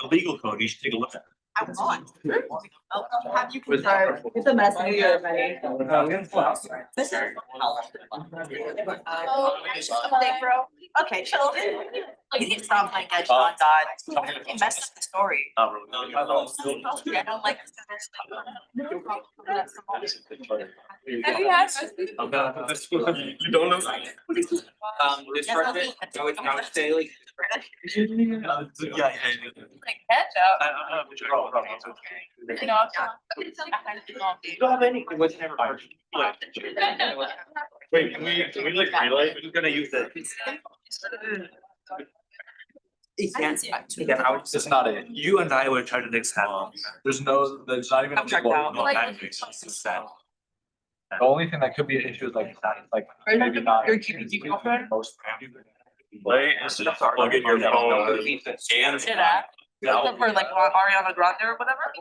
The legal code, you should take a look at it. I want. Have you Was confirmed? It's a mess. This is. Update, bro. Okay, chill. It sounds like that John died. He messed up the story. Not really. I don't like. Have you had? You don't know? This person, I would say like. Yeah. Like ketchup. You know, You don't have any, what's never. Wait, can we like relay? Who's gonna use it? Again, I would It's not it. You and I would try to next time. There's not even. I'm checked out. No, Like- that makes sense. The only thing that could be an issue is like maybe not. You're keeping you covered? Most. Play is to plug in your phone and. Should I? For like Ariana Grande or whatever?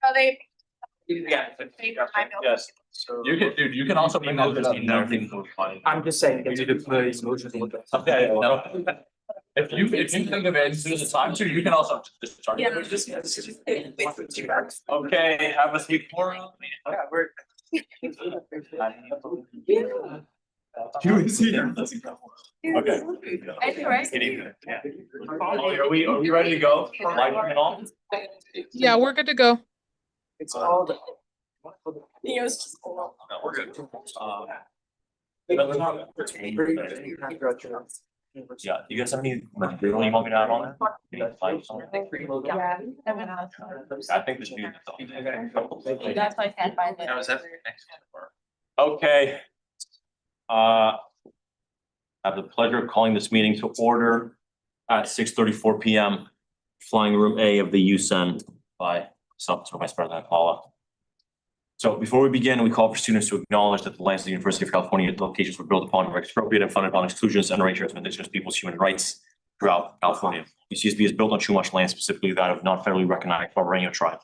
Are they? Yeah. Yes. You can, dude, you can also bring that up. I'm just saying. It's a good place. Okay, if you think of it as soon as it's time to, you can also just start. Yeah. Okay, have a seat for. Okay. Right? Are we ready to go? Light and all? Yeah, we're good to go. It's all the. He was just. No, we're good. Yeah, you guys have any, like, you want me to add on that? Any slides on it? Yeah. I think this needs. That's why I can't find it. Okay. I have the pleasure of calling this meeting to order at 6:34 PM. Flying room A of the USEN by Substitute Vice President Paula. So before we begin, we call for students to acknowledge that the lands of the University of California locations were built upon, were expropriated and funded upon exclusions and erasures of indigenous people's human rights throughout California. UCSB is built on Chumash land, specifically that of non-federally recognized Barbareño tribe.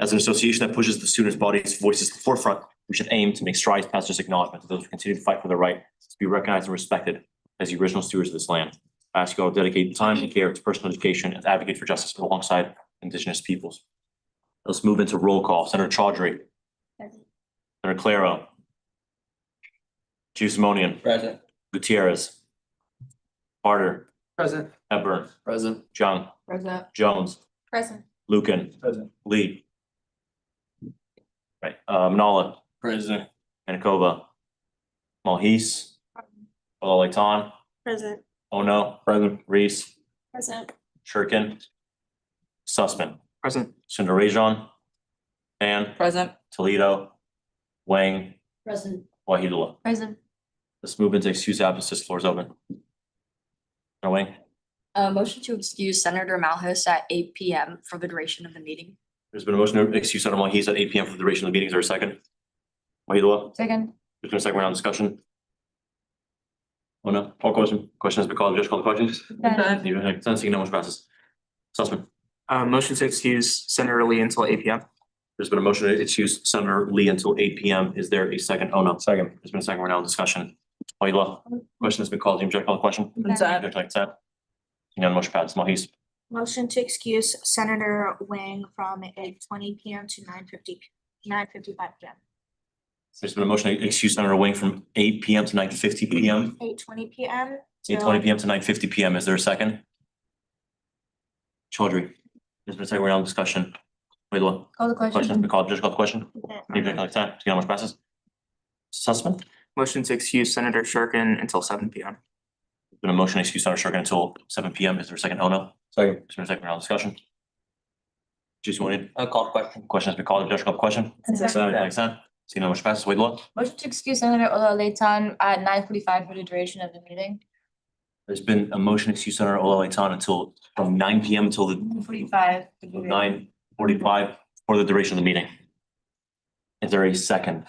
As an association that pushes the students' bodies, voices to the forefront, we should aim to make strides past this acknowledgement to those who continue to fight for their right to be recognized and respected as the original stewards of this land. I ask you all to dedicate time and care to personal education and advocate for justice alongside indigenous peoples. Let's move into roll call. Senator Chaudhry. Senator Claro. Chief Simonian. Present. Gutierrez. Carter. Present. Hepburn. Present. Jung. Present. Jones. Present. Lucan. Present. Lee. Right, Manala. Present. Manitoba. Malhis. Olaletan. Present. Ono. Present. Reese. Present. Shirkin. Sussman. Present. Sundarajan. Dan. Present. Toledo. Wang. Present. Wahidullah. Present. Let's move into excuse absences. Floor is open. No, Wang. Motion to excuse Senator Malhus at 8 PM for the duration of the meeting. There's been a motion to excuse Senator Malhis at 8 PM for the duration of the meeting. Is there a second? Wahidullah. Second. There's been a second round of discussion. Oh no, all question has been called. Just call the questions. Seeing no one passes. Sussman. Motion to excuse Senator Lee until 8 PM. There's been a motion to excuse Senator Lee until 8 PM. Is there a second? Oh no, second. There's been a second round of discussion. Wahidullah. Question has been called. Do you object to the question? Consent. Object to consent. Seeing none, motion passes. Malhis. Motion to excuse Senator Wang from 8:20 PM to 9:55 PM. There's been a motion to excuse Senator Wing from 8 PM to 9:50 PM. 8:20 PM. 8:20 PM to 9:50 PM. Is there a second? Chaudhry. There's been a second round of discussion. Wahidullah. Call the Question has been called. Just call the question. Any objection to consent? Seeing none, motion passes. Sussman. Motion to excuse Senator Shirkin until 7 PM. There's been a motion to excuse Senator Shirkin until 7 PM. Is there a second? Oh no. Second. There's been a second round of discussion. Chief Simonian. I'll call question. Question has been called. Objection to the question. Consent. Seeing none, motion passes. Wahidullah. Motion to excuse Senator Olaletan at 9:45 for the duration of the meeting. There's been a motion to excuse Senator Olaletan until from 9 PM until the 45. 9:45 for the duration of the meeting. Is there a second?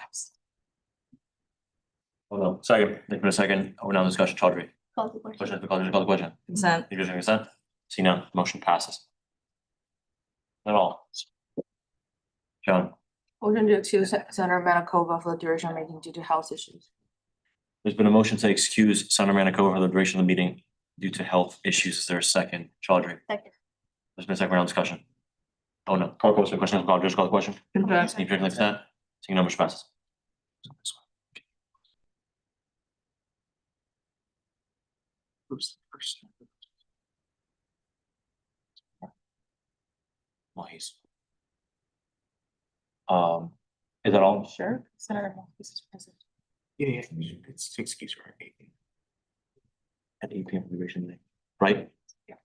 Oh no, second. There's been a second. We're now in discussion. Chaudhry. Call the question. Question has been called. Just call the question. Consent. Any objection to consent? See none, motion passes. At all. John. Motion to excuse Senator Manakova for the duration of meeting due to health issues. There's been a motion to excuse Senator Manakova for the duration of the meeting due to health issues. Is there a second? Chaudhry. Second. There's been a second round of discussion. Oh, no, call the question, call, just call the question. Any objection, consent? Seeing none, motion passes. Who's the first? Well, he's. Is that all? Sure. Senator Malthus is present. Yeah, it's excuse her. At 8 p.m. deliberation meeting, right? Yeah.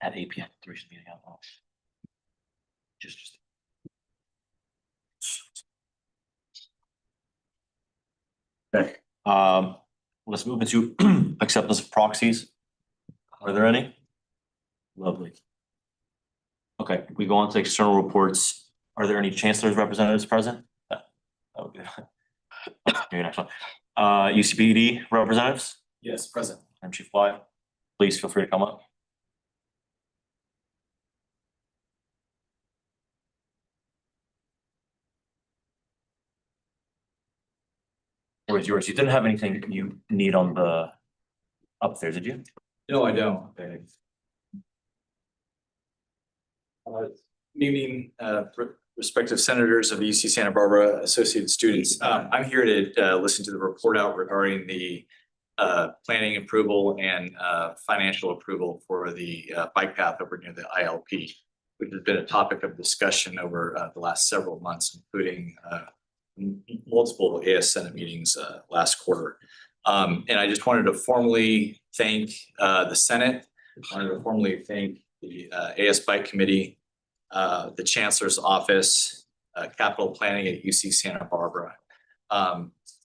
At 8 p.m. deliberation meeting. Just. Okay, let's move into acceptance of proxies. Are there any? Lovely. Okay, we go on to external reports. Are there any chancellor's representatives present? That would be. Your next one. UCPD representatives Yes, present. and Chief Fly, please feel free to come up. Where's yours? You didn't have anything you need on the up there, did you? No, I don't. Evening, respective senators of UC Santa Barbara associated students. I'm here to listen to the report out regarding the planning approval and financial approval for the bike path over near the ILP, which has been a topic of discussion over the last several months, including multiple AS Senate meetings last quarter. And I just wanted to formally thank the Senate. I wanted to formally thank the AS Bike Committee, the Chancellor's Office, Capital Planning at UC Santa Barbara.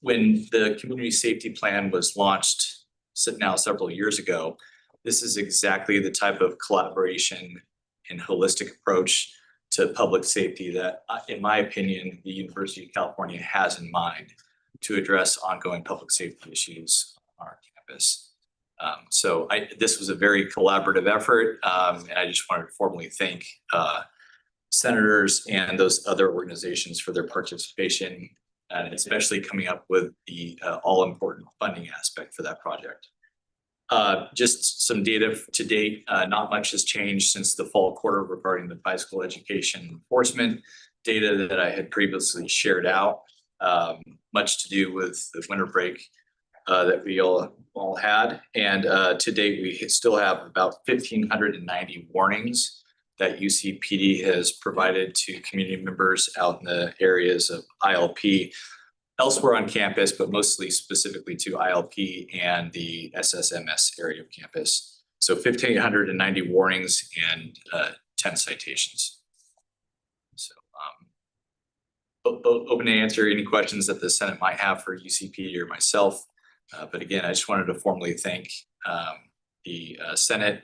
When the Community Safety Plan was launched now several years ago, this is exactly the type of collaboration and holistic approach to public safety that, in my opinion, the University of California has in mind to address ongoing public safety issues on our campus. So this was a very collaborative effort, and I just wanted to formally thank senators and those other organizations for their participation, and especially coming up with the all-important funding aspect for that project. Just some data to date, not much has changed since the fall quarter regarding the bicycle education enforcement data that I had previously shared out. Much to do with the winter break that we all had. And to date, we still have about 1,590 warnings that UCPD has provided to community members out in the areas of ILP, elsewhere on campus, but mostly specifically to ILP and the SSMS area of campus. So 1,590 warnings and 10 citations. So open to answer any questions that the Senate might have for UCPD or myself. But again, I just wanted to formally thank the Senate,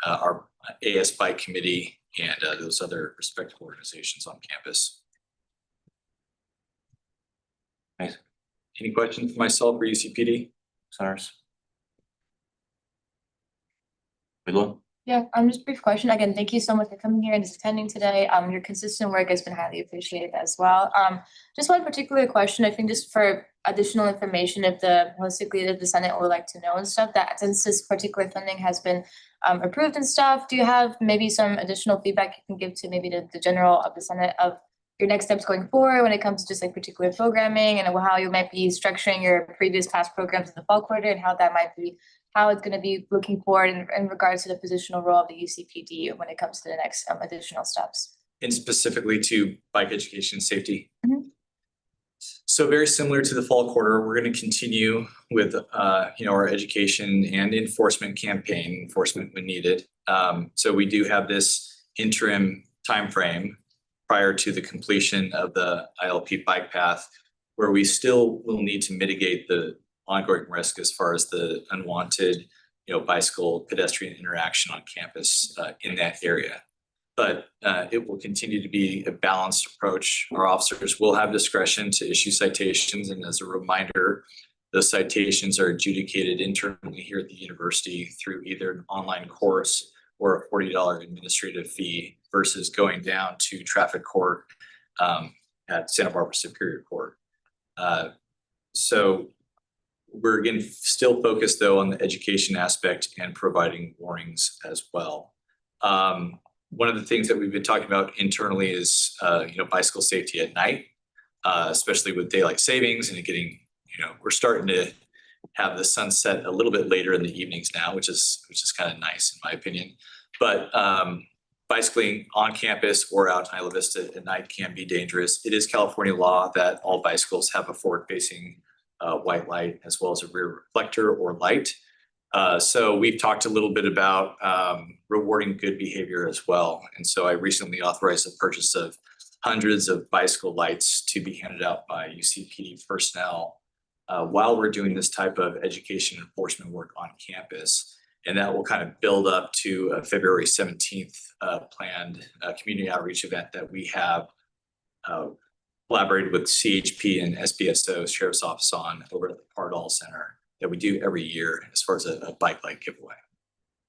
our AS Bike Committee, and those other respective organizations on campus. Thanks. Any questions for myself or UCPD? Senators? Wiglo? Yeah, just a brief question. Again, thank you so much for coming here and just attending today. Your consistent work has been highly appreciated as well. Just one particular question, I think just for additional information, if the Senate would like to know and stuff, that since this particular funding has been approved and stuff, do you have maybe some additional feedback you can give to maybe the general of the Senate of your next steps going forward when it comes to just like particular programming and how you might be structuring your previous past programs in the fall quarter and how it's going to be looking forward in regards to the positional role of the UCPD when it comes to the next additional steps? And specifically to bike education safety. Mhm. So very similar to the fall quarter, we're going to continue with our education and enforcement campaign, enforcement when needed. So we do have this interim timeframe prior to the completion of the ILP bike path, where we still will need to mitigate the ongoing risk as far as the unwanted, bicycle pedestrian interaction on campus in that area. But it will continue to be a balanced approach. Our officers will have discretion to issue citations, and as a reminder, those citations are adjudicated internally here at the university through either an online course or a $40 administrative fee versus going down to traffic court at Santa Barbara Superior Court. So we're again still focused though on the education aspect and providing warnings as well. One of the things that we've been talking about internally is, bicycle safety at night, especially with daylight savings and getting, we're starting to have the sunset a little bit later in the evenings now, which is kind of nice in my opinion. But bicycling on campus or out in Isla Vista at night can be dangerous. It is California law that all bicycles have a forward-facing white light as well as a rear reflector or light. So we've talked a little bit about rewarding good behavior as well. And so I recently authorized the purchase of hundreds of bicycle lights to be handed out by UCPD personnel while we're doing this type of education enforcement work on campus. And that will kind of build up to a February 17th planned community outreach event that we have collaborated with CHP and SBSO Sheriff's Office on over at the Pardall Center that we do every year as far as a bike light giveaway.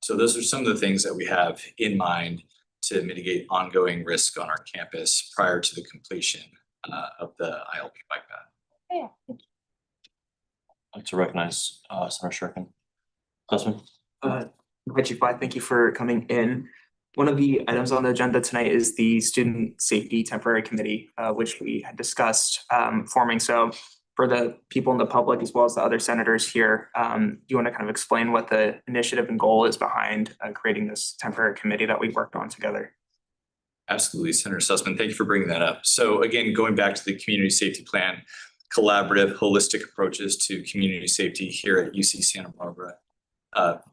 So those are some of the things that we have in mind to mitigate ongoing risk on our campus prior to the completion of the ILP bike path. Yeah. I'd like to recognize Senator Shurkin. Councilman? Hi, Chief White. Thank you for coming in. One of the items on the agenda tonight is the Student Safety Temporary Committee, which we had discussed forming. So for the people in the public, as well as the other senators here, do you want to kind of explain what the initiative and goal is behind creating this temporary committee that we worked on together? Absolutely, Senator Sussman. Thank you for bringing that up. So again, going back to the community safety plan, collaborative, holistic approaches to community safety here at UC Santa Barbara.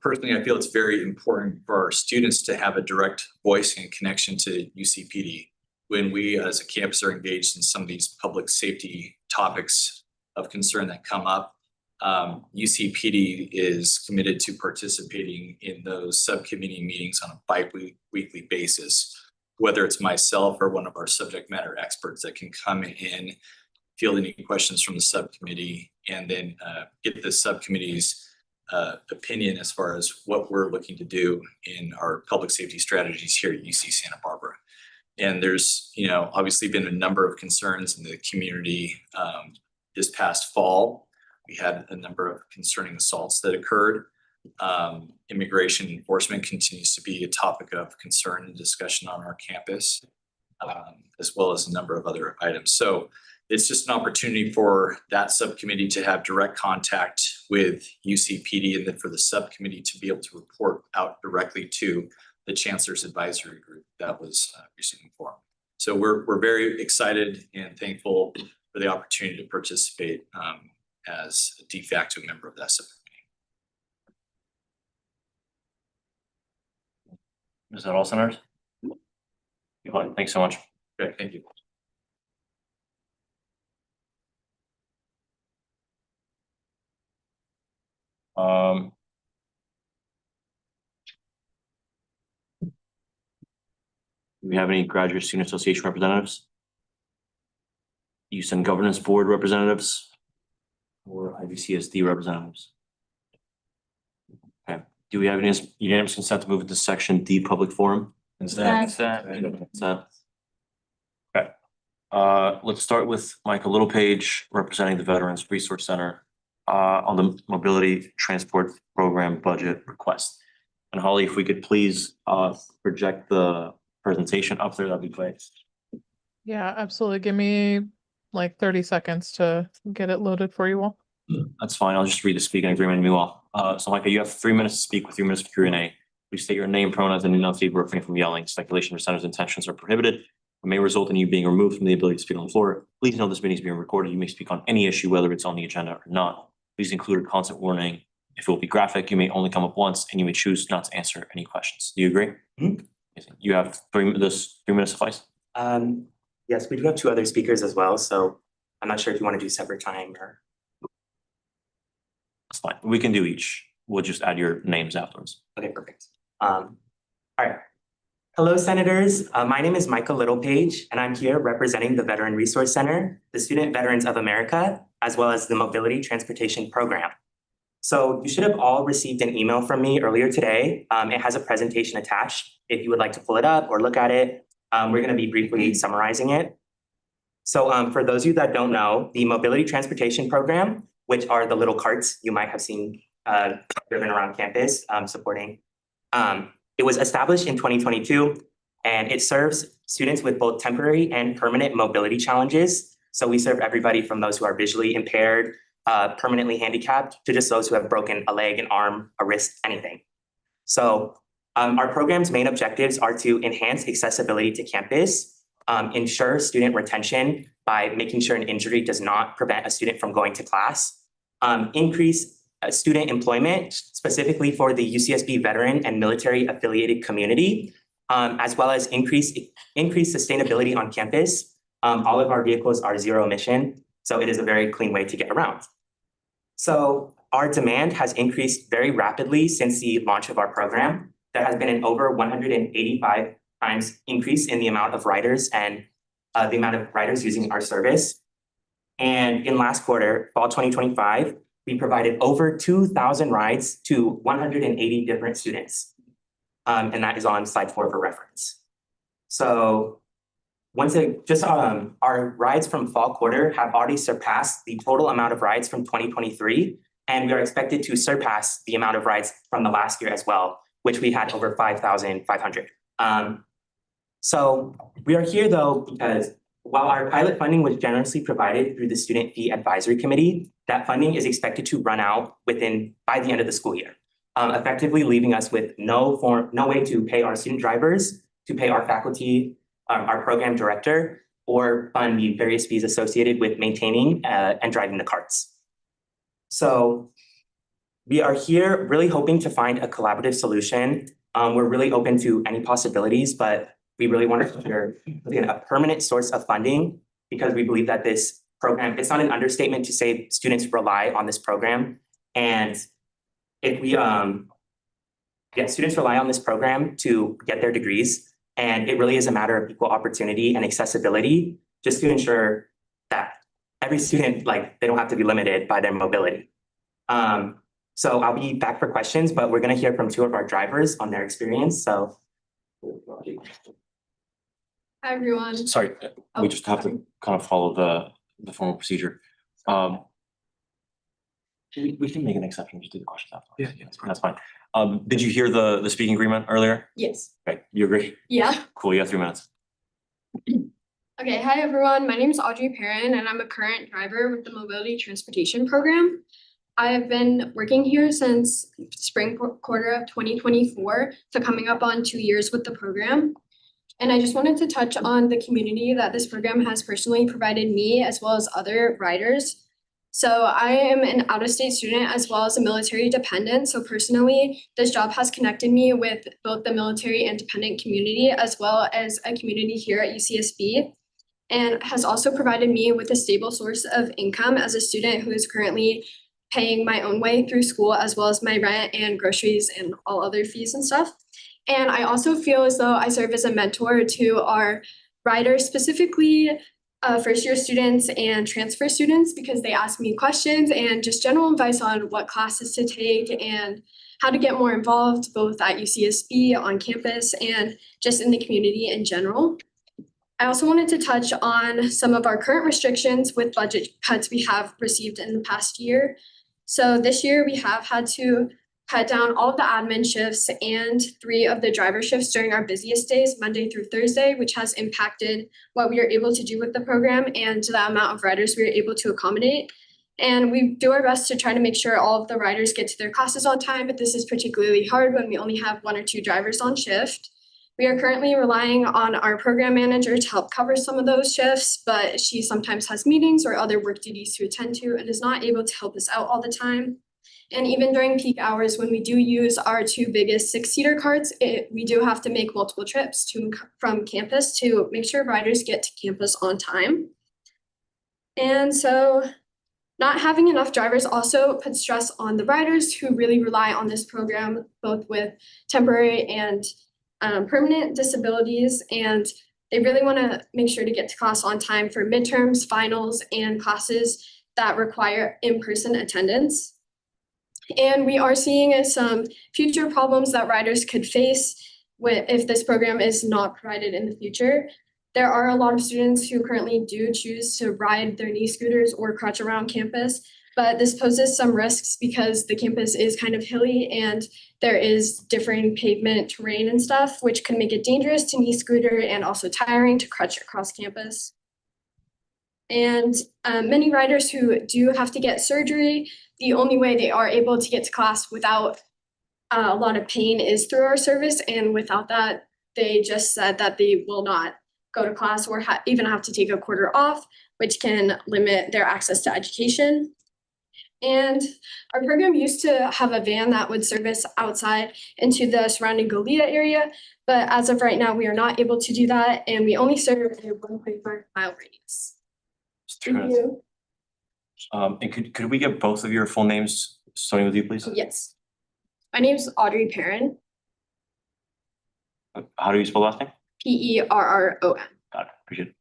Personally, I feel it's very important for our students to have a direct voice and connection to UCPD when we as a campus are engaged in some of these public safety topics of concern that come up. UCPD is committed to participating in those subcommittee meetings on a bi-weekly basis, whether it's myself or one of our subject matter experts that can come in, field any questions from the subcommittee, and then get the subcommittee's opinion as far as what we're looking to do in our public safety strategies here at UC Santa Barbara. And there's, obviously been a number of concerns in the community. This past fall, we had a number of concerning assaults that occurred. Immigration enforcement continues to be a topic of concern and discussion on our campus, as well as a number of other items. So it's just an opportunity for that subcommittee to have direct contact with UCPD and then for the subcommittee to be able to report out directly to the Chancellor's Advisory Group that was recently formed. So we're very excited and thankful for the opportunity to participate as a de facto member of that subcommittee. Is that all, senators? Thanks so much. Okay, thank you. Do we have any Graduate Student Association representatives? USEN Governance Board representatives? Or IVCSD representatives? Okay, do we have any unanimous consent to move into section D, public forum? Consent. Consent. Okay, let's start with Michael Littlepage, representing the Veterans Resource Center on the Mobility Transport Program budget request. And Holly, if we could please project the presentation up there, that'd be great. Yeah, absolutely. Give me like 30 seconds to get it loaded for you all. That's fine. I'll just read the speaking agreement to you all. So Micah, you have 3 minutes to speak with 3 minutes for Q&A. Please state your name, pronouns, and enunciate, refrain from yelling. Speculation or senators' intentions are prohibited. It may result in you being removed from the ability to speak on the floor. Please know this meeting is being recorded. You may speak on any issue, whether it's on the agenda or not. Please include a consent warning. If it will be graphic, you may only come up once, and you may choose not to answer any questions. Do you agree? Mm-hmm. You have 3 minutes suffice? Yes, we do have 2 other speakers as well, so I'm not sure if you want to do separate time or. That's fine. We can do each. We'll just add your names afterwards. Okay, perfect. All right. Hello, senators. My name is Michael Littlepage, and I'm here representing the Veteran Resource Center, the Student Veterans of America, as well as the Mobility Transportation Program. So you should have all received an email from me earlier today. It has a presentation attached. If you would like to pull it up or look at it, we're going to be briefly summarizing it. So for those of you that don't know, the Mobility Transportation Program which are the little carts you might have seen driven around campus supporting. It was established in 2022 and it serves students with both temporary and permanent mobility challenges. So we serve everybody from those who are visually impaired, permanently handicapped, to just those who have broken a leg, an arm, a wrist, anything. So our program's main objectives are to enhance accessibility to campus, ensure student retention by making sure an injury does not prevent a student from going to class, increase student employment, specifically for the UCSB veteran and military affiliated community, as well as increase sustainability on campus. All of our vehicles are zero emission, so it is a very clean way to get around. So our demand has increased very rapidly since the launch of our program. There has been an over 185 times increase in the amount of riders and the amount of riders using our service. And in last quarter, fall 2025, we provided over 2,000 rides to 180 different students. And that is on slide 4 for reference. So our rides from fall quarter have already surpassed the total amount of rides from 2023. And we are expected to surpass the amount of rides from the last year as well, which we had over 5,500. So we are here though, because while our pilot funding was generously provided through the Student Fee Advisory Committee, that funding is expected to run out by the end of the school year, effectively leaving us with no way to pay our student drivers, to pay our faculty, our program director, or fund the various fees associated with maintaining and driving the carts. So we are here really hoping to find a collaborative solution. We're really open to any possibilities, but we really want to consider a permanent source of funding because we believe that this program, it's not an understatement to say students rely on this program. And if we, students rely on this program to get their degrees, and it really is a matter of equal opportunity and accessibility just to ensure that every student, they don't have to be limited by their mobility. So I'll be back for questions, but we're gonna hear from 2 of our drivers on their experience, so. Hi, everyone. Sorry, we just have to kind of follow the formal procedure. We can make an exception, just do the questions after. Yeah. That's fine. Did you hear the speaking agreement earlier? Yes. Okay, you agree? Yeah. Cool, you have 3 minutes. Okay, hi, everyone. My name is Audrey Perrin, and I'm a current driver with the Mobility Transportation Program. I've been working here since spring quarter of 2024, so coming up on 2 years with the program. And I just wanted to touch on the community that this program has personally provided me as well as other riders. So I am an out-of-state student as well as a military dependent. So personally, this job has connected me with both the military and dependent community as well as a community here at UCSB, and has also provided me with a stable source of income as a student who is currently paying my own way through school as well as my rent and groceries and all other fees and stuff. And I also feel as though I serve as a mentor to our riders, specifically first-year students and transfer students, because they ask me questions and just general advice on what classes to take and how to get more involved both at UCSB, on campus, and just in the community in general. I also wanted to touch on some of our current restrictions with budget cuts we have received in the past year. So this year we have had to cut down all of the admin shifts and 3 of the driver shifts during our busiest days, Monday through Thursday, which has impacted what we are able to do with the program and the amount of riders we are able to accommodate. And we do our best to try to make sure all of the riders get to their classes on time, but this is particularly hard when we only have 1 or 2 drivers on shift. We are currently relying on our program manager to help cover some of those shifts, but she sometimes has meetings or other work duties to attend to and is not able to help us out all the time. And even during peak hours, when we do use our 2 biggest 6-seater carts, we do have to make multiple trips from campus to make sure riders get to campus on time. And so not having enough drivers also puts stress on the riders who really rely on this program, both with temporary and permanent disabilities. And they really want to make sure to get to class on time for midterms, finals, and classes that require in-person attendance. And we are seeing some future problems that riders could face if this program is not provided in the future. There are a lot of students who currently do choose to ride their knee scooters or crutch around campus, but this poses some risks because the campus is kind of hilly and there is differing pavement terrain and stuff, which can make it dangerous to e-scooter and also tiring to crutch across campus. And many riders who do have to get surgery, the only way they are able to get to class without a lot of pain is through our service, and without that, they just said that they will not go to class or even have to take a quarter off, which can limit their access to education. And our program used to have a van that would service outside into the surrounding Goleta area, but as of right now, we are not able to do that, and we only serve a 1.5-mile radius. Thank you. And could we get both of your full names, starting with you, please? Yes. My name's Audrey Perrin, How do you spell last name? Perron. Got it, appreciate it.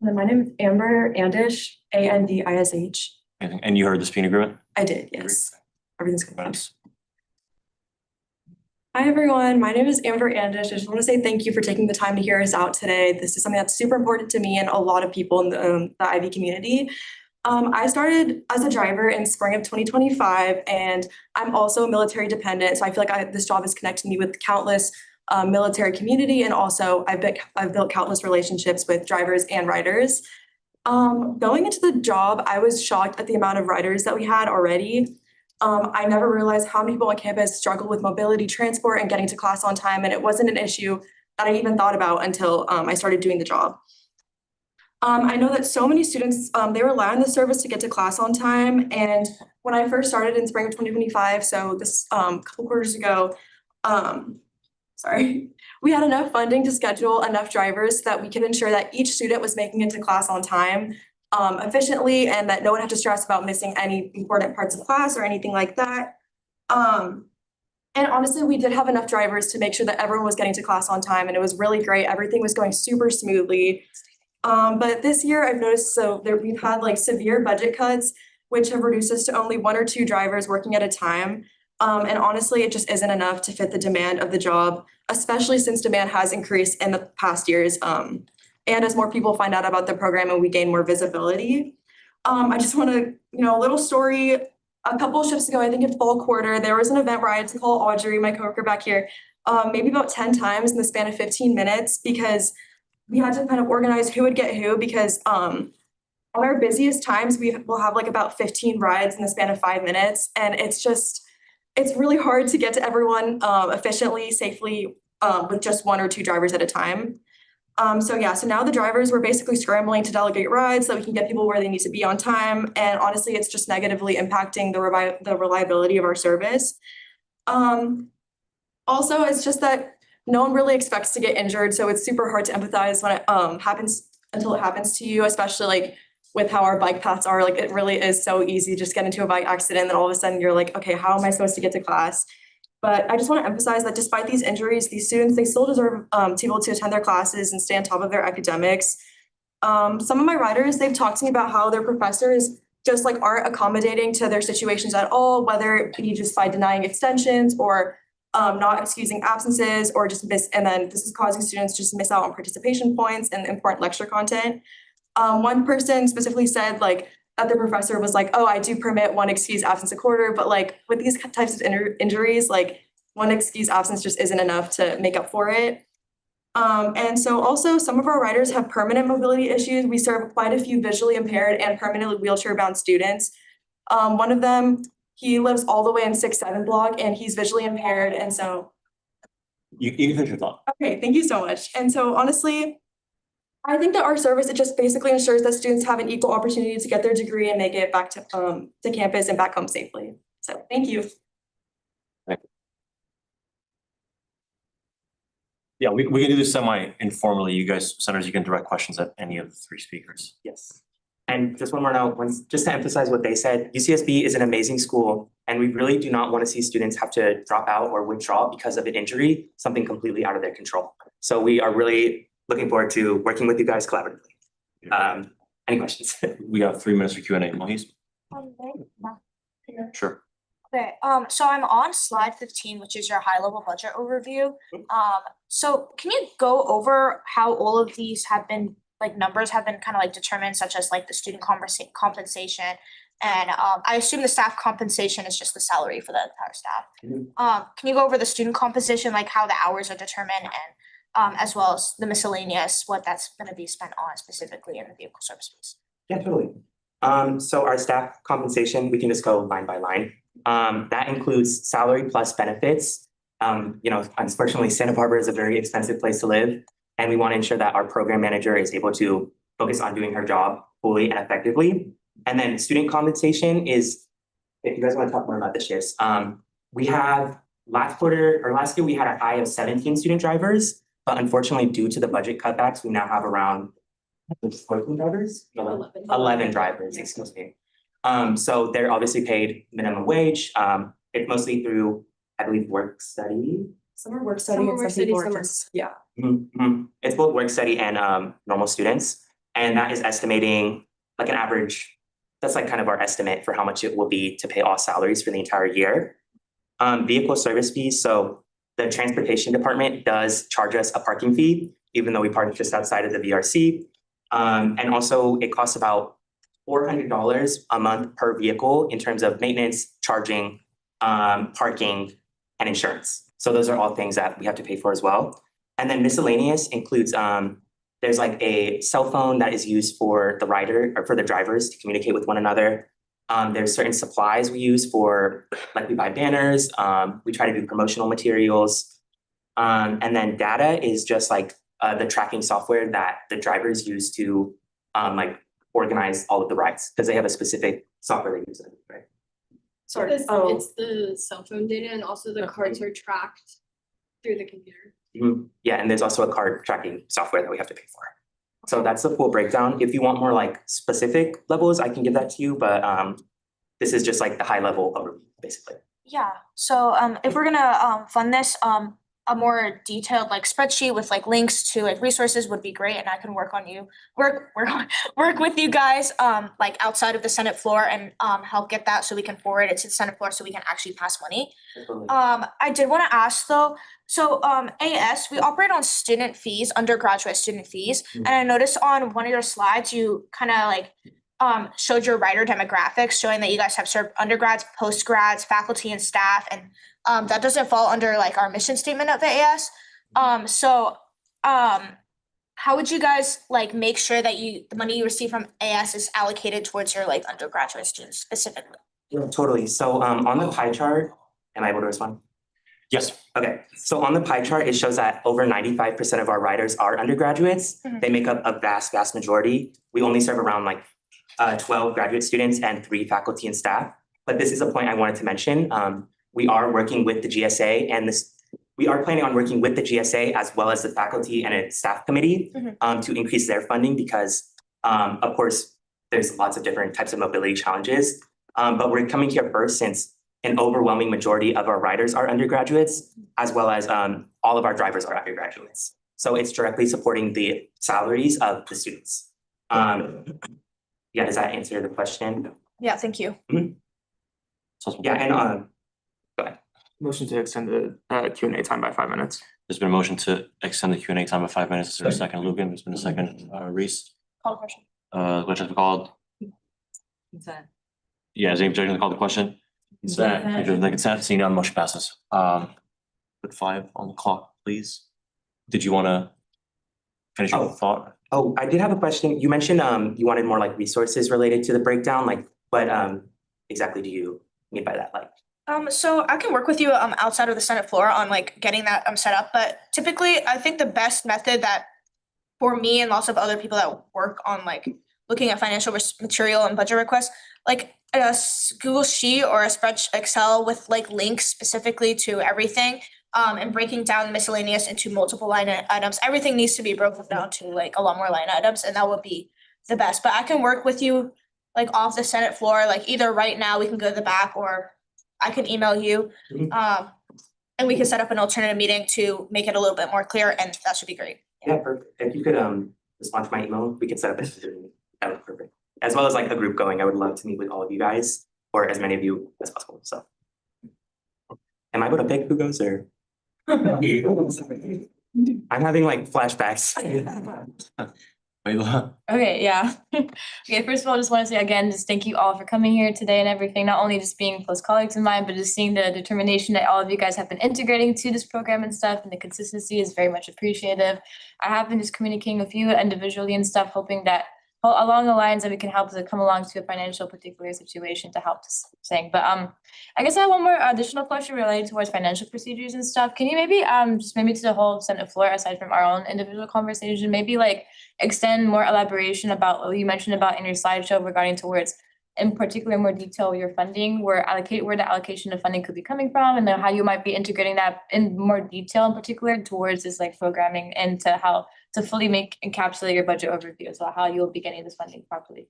And my name is Amber Andish, Andish. Amazing. And you heard the speaking agreement? I did, yes. Everything's good. Minutes. Hi, everyone. My name is Amber Andish. I just want to say thank you for taking the time to hear us out today. This is something that's super important to me and a lot of people in the IB community. I started as a driver in spring of 2025, and I'm also military dependent. So I feel like this job has connected me with countless military community, and also I've built countless relationships with drivers and riders. Going into the job, I was shocked at the amount of riders that we had already. I never realized how many people on campus struggle with mobility, transport, and getting to class on time, and it wasn't an issue that I even thought about until I started doing the job. I know that so many students, they rely on the service to get to class on time, and when I first started in spring of 2025, so this couple quarters ago, we had enough funding to schedule enough drivers so that we could ensure that each student was making it to class on time efficiently, and that no one had to stress about missing any important parts of class or anything like that. And honestly, we did have enough drivers to make sure that everyone was getting to class on time, and it was really great. Everything was going super smoothly. But this year I've noticed we've had like severe budget cuts, which have reduced us to only 1 or 2 drivers working at a time. And honestly, it just isn't enough to fit the demand of the job, especially since demand has increased in the past years. And as more people find out about the program and we gain more visibility. I just want to, a little story. A couple of shifts ago, I think in fall quarter, there was an event where I had to call Audrey, my coworker back here, maybe about 10 times in the span of 15 minutes because we had to kind of organize who would get who because on our busiest times, we will have like about 15 rides in the span of 5 minutes. And it's really hard to get to everyone efficiently, safely, with just 1 or 2 drivers at a time. So now the drivers were basically scrambling to delegate rides so we can get people where they need to be on time. And honestly, it's just negatively impacting the reliability of our service. Also, it's just that no one really expects to get injured. So it's super hard to empathize when it happens until it happens to you, especially like with how our bike paths are. Like it really is so easy to just get into a bike accident. And then all of a sudden you're like, okay, how am I supposed to get to class? But I just want to emphasize that despite these injuries, these students, they still deserve to be able to attend their classes and stay on top of their academics. Some of my riders, they've talked to me about how their professors just like aren't accommodating to their situations at all, whether it be just by denying extensions or not excusing absences or just and then this is causing students to just miss out on participation points and important lecture content. One person specifically said like that the professor was like, oh, I do permit 1 excused absence a quarter, but like with these types of injuries, like 1 excused absence just isn't enough to make up for it. And so also some of our riders have permanent mobility issues. We serve quite a few visually impaired and permanently wheelchair bound students. One of them, he lives all the way in 6-7 block and he's visually impaired. And so. You can finish your thought. Okay, thank you so much. And so honestly, I think that our service, it just basically ensures that students have an equal opportunity to get their degree and make it back to campus and back home safely. So thank you. Yeah, we can do this semi-informally. You guys, senators, you can direct questions at any of the 3 speakers. Yes. And just one more note, just to emphasize what they said, UCSB is an amazing school, and we really do not want to see students have to drop out or withdraw because of an injury, something completely out of their control. So we are really looking forward to working with you guys collaboratively. Any questions? We have 3 minutes for Q&A. Mohis? Sure. Okay, so I'm on slide 15, which is your high level budget overview. So can you go over how all of these have been, like numbers have been kind of like determined, such as like the student compensation, And I assume the staff compensation is just the salary for the entire staff. Mhm. Can you go over the student composition, like how the hours are determined and as well as the miscellaneous, what that's gonna be spent on specifically in the vehicle service fees? Yeah, totally. So our staff compensation, we can just go line by line. That includes salary plus benefits. Unfortunately, Santa Barbara is a very expensive place to live, and we want to ensure that our program manager is able to focus on doing her job fully and effectively. And then student compensation is, if you guys want to talk more about this, yes, we have last year, we had a high of 17 student drivers, but unfortunately, due to the budget cutbacks, we now have around 14 drivers? 11 drivers, excuse me. So they're obviously paid minimum wage. It's mostly through, I believe, work study. Summer work study Summer and work some people study, are just, yeah. It's both work study and normal students. And that is estimating like an average, that's like kind of our estimate for how much it will be to pay all salaries for the entire year. Vehicle service fees, so the transportation department does charge us a parking fee, even though we park just outside of the VRC. And also it costs about $400 a month per vehicle in terms of maintenance, charging, parking, and insurance. So those are all things that we have to pay for as well. And then miscellaneous includes, there's like a cell phone that is used for the rider or for the drivers to communicate with one another. There's certain supplies we use for, like we buy banners, we try to do promotional materials. And then data is just like the tracking software that the drivers use to like organize all of the rides, because they have a specific software they use, right? Sorry, It's the cell phone data and also the cards are tracked through the computer. Yeah, and there's also a card tracking software that we have to pay for. So that's the full breakdown. If you want more like specific levels, I can give that to you, but this is just like the high level overview, basically. Yeah, so if we're gonna fund this, a more detailed like spreadsheet with like links to like resources would be great, and I can work with you guys like outside of the Senate floor and help get that so we can forward it to the Senate floor so we can actually pass money. I did want to ask though, so AS, we operate on student fees, undergraduate student fees, and I noticed on one of your slides you kind of like showed your writer demographics, showing that you guys have served undergrads, postgrads, faculty and staff, and that doesn't fall under like our mission statement of the AS. How would you guys like make sure that the money you receive from AS is allocated towards your like undergraduate students specifically? Yeah, totally. So on the pie chart, am I able to respond? Yes. Okay, so on the pie chart, it shows that over 95% of our riders are undergraduates. Mhm. They make up a vast majority. We only serve around like 12 graduate students and 3 faculty and staff. But this is a point I wanted to mention. We are working with the GSA and we are planning on working with the GSA as well as the faculty and its staff committee to increase their funding because of course, there's lots of different types of mobility challenges. But we're coming here first since an overwhelming majority of our riders are undergraduates, as well as all of our drivers are undergraduates. So it's directly supporting the salaries of the students. Yeah, does that answer the question? Yeah, thank you. Yeah, and go ahead. Motion to extend the Q&A time by 5 minutes. There's been a motion to extend the Q&A time of 5 minutes. Is there a second, Lugan? There's been a second, Reese. Call the question. Question has been called. Consent. Yeah, is any objection to call the question? Consent. Objection to consent, seeing none, motion passes. Put 5 on the clock, please. Did you wanna finish your thought? Oh, I did have a question. You mentioned you wanted more like resources related to the breakdown, like what exactly do you mean by that? Like, So I can work with you outside of the Senate floor on like getting that set up, but typically I think the best method that for me and lots of other people that work on like looking at financial material and budget requests, like a Google Sheet or a spreadsheet Excel with like links specifically to everything and breaking down miscellaneous into multiple line items. Everything needs to be broken down to like a lot more line items, and that would be the best. But I can work with you like off the Senate floor, like either right now we can go to the back or I can email you. And we can set up an alternative meeting to make it a little bit more clear, and that should be great. yeah, perfect. If you could respond to my email, we could set up a that would be perfect. As well as like a group going, I would love to meet with all of you guys or as many of you as possible. So am I able to pick who goes or? I'm having like flashbacks. Wait, Ayla. Okay, yeah. Okay, first of all, just want to say again, just thank you all for coming here today and everything, not only just being close colleagues of mine, but just seeing the determination that all of you guys have been integrating to this program and stuff, and the consistency is very much appreciative. I have been just communicating with you individually and stuff, hoping that along the lines that we can help to come along to a financial particular situation to help this thing. But I guess I have one more additional question related towards financial procedures and stuff. Can you maybe just maybe to the whole Senate floor, aside from our own individual conversation, maybe like extend more elaboration about what you mentioned about in your slideshow regarding towards in particular more detail your funding, where the allocation of funding could be coming from, and then how you might be integrating that in more detail in particular towards this like programming and to how to fully encapsulate your budget overview as well, how you'll be getting this funding properly.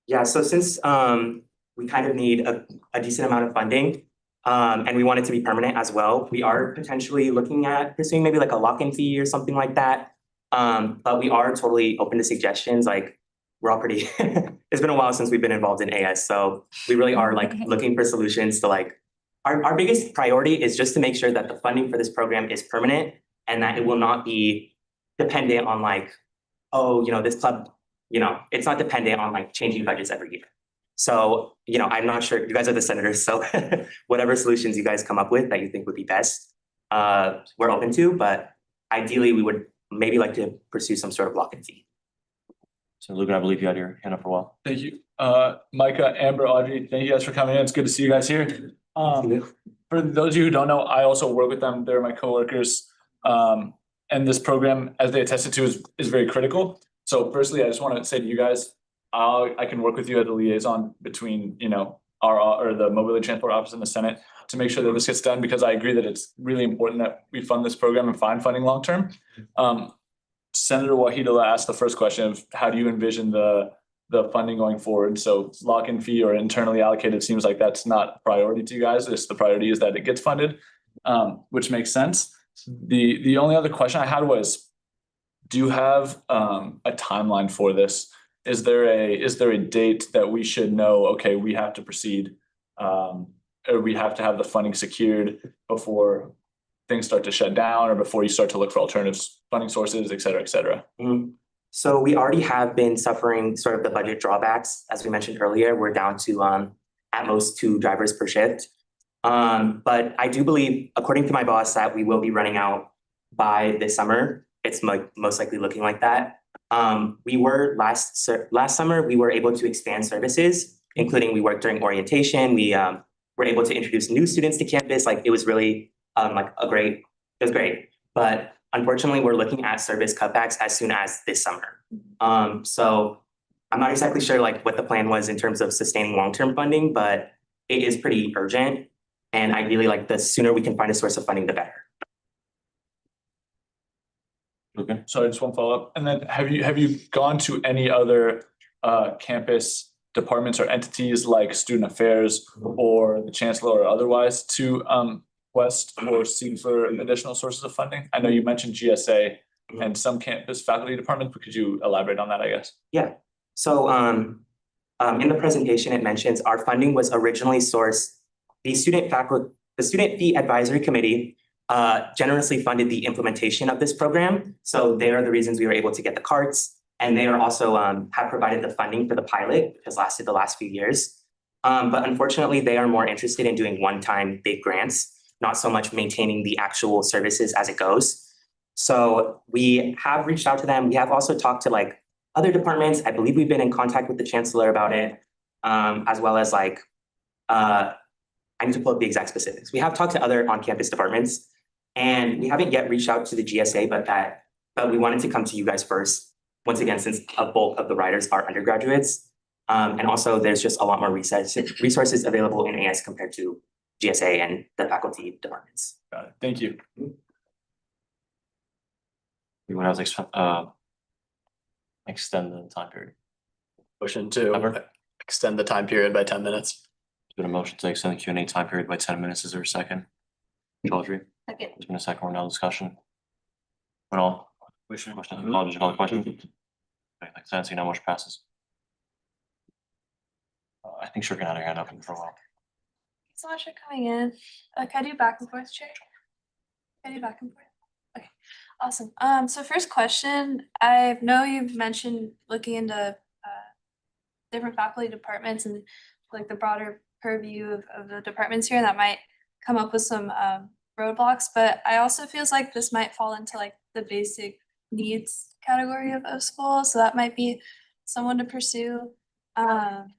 Yeah, so since we kind of need a decent amount of funding, and we want it to be permanent as well, we are potentially looking at pursuing maybe like a lock-in fee or something like that. But we are totally open to suggestions. Like we're all pretty, it's been a while since we've been involved in AS. So we really are like looking for solutions to like, our biggest priority is just to make sure that the funding for this program is permanent and that it will not be dependent on like, oh, this club, it's not dependent on like changing budgets every year. So, I'm not sure, you guys are the senators, so whatever solutions you guys come up with that you think would be best, we're open to, but ideally we would maybe like to pursue some sort of lock-in fee. So Luke, I believe you had your hand up for a while. Thank you. Micah, Amber, Audrey, thank you guys for coming in. It's good to see you guys here. For those of you who don't know, I also work with them. They're my coworkers. And this program, as they attested to, is very critical. So firstly, I just want to say to you guys, I can work with you as a liaison between, our the Mobility Transport Office and the Senate to make sure that this gets done, because I agree that it's really important that we fund this program and find funding long-term. Senator Wahidullah asked the first question of how do you envision the funding going forward? So lock-in fee or internally allocated seems like that's not a priority to you guys. The priority is that it gets funded, which makes sense. The only other question I had was, do you have a timeline for this? Is there a date that we should know, okay, we have to proceed, or we have to have the funding secured before things start to shut down or before you start to look for alternative funding sources, et cetera, et cetera? So we already have been suffering sort of the budget drawbacks. As we mentioned earlier, we're down to at most 2 drivers per shift. But I do believe, according to my boss, that we will be running out by this summer. It's most likely looking like that. We were last summer, we were able to expand services, including we worked during orientation. We were able to introduce new students to campus. Like it was really it was great. But unfortunately, we're looking at service cutbacks as soon as this summer. So I'm not exactly sure like what the plan was in terms of sustaining long-term funding, but it is pretty urgent. And ideally, like the sooner we can find a source of funding, the better. Okay. So I just want to follow up. And then have you gone to any other campus departments or entities like student affairs or the chancellor or otherwise to request or seek for additional sources of funding? I know you mentioned GSA and some campus faculty departments, but could you elaborate on that, I guess? Yeah. So in the presentation, it mentions our funding was originally sourced. The student fee advisory committee generously funded the implementation of this program. So they are the reasons we were able to get the carts, and they are also have provided the funding for the pilot, which has lasted the last few years. But unfortunately, they are more interested in doing one-time big grants, not so much maintaining the actual services as it goes. So we have reached out to them. We have also talked to like other departments. I believe we've been in contact with the chancellor about it, as well as like, I need to pull up the exact specifics. We have talked to other on-campus departments, and we haven't yet reached out to the GSA, but we wanted to come to you guys first. Once again, since a bulk of the riders are undergraduates, and also there's just a lot more resources available in AS compared to GSA and the faculty departments. Got it. Thank you. Anyone else extend the time period? Motion to extend the time period by 10 minutes. There's been a motion to extend the Q&A time period by 10 minutes. Is there a second? Audrey? Second. There's been a second. We're now discussion. Question. I'll just call the question. Okay, thanks, Nancy. Now motion passes. I think Sugar had her hand up for a while. Thanks so much for coming in. Can I do back and forth, Chair? Can I do back and forth? Okay. Awesome. So first question, I know you've mentioned looking into different faculty departments and like the broader purview of the departments here that might come up with some roadblocks, but I also feels like this might fall into like the basic needs category of school, so that might be someone to pursue. And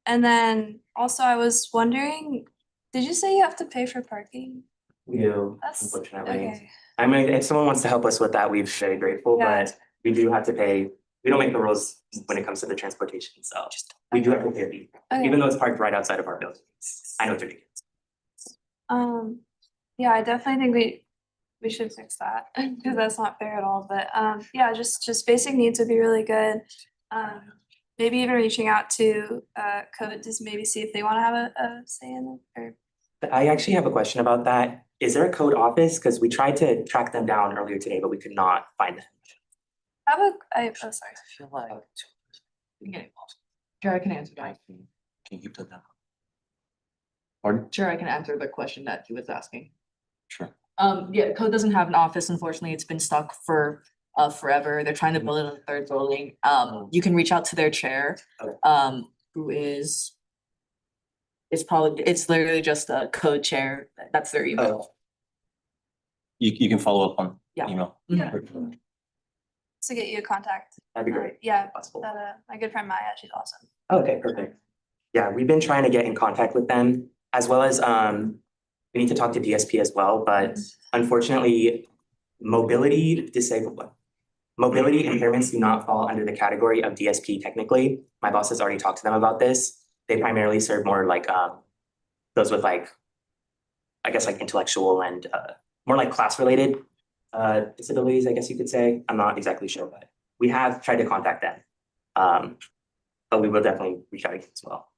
then also I was wondering, did you say you have to pay for parking? We do, That's unfortunately. okay. I mean, if someone wants to help us with that, we're very grateful, Yeah. but we do have to pay. We don't make the rules when it comes to the transportation, so we do have to pay a fee, Okay. even though it's parked right outside of our building. I know it's ridiculous. Yeah, I definitely think we should fix that because that's not fair at all. But yeah, just basic needs would be really good. Maybe even reaching out to code to maybe see if they want to have a say in it or. I actually have a question about that. Is there a code office? Because we tried to track them down earlier today, but we could not find them. Oh sorry. I feel like. Sure, I can answer that. Can you keep that down? Pardon? Sure, I can answer the question that he was asking. Sure. Yeah, code doesn't have an office, unfortunately, it's been stuck for forever, they're trying to build it on the third building, you can reach out to their chair. Who is. It's literally just a code chair, that's their email. You can follow up on Yeah. email. Yeah. To get you a contact. That'd be great. Yeah, Possible. my good friend Maya, she's awesome. Okay, perfect. Yeah, we've been trying to get in contact with them as well as we need to talk to DSP as well, but unfortunately, mobility impairments do not fall under the category of DSP technically. My boss has already talked to them about this. They primarily serve more like those with like, I guess like intellectual and more like class related disabilities, I guess you could say. I'm not exactly sure, but we have tried to contact them. But we will definitely reach out again as well.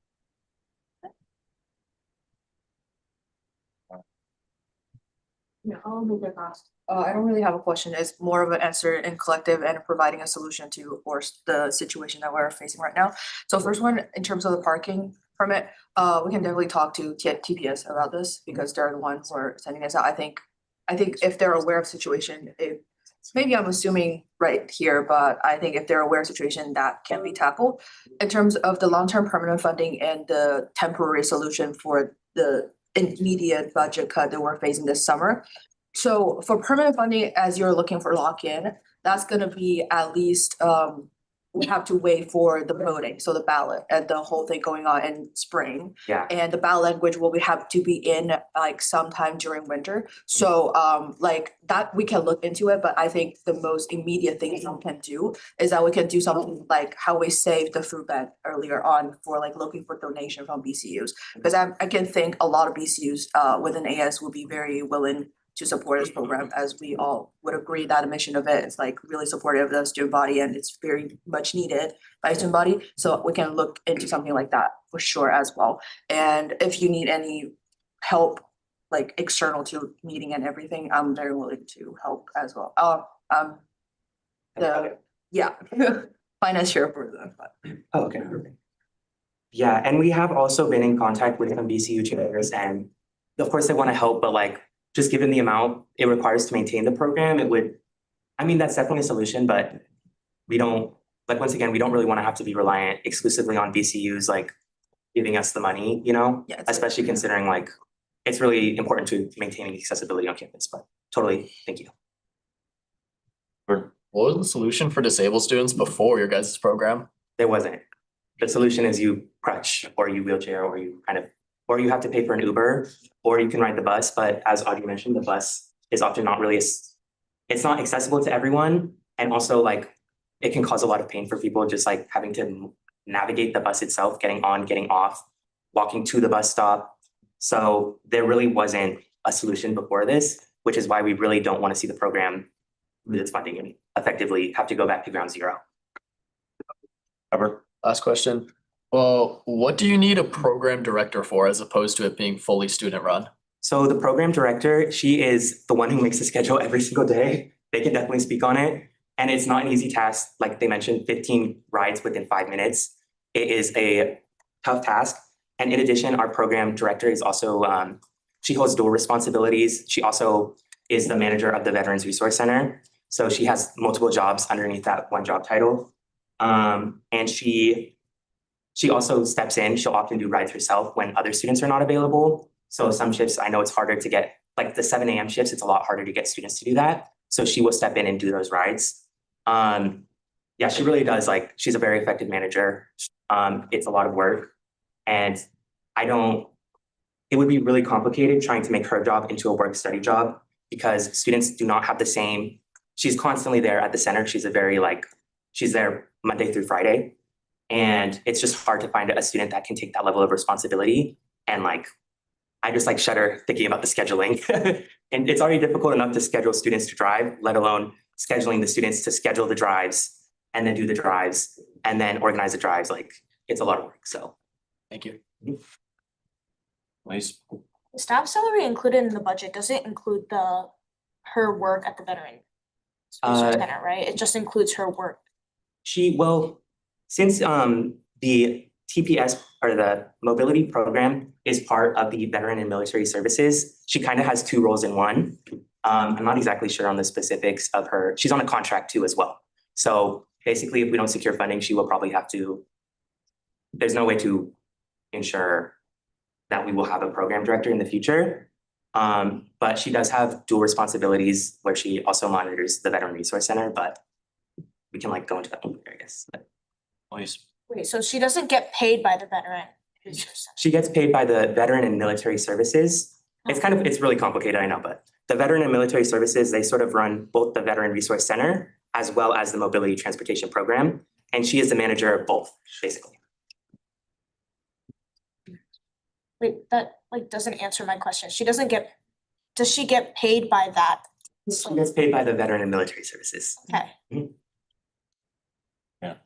Yeah, I'll move it fast. I don't really have a question. It's more of an answer in collective and providing a solution to, of course, the situation that we're facing right now. So first one, in terms of the parking permit, we can definitely talk to TPS about this because they're the ones who are sending this out. I think if they're aware of situation, maybe I'm assuming right here, but I think if they're aware of situation, that can be tackled. In terms of the long-term permanent funding and the temporary solution for the immediate budget cut that we're facing this summer. So for permanent funding, as you're looking for lock-in, that's gonna be at least, we have to wait for the voting, so the ballot and the whole thing going on in spring. Yeah. And the ballot language will have to be in like sometime during winter. So like that, we can look into it, but I think the most immediate thing we can do is that we can do something like how we saved the food bank earlier on for like looking for donation from BCUs. Because I can think a lot of BCUs within AS will be very willing to support this program, as we all would agree that a mission of it is like really supportive of the student body and it's very much needed by student body. So we can look into something like that for sure as well. And if you need any help, like external to meeting and everything, I'm very willing to help as well. Finance chair for them, but. Oh, okay, perfect. Yeah, and we have also been in contact with some BCU chairs and of course they want to help, but like just given the amount it requires to maintain the program, that's definitely a solution, but we don't, like, once again, we don't really want to have to be reliant exclusively on BCUs like giving us the money, Yeah, especially considering like it's really important to maintaining accessibility on campus, but totally, thank you. What was the solution for disabled students before your guys' program? There wasn't. The solution is you crutch or you wheelchair or you have to pay for an Uber or you can ride the bus. But as Audrey mentioned, the bus is often not really, it's not accessible to everyone. And also like it can cause a lot of pain for people just like having to navigate the bus itself, getting on, getting off, walking to the bus stop. So there really wasn't a solution before this, which is why we really don't want to see the program with its funding and effectively have to go back to ground zero. Last question. Well, what do you need a program director for as opposed to it being fully student run? So the program director, she is the one who makes the schedule every single day. They can definitely speak on it. And it's not an easy task. Like they mentioned, 15 rides within 5 minutes. It is a tough task. And in addition, our program director is also, she holds dual responsibilities. She also is the manager of the Veterans Resource Center. So she has multiple jobs underneath that one job title. And she also steps in, she'll often do rides herself when other students are not available. So some shifts, I know it's harder to get, like the 7 a.m. shifts, it's a lot harder to get students to do that. So she will step in and do those rides. Yeah, she really does, like, she's a very effective manager. It's a lot of work. And it would be really complicated trying to make her job into a work study job because students do not have the same, she's constantly there at the center. She's she's there Monday through Friday. And it's just hard to find a student that can take that level of responsibility. And I just shudder thinking about the scheduling. And it's already difficult enough to schedule students to drive, let alone scheduling the students to schedule the drives and then do the drives and then organize the drives. It's a lot of work. So thank you. Please. The staff salary included in the budget, does it include her work at the Veteran Resource Center, right? It just includes her work. Since the TPS or the mobility program is part of the Veteran and Military Services, she kind of has two roles in one. I'm not exactly sure on the specifics of her. She's on a contract too as well. So basically, if we don't secure funding, she will probably have to, there's no way to ensure that we will have a program director in the future. But she does have dual responsibilities where she also monitors the Veteran Resource Center, but we can go into that later, I guess. Please. Wait, so she doesn't get paid by the Veteran Resource Center? She gets paid by the Veteran and Military Services. It's really complicated, I know, but the Veteran and Military Services, they sort of run both the Veteran Resource Center as well as the Mobility Transportation Program. And she is the manager of both, basically. Wait, that doesn't answer my question. Does she get paid by that? She gets paid by the Veteran and Military Services. Okay.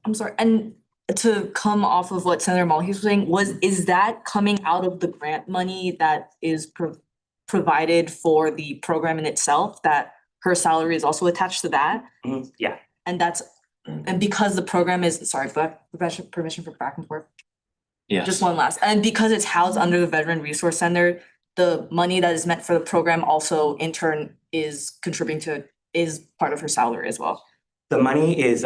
I'm sorry, and to come off of what Senator Malhi was saying, is that coming out of the grant money that is provided for the program in itself, that her salary is also attached to that? Yeah. And because the program is, sorry, permission for back and forth? Yes. Just one last, and because it's housed under the Veteran Resource Center, the money that is meant for the program also in turn is part of her salary as well. The money is,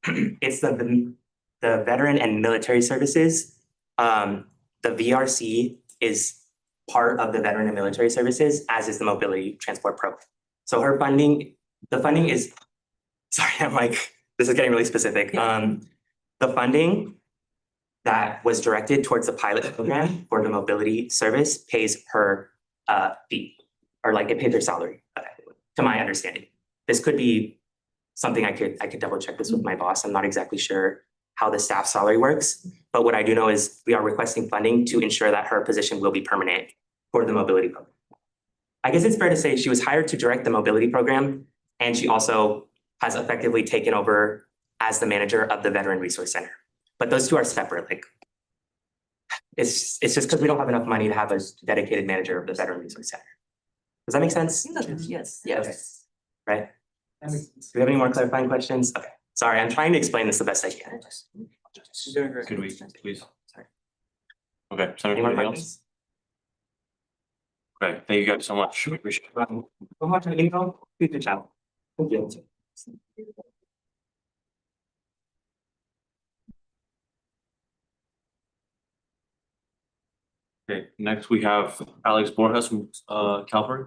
it's the Veteran and Military Services. The VRC is part of the Veteran and Military Services, as is the Mobility Transport Program. So her funding, the funding is, sorry, this is getting really specific. The funding that was directed towards the pilot program for the mobility service pays her fee, or it pays her salary, to my understanding. This could be something I could double check this with my boss. I'm not exactly sure how the staff salary works, but what I do know is we are requesting funding to ensure that her position will be permanent for the mobility program. I guess it's fair to say she was hired to direct the mobility program, and she also has effectively taken over as the manager of the Veteran Resource Center. But those two are separate. It's just because we don't have enough money to have a dedicated manager of the Veteran Resource Center. Does that make sense? Yes. Okay. Right? Do we have any more clarifying questions? Okay. Sorry, I'm trying to explain this the best I can. Could we, please? Sorry. Okay, Senator, Any more anything else? questions? Okay, thank you guys so much. We appreciate it. One more time, info, good job. Thank you. Okay, next we have Alex Borges from Calvary.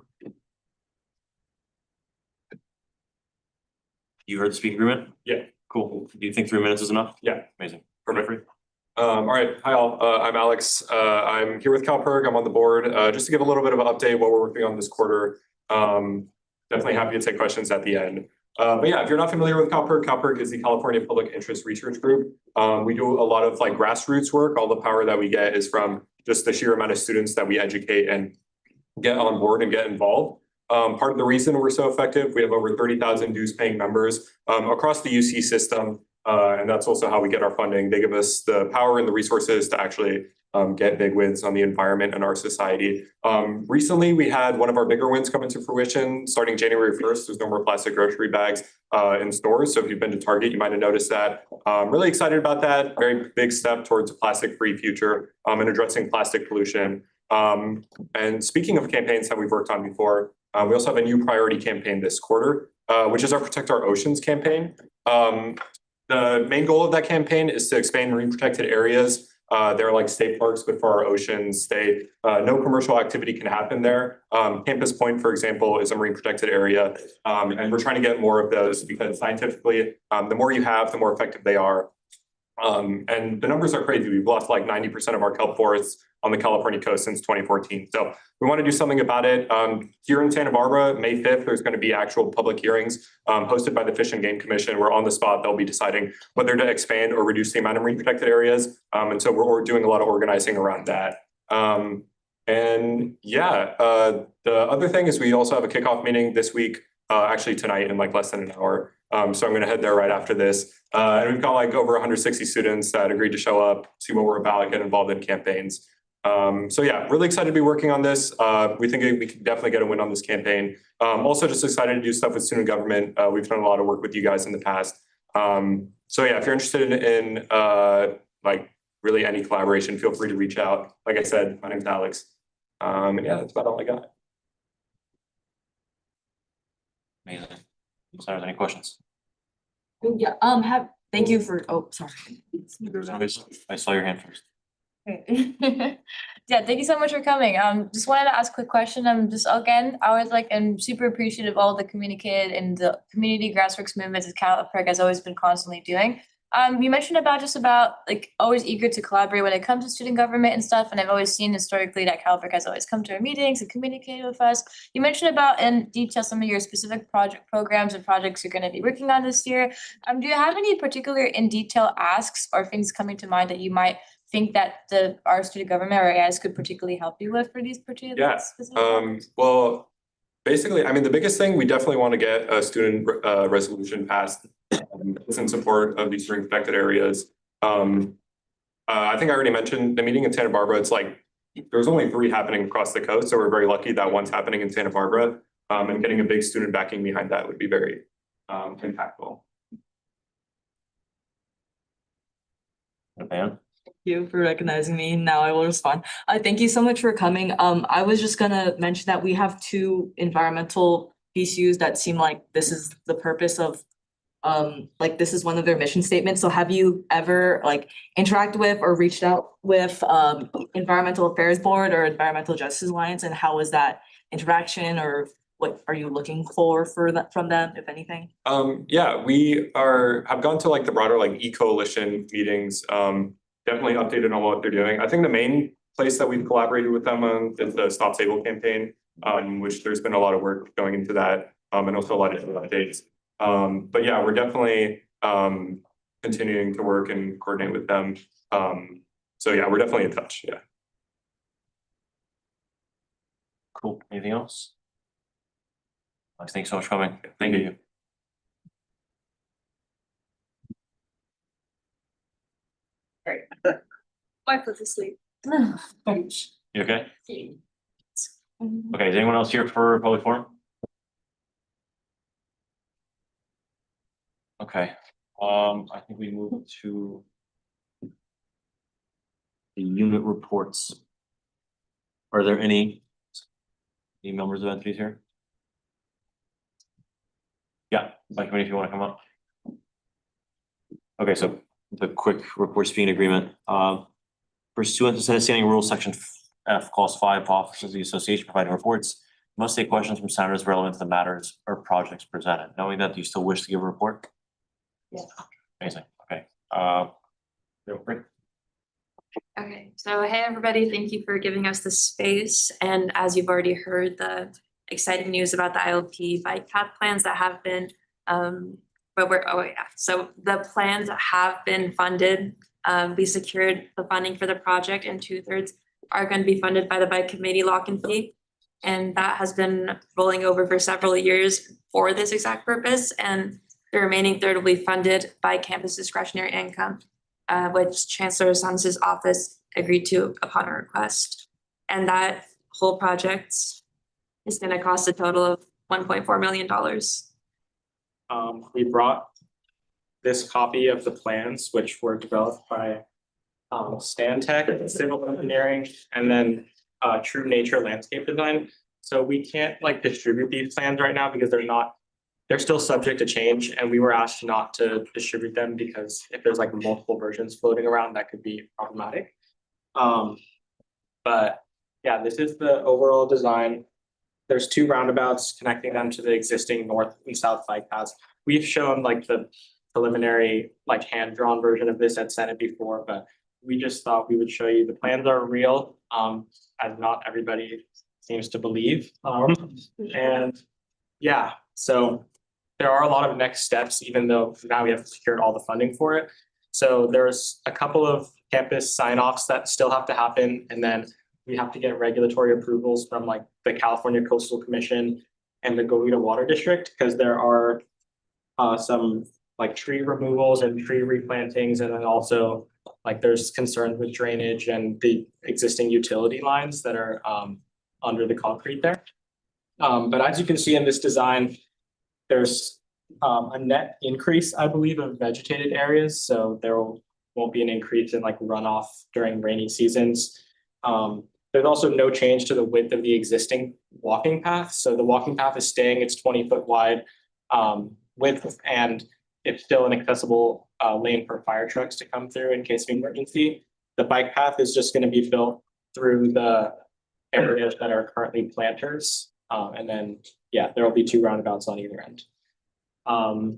You heard the speaking agreement? Yeah. Cool. Do you think 3 minutes is enough? Yeah. Amazing. Perfect. All right. Hi, all. I'm Alex. I'm here with CalPERG. I'm on the board. Just to give a little bit of an update what we're working on this quarter. Definitely happy to take questions at the end. But yeah, if you're not familiar with CalPERG, CalPERG is the California Public Interest Research Group. We do a lot of grassroots work. All the power that we get is from just the sheer amount of students that we educate and get on board and get involved. Part of the reason we're so effective, we have over 30,000 dues paying members across the UC system. And that's also how we get our funding. They give us the power and the resources to actually get big wins on the environment and our society. Recently, we had one of our bigger wins come into fruition. Starting January 1st, there's no more plastic grocery bags in stores. So if you've been to Target, you might have noticed that. Really excited about that. Very big step towards a plastic-free future and addressing plastic pollution. And speaking of campaigns that we've worked on before, We also have a new priority campaign this quarter, which is our Protect Our Oceans campaign. The main goal of that campaign is to expand marine protected areas. They're like state parks, but for our oceans, no commercial activity can happen there. Campus Point, for example, is a marine protected area. And we're trying to get more of those because scientifically, the more you have, the more effective they are. And the numbers are crazy. We've lost like 90% of our kelp forests on the California coast since 2014. So we want to do something about it. Here in Santa Barbara, May 5th, there's going to be actual public hearings hosted by the Fish and Game Commission, where on the spot, they'll be deciding whether to expand or reduce the amount of marine protected areas. And so we're doing a lot of organizing around that. And yeah, the other thing is we also have a kickoff meeting this week, actually tonight in like less than an hour. So I'm going to head there right after this. And we've got like over 160 students that agreed to show up, see what we're about, get involved in campaigns. So yeah, really excited to be working on this. We think we can definitely get a win on this campaign. Also just excited to do stuff with student government. We've done a lot of work with you guys in the past. So yeah, if you're interested in like really any collaboration, feel free to reach out. Like I said, my name's Alex. And yeah, that's about all I got. Amazing. Sorry, any questions? Yeah, thank you for, oh, sorry. I saw your hand first. Yeah, thank you so much for coming. Just wanted to ask a quick question. I'm super appreciative of all the communicated and the community grassroots movements that CalPERC has always been constantly doing. You mentioned about like always eager to collaborate when it comes to student government and stuff, and I've always seen historically that CalPERC has always come to our meetings and communicated with us. You mentioned about in detail some of your specific programs and projects you're going to be working on this year. Do you have any particular in detail asks or things coming to mind that you might think that our student government or AIS could particularly help you with for these particular specific projects? Well, basically, I mean, the biggest thing, we definitely want to get a student resolution passed in support of these marine protected areas. I think I already mentioned the meeting in Santa Barbara. It's like there's only 3 happening across the coast, so we're very lucky that one's happening in Santa Barbara. And getting a big student backing behind that would be very impactful. Man. Thank you for recognizing me. Now I will respond. Thank you so much for coming. I was just gonna mention that we have 2 environmental PCUs that seem like this is the purpose of, like this is one of their mission statements. So have you ever like interacted with or reached out with Environmental Affairs Board or Environmental Justice Alliance, and how was that interaction, or what are you looking for that from them, if anything? Yeah, we have gone to like the broader like e-coalition meetings. Definitely updated on what they're doing. I think the main place that we've collaborated with them on is the Stop Sable campaign, which there's been a lot of work going into that, and also a lot of updates. But yeah, we're definitely continuing to work and coordinate with them. So yeah, we're definitely in touch. Yeah. Cool. Anything else? Thanks so much for coming. Thank you. Great. I put to sleep. You okay? Okay, is anyone else here for public forum? Okay, I think we move to the unit reports. Are there any members of entities here? Yeah, Mike, if you want to come up. Okay, so the quick reports fee agreement. Pursuant to Senate Standing Rule Section F, Clause 5, officers of the association providing reports must take questions from senators relevant to the matters or projects presented. Knowing that, do you still wish to give a report? Yeah. Amazing. Okay. Feel free. Okay, so hey, everybody, thank you for giving us the space. And as you've already heard, the exciting news about the ILP bike path plans that have been, so the plans have been funded. We secured the funding for the project, and 2/3 are going to be funded by the bike committee lock and fee. And that has been rolling over for several years for this exact purpose. And the remaining 1/3 will be funded by campus discretionary income, which Chancellor Sans's office agreed to upon a request. And that whole project is going to cost a total of $1.4 million. We brought this copy of the plans, which were developed by Stantec Civil Engineering, and then True Nature Landscape Design. So we can't like distribute these plans right now because they're still subject to change, and we were asked not to distribute them because if there's like multiple versions floating around, that could be problematic. But yeah, this is the overall design. There's two roundabouts connecting them to the existing north and south bike paths. We've shown like the preliminary, like hand-drawn version of this at Senate before, but we just thought we would show you. The plans are real, as not everybody seems to believe. And yeah, so there are a lot of next steps, even though now we have secured all the funding for it. So there's a couple of campus sign-offs that still have to happen, and then we have to get regulatory approvals from like the California Coastal Commission and the Goleta Water District, because there are some like tree removals and tree replantings, and then also like there's concerns with drainage and the existing utility lines that are under the concrete there. But as you can see in this design, there's a net increase, I believe, of vegetated areas, so there won't be an increase in like runoff during rainy seasons. There's also no change to the width of the existing walking path, so the walking path is staying its 20-foot wide width, and it's still an accessible lane for fire trucks to come through in case of emergency. The bike path is just going to be built through the areas that are currently planters, and then yeah, there will be two roundabouts on either end. Oh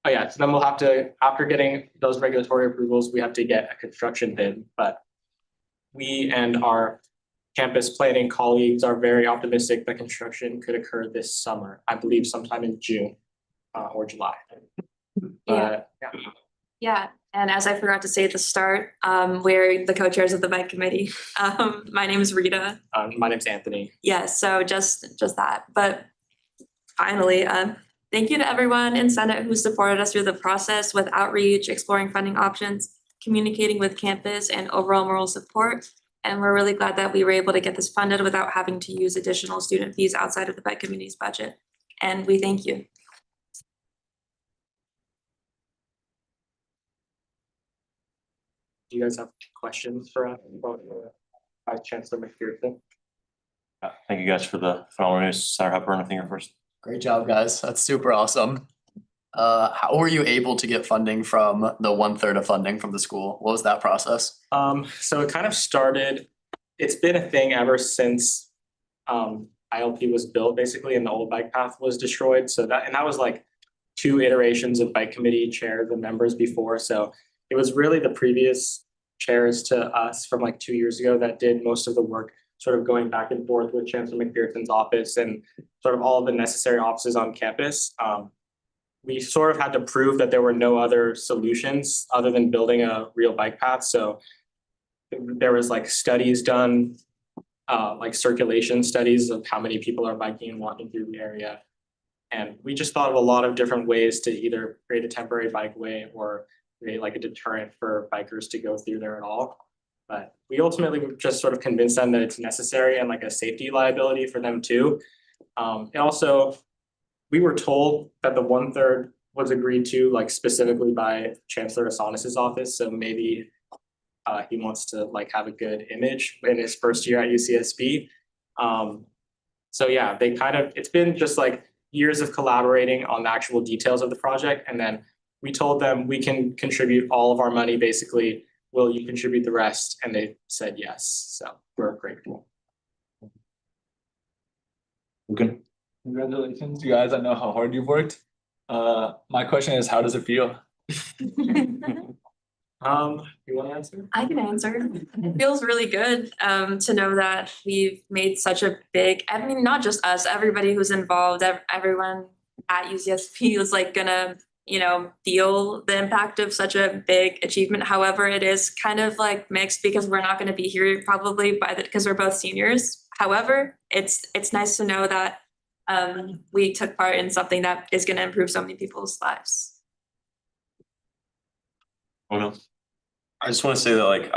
yeah, so then we'll have to, after getting those regulatory approvals, we have to get a construction bid, but we and our campus planning colleagues are very optimistic that construction could occur this summer, I believe sometime in June or July. Yeah. Yeah, and as I forgot to say at the start, we're the co-chairs of the bike committee. My name is Rita. My name's Anthony. Yeah, so just that, but finally, thank you to everyone in Senate who supported us through the process with outreach, exploring funding options, communicating with campus, and overall moral support. And we're really glad that we were able to get this funded without having to use additional student fees outside of the bike committee's budget. And we thank you. Do you guys have questions for us about Vice Chancellor McPherson? Thank you guys for the phenomenal news. Senator Hepburn, I think you're first. Great job, guys. That's super awesome. How were you able to get funding from the 1/3 of funding from the school? What was that process? So it kind of started, it's been a thing ever since ILP was built basically and the old bike path was destroyed. So that was like 2 iterations of bike committee chairs and members before. So it was really the previous chairs to us from like 2 years ago that did most of the work, sort of going back and forth with Chancellor McPherson's office and sort of all of the necessary offices on campus. We sort of had to prove that there were no other solutions other than building a real bike path. So there was like studies done, like circulation studies of how many people are biking and walking through the area. And we just thought of a lot of different ways to either create a temporary bikeway or create like a deterrent for bikers to go through there at all. But we ultimately just sort of convinced them that it's necessary and like a safety liability for them too. And also, we were told that the 1/3 was agreed to like specifically by Chancellor Asanis's office. So maybe he wants to like have a good image in his first year at UCSB. So yeah, it's been just like years of collaborating on the actual details of the project. And then we told them we can contribute all of our money basically. Will you contribute the rest? And they said yes. So we're grateful. Good. Congratulations, you guys. I know how hard you've worked. My question is, how does it feel? You want to answer? I can answer. It feels really good to know that we've made such a big, I mean, not just us, everybody who's involved, everyone at UCSB is like gonna, feel the impact of such a big achievement. However, it is kind of like mixed because we're not gonna be here probably because we're both seniors. However, it's nice to know that we took part in something that is gonna improve so many people's lives. Well, I just want to say that like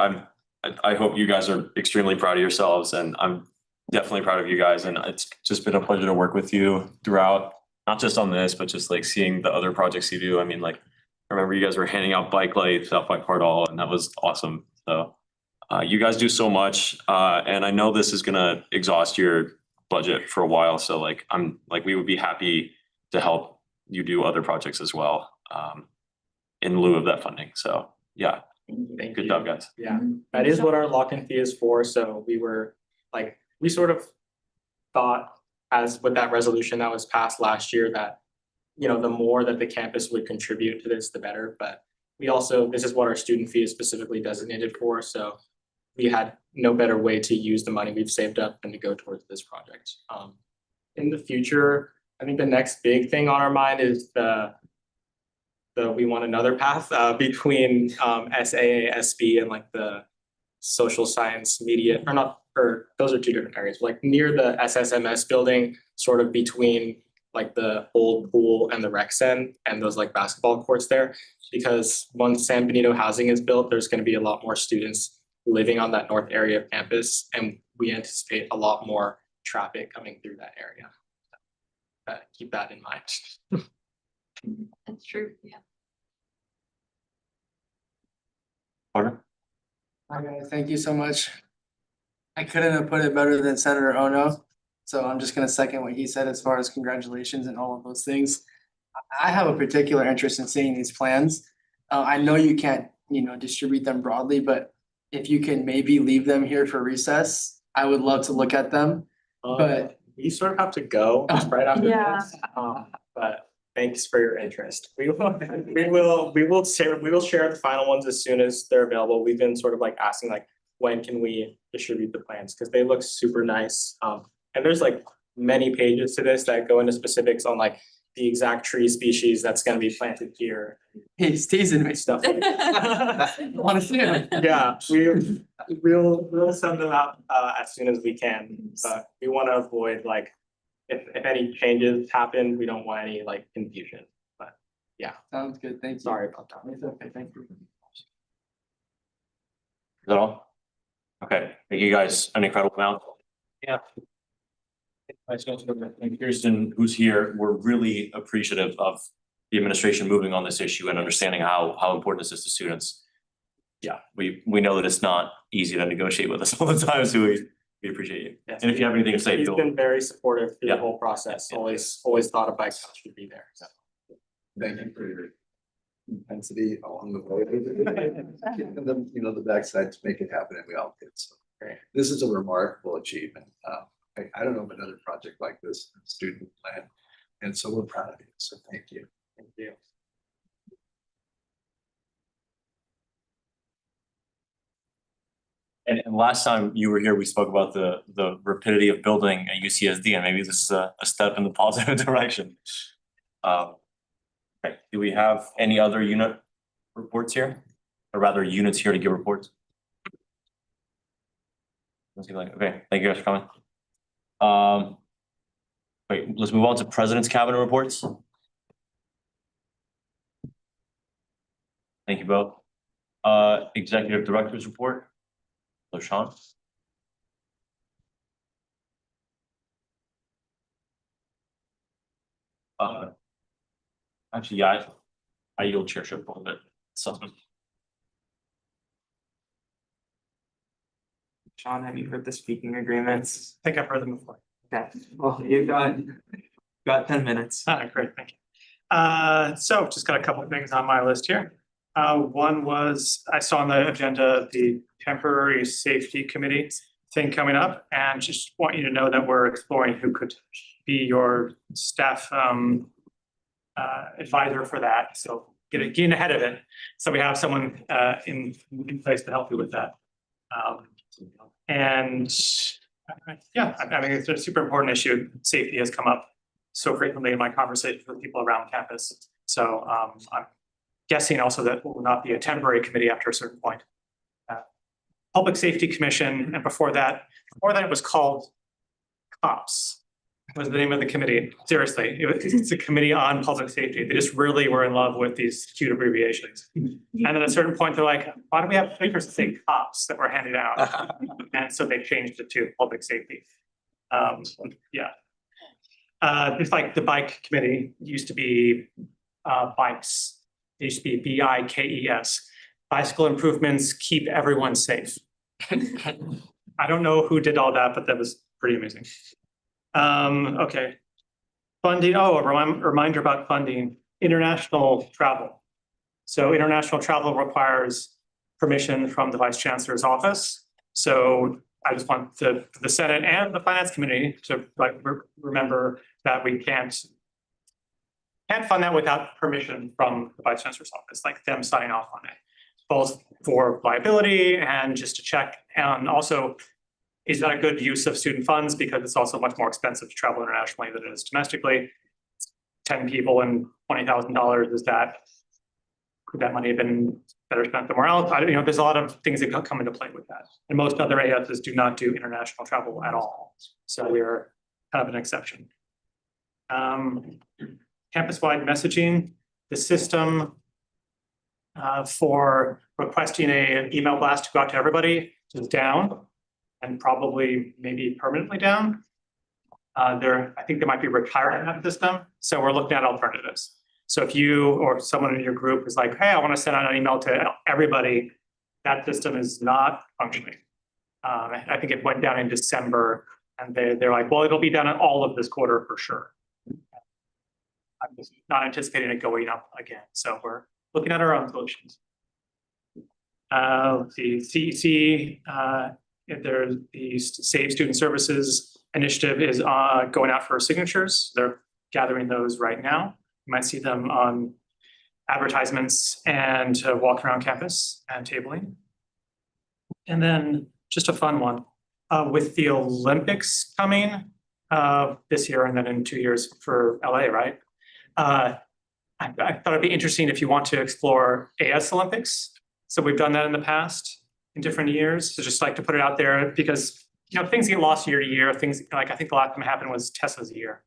I hope you guys are extremely proud of yourselves, and I'm definitely proud of you guys, and it's just been a pleasure to work with you throughout, not just on this, but just like seeing the other projects you do. I mean, like I remember you guys were handing out bike lights out by Cardall, and that was awesome. So you guys do so much, and I know this is gonna exhaust your budget for a while, so like, we would be happy to help you do other projects as well, in lieu of that funding, so, yeah, Thank good you. job, guys. Yeah, that is what our lock-in fee is for, so we sort of thought as with that resolution that was passed last year that, the more that the campus would contribute to this, the better, but we also, this is what our student fee is specifically designated for, so we had no better way to use the money we've saved up than to go towards this project. In the future, I think the next big thing on our mind is we want another path between SAA, SB and like the social science media, those are two different areas, like near the SSMS building, sort of between like the old pool and the rec center and those like basketball courts there. Because once San Benito housing is built, there's going to be a lot more students living on that north area of campus, and we anticipate a lot more traffic coming through that area. Keep that in mind. That's true, yeah. Carter? Hi guys, thank you so much. I couldn't have put it better than Senator Ono, so I'm just gonna second what he said as far as congratulations and all of those things. I have a particular interest in seeing these plans. I know you can't, distribute them broadly, but if you can maybe leave them here for recess, I would love to look at them. But you sort of have to go right after Yeah. this. But thanks for your interest. We will share the final ones as soon as they're available. We've been sort of like asking like, when can we distribute the plans? Because they look super nice. And there's like many pages to this that go into specifics on like the exact tree species that's gonna be planted here. he's teasing me. Stuff like I wanna see it. Yeah, we'll send them out as soon as we can, but we wanna avoid like, if any changes happen, we don't want any like confusion, but yeah. Sounds good, thank you. Sorry about that. It's okay, thank you. Is that all? Okay, thank you guys an incredible amount. Yeah. And Kirsten, who's here, we're really appreciative of the administration moving on this issue and understanding how important this is to students. Yeah, we know that it's not easy to negotiate with us all the time, so we appreciate you. Yes, And if you have anything to say, He's feel. been very supportive through the Yeah. whole process, always thought a bike shop should be there, so. Thank you for your intensity along the way. And then, the backside to make it happen, and we all did, so. This is a remarkable achievement. I don't know of another project like this, student plan, and so we're proud of you, so thank you. Thank you. And last time you were here, we spoke about the rapidity of building at UCSD, and maybe this is a step in the positive direction. Okay, do we have any other unit reports here? Or rather units here to give reports? Okay, thank you guys for coming. Wait, let's move on to President's Cabinet reports. Thank you both. Executive Director's report. So Sean. Actually, yeah, I yield chairship a little bit. So. Sean, have you heard the speaking agreements? I think I've heard them before. Okay, well, you've got 10 minutes. Great, thank you. So just got a couple of things on my list here. One was, I saw on the agenda, the temporary safety committee thing coming up, and just want you to know that we're exploring who could be your staff advisor for that. So getting ahead of it. So we have someone in place to help you with that. And yeah, I mean, it's a super important issue. Safety has come up so frequently in my conversations with people around campus. So I'm guessing also that will not be a temporary committee after a certain point. Public Safety Commission, and before that it was called COPS, was the name of the committee. Seriously, it's a committee on public safety. They just really were in love with these cute abbreviations. And at a certain point, they're like, why do we have papers that say COPS that we're handing out? And so they changed it to public safety. Yeah. Just like the bike committee used to be bikes. It used to be BIKES. Bicycle improvements keep everyone safe. I don't know who did all that, but that was pretty amazing. Okay. Funding, a reminder about funding, international travel. So international travel requires permission from the Vice Chancellor's office. So I just want the Senate and the Finance Committee to remember that we can't fund that without permission from the Vice Chancellor's office, like them signing off on it, both for liability and just to check. And also, is that a good use of student funds? Because it's also much more expensive to travel internationally than it is domestically. 10 people and $20,000, could that money have been better spent somewhere else? There's a lot of things that come into play with that. And most other ASs do not do international travel at all. So we're kind of an exception. Campus-wide messaging, the system for requesting an email blast to go out to everybody is down and probably maybe permanently down. I think they might be retiring that system. So we're looking at alternatives. So if you or someone in your group is like, hey, I want to send out an email to everybody, that system is not functioning. I think it went down in December and they're like, well, it'll be down in all of this quarter for sure. I'm just not anticipating it going up again. So we're looking at our own solutions. Let's see, CEC, there's the Save Student Services initiative is going out for signatures. They're gathering those right now. You might see them on advertisements and walking around campus and tabling. And then just a fun one, with the Olympics coming this year and then in 2 years for LA, right? I thought it'd be interesting if you want to explore AS Olympics. So we've done that in the past in different years. So just like to put it out there because things get lost year to year. Things like I think the last time it happened was Tesla's year,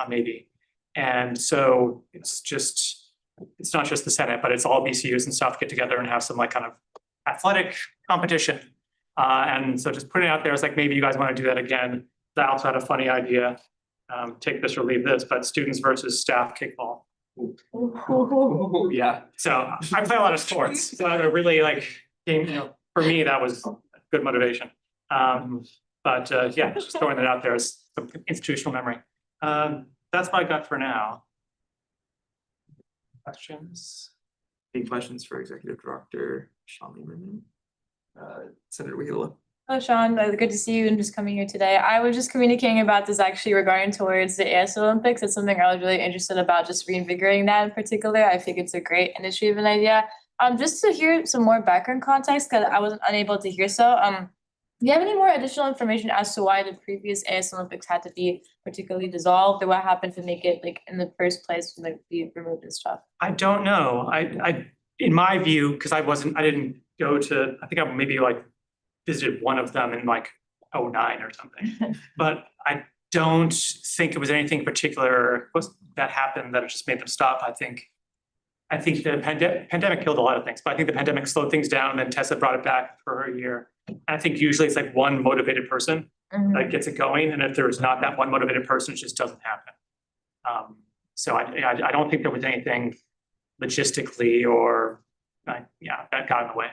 maybe. And so it's not just the Senate, but it's all BCUs and stuff get together and have some like kind of athletic competition. And so just putting it out there is like maybe you guys want to do that again. I also had a funny idea. Take this or leave this, but students versus staff kickball. Yeah. So I play a lot of sports. So I really for me, that was good motivation. But yeah, just throwing that out there as some institutional memory. That's what I got for now. Questions? Any questions for Executive Director Sean Lieberman? Senator Wheeler. Hello, Sean. Good to see you and just coming here today. I was just communicating about this actually regarding towards the AS Olympics. It's something I was really interested about, just reinvigorating that in particular. I think it's a great initiative and idea. Just to hear some more background context, because I wasn't unable to hear so. Do you have any more additional information as to why the previous AS Olympics had to be particularly dissolved, or what happened to make it in the first place, be removed and stuff? I don't know. I in my view, because I didn't go to. I think I maybe visited one of them in 2009 or something, but I don't think it was anything particular that happened that just made them stop. I think the pandemic killed a lot of things, but I think the pandemic slowed things down and then Tessa brought it back for a year. And I think usually it's one motivated person that gets it going. And if there's not that one motivated person, it just doesn't happen. So I don't think there was anything logistically or that got in the way.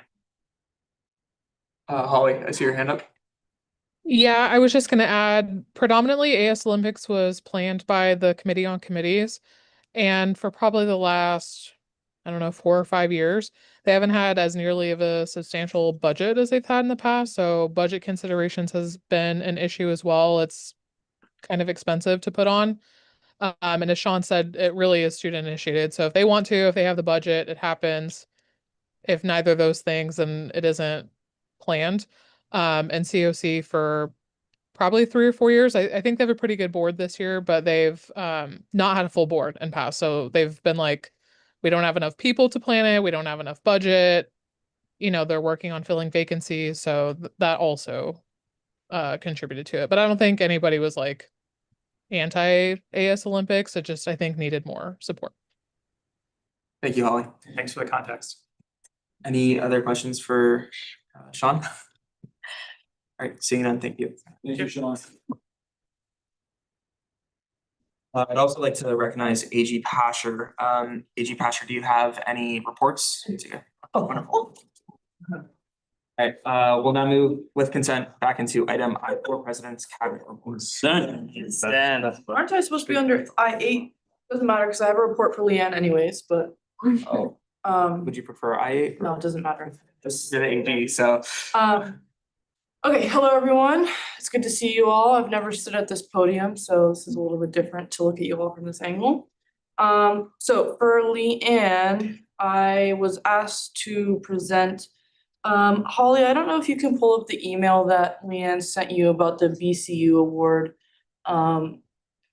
Holly, I see your hand up. Yeah, I was just going to add, predominantly AS Olympics was planned by the Committee on Committees. And for probably the last, 4 or 5 years, they haven't had as nearly of a substantial budget as they've had in the past. So budget considerations has been an issue as well. It's kind of expensive to put on. And as Sean said, it really is student initiated. So if they want to, if they have the budget, it happens. If neither of those things, then it isn't planned. And COC for probably 3 or 4 years. I think they have a pretty good board this year, but they've not had a full board in past. So they've been we don't have enough people to plan it. We don't have enough budget. They're working on filling vacancies. So that also contributed to it. But I don't think anybody was anti-AS Olympics. It just, I think, needed more support. Thank you, Holly. Thanks for the context. Any other questions for Sean? All right, seeing none, thank you. Thank you, Sean. I'd also like to recognize AG Pasher. AG Pasher, do you have any reports? Oh, wonderful. Alright, we'll now move with consent back into item I4, President's Cabinet reports. Aren't I supposed to be under I8? Doesn't matter, because I have a report for Leanne anyways, but. Oh, would you prefer I8? No, it doesn't matter. Just you're the AG, so. Okay, hello, everyone. It's good to see you all. I've never stood at this podium, so this is a little bit different to look at you all from this angle. So for Leanne, I was asked to present. Holly, I don't know if you can pull up the email that Leanne sent you about the BCU award.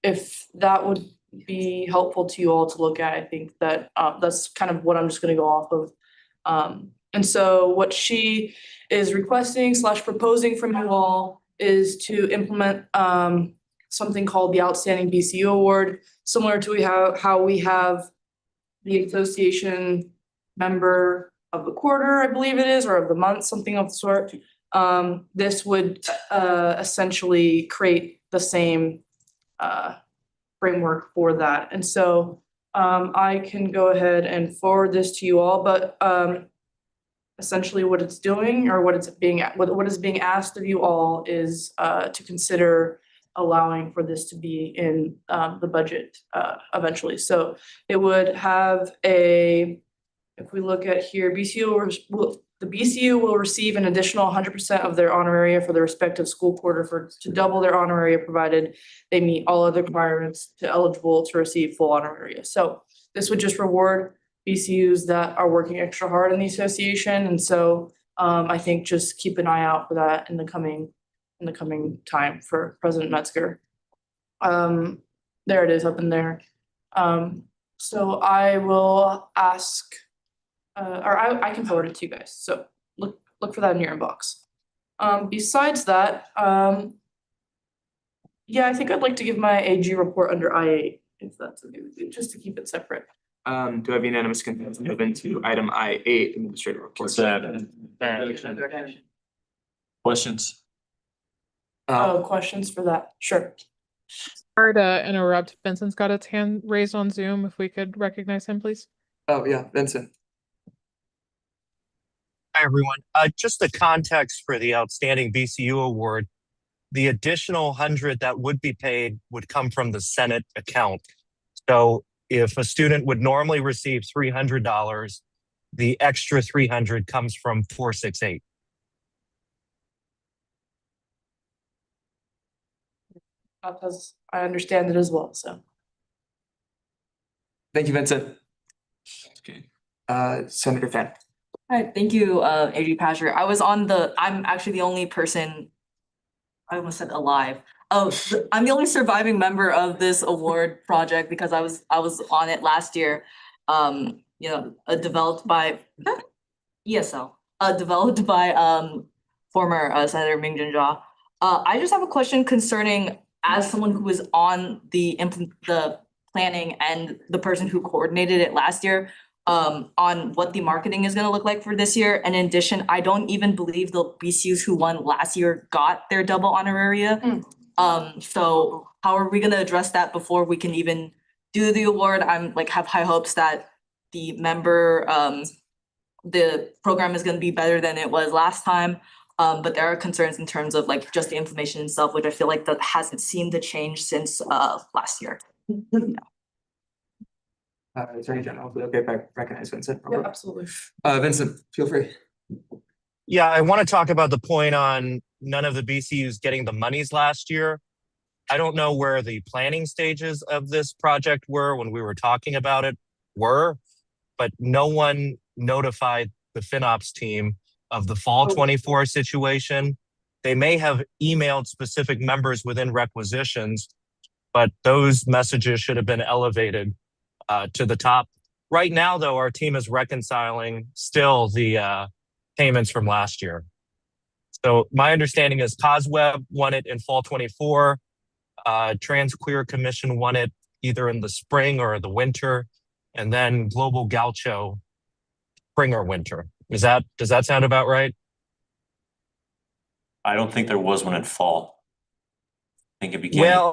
If that would be helpful to you all to look at, I think that that's kind of what I'm just gonna go off of. And so what she is requesting / proposing from you all is to implement something called the Outstanding BCU Award, similar to how we have the association member of the quarter, I believe it is, or of the month, something of the sort. This would essentially create the same framework for that. And so I can go ahead and forward this to you all, but essentially what it's doing, or what is being asked of you all is to consider allowing for this to be in the budget eventually. So it would have if we look at here, the BCU will receive an additional 100% of their honoraria for the respective school quarter to double their honoraria, provided they meet all other requirements to eligible to receive full honoraria. So this would just reward BCUs that are working extra hard in the association. And so I think just keep an eye out for that in the coming time for President Metzger. There it is up in there. So I will ask, or I can forward it to you guys. So look for that in your inbox. Besides that, yeah, I think I'd like to give my AG report under I8, if that's okay with you, just to keep it separate. Do I have unanimous consent to move into item I8, administrative report? Questions? Questions for that? Sure. Sorry to interrupt. Vincent's got its hand raised on Zoom. If we could recognize him, please. Oh, yeah, Vincent. Hi, everyone. Just the context for the Outstanding BCU Award. The additional 100 that would be paid would come from the Senate account. So if a student would normally receive $300, the extra 300 comes from 468. Because I understand it as well, so. Thank you, Vincent. Senator Fan. Hi, thank you, AG Pasher. I'm actually the only person, I almost said alive. Oh, I'm the only surviving member of this award project because I was on it last year. Developed by ESL, developed by former Senator Ming Jinja. I just have a question concerning, as someone who was on the planning and the person who coordinated it last year, on what the marketing is gonna look like for this year. And in addition, I don't even believe the BCUs who won last year got their double honoraria. So how are we gonna address that before we can even do the award? I'm have high hopes that the program is gonna be better than it was last time. But there are concerns in terms of just the information itself, which I feel like that hasn't seemed to change since last year. Attorney General, okay, if I recognize Vincent. Yeah, absolutely. Vincent, feel free. Yeah, I want to talk about the point on none of the BCUs getting the monies last year. I don't know where the planning stages of this project were when we were talking about it but no one notified the FinOps team of the fall 24 situation. They may have emailed specific members within requisitions, but those messages should have been elevated to the top. Right now, though, our team is reconciling still the payments from last year. So my understanding is COSWEB won it in fall 24. Trans Queer Commission won it either in the spring or the winter, and then Global Gaucho spring or winter. Does that sound about right? I don't think there was one in fall. I think it began.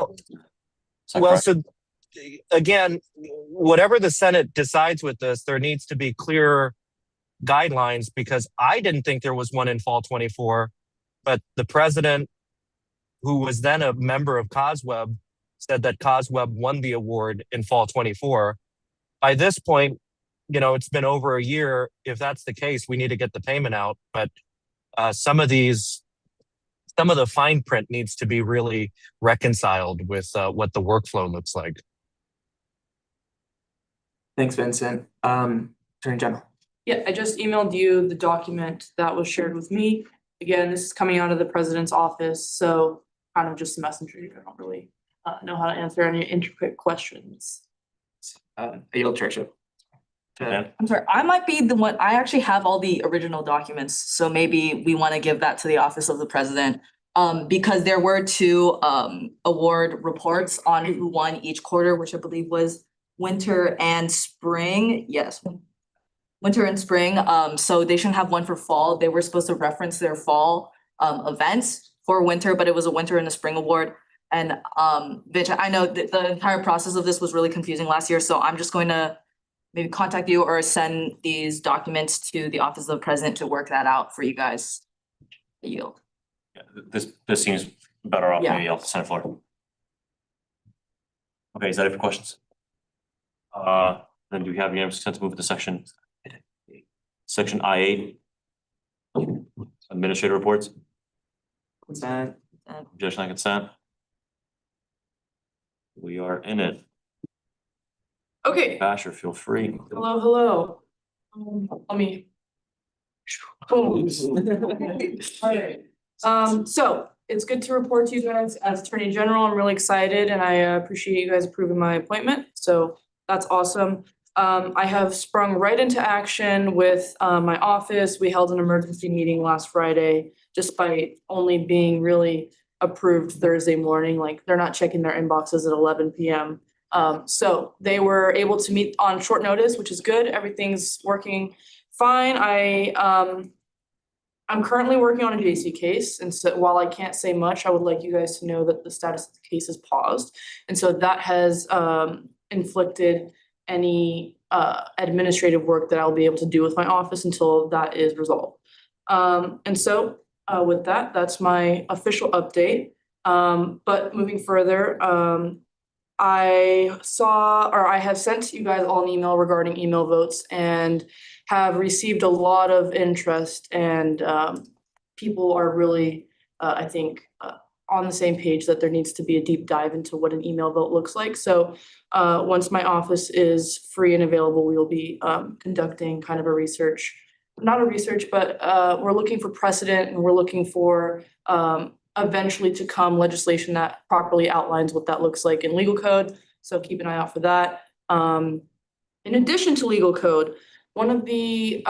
So again, whatever the Senate decides with this, there needs to be clear guidelines because I didn't think there was one in fall 24, but the president, who was then a member of COSWEB, said that COSWEB won the award in fall 24. By this point, it's been over a year. If that's the case, we need to get the payment out. But some of the fine print needs to be really reconciled with what the workflow looks like. Thanks, Vincent. Attorney General. Yeah, I just emailed you the document that was shared with me. Again, this is coming out of the president's office, so kind of just a messenger. I don't really know how to answer any intricate questions. I yield chairship. I'm sorry, I might be the one, I actually have all the original documents, so maybe we want to give that to the office of the president. Because there were two award reports on who won each quarter, which I believe was winter and spring. Yes, winter and spring. So they shouldn't have one for fall. They were supposed to reference their fall events for winter, but it was a winter and a spring award. And Vince, I know that the entire process of this was really confusing last year, so I'm just going to maybe contact you or send these documents to the office of the president to work that out for you guys. I yield. Yeah, this seems better off Yeah. maybe off the Senate floor. Okay, is that it for questions? Then do we have unanimous consent to move to section I8? Administrative reports, Consent. objection on consent. We are in it. Okay, Basher, feel free. hello. Let me. Alright, so it's good to report to you guys as Attorney General. I'm really excited and I appreciate you guys approving my appointment, so that's awesome. I have sprung right into action with my office. We held an emergency meeting last Friday, despite only being really approved Thursday morning, like they're not checking their inboxes at 11 p.m. So they were able to meet on short notice, which is good. Everything's working fine. I'm currently working on a JC case, and so while I can't say much, I would like you guys to know that the status of the case is paused. And so that has inflicted any administrative work that I'll be able to do with my office until that is resolved. And so with that, that's my official update. But moving further, I have sent you guys all an email regarding email votes and have received a lot of interest, and people are really, I think, on the same page that there needs to be a deep dive into what an email vote looks like. So once my office is free and available, we will be conducting kind of a research, not a research, but we're looking for precedent, and we're looking for eventually to come legislation that properly outlines what that looks like in legal code. So keep an eye out for that. In addition to legal code, one of the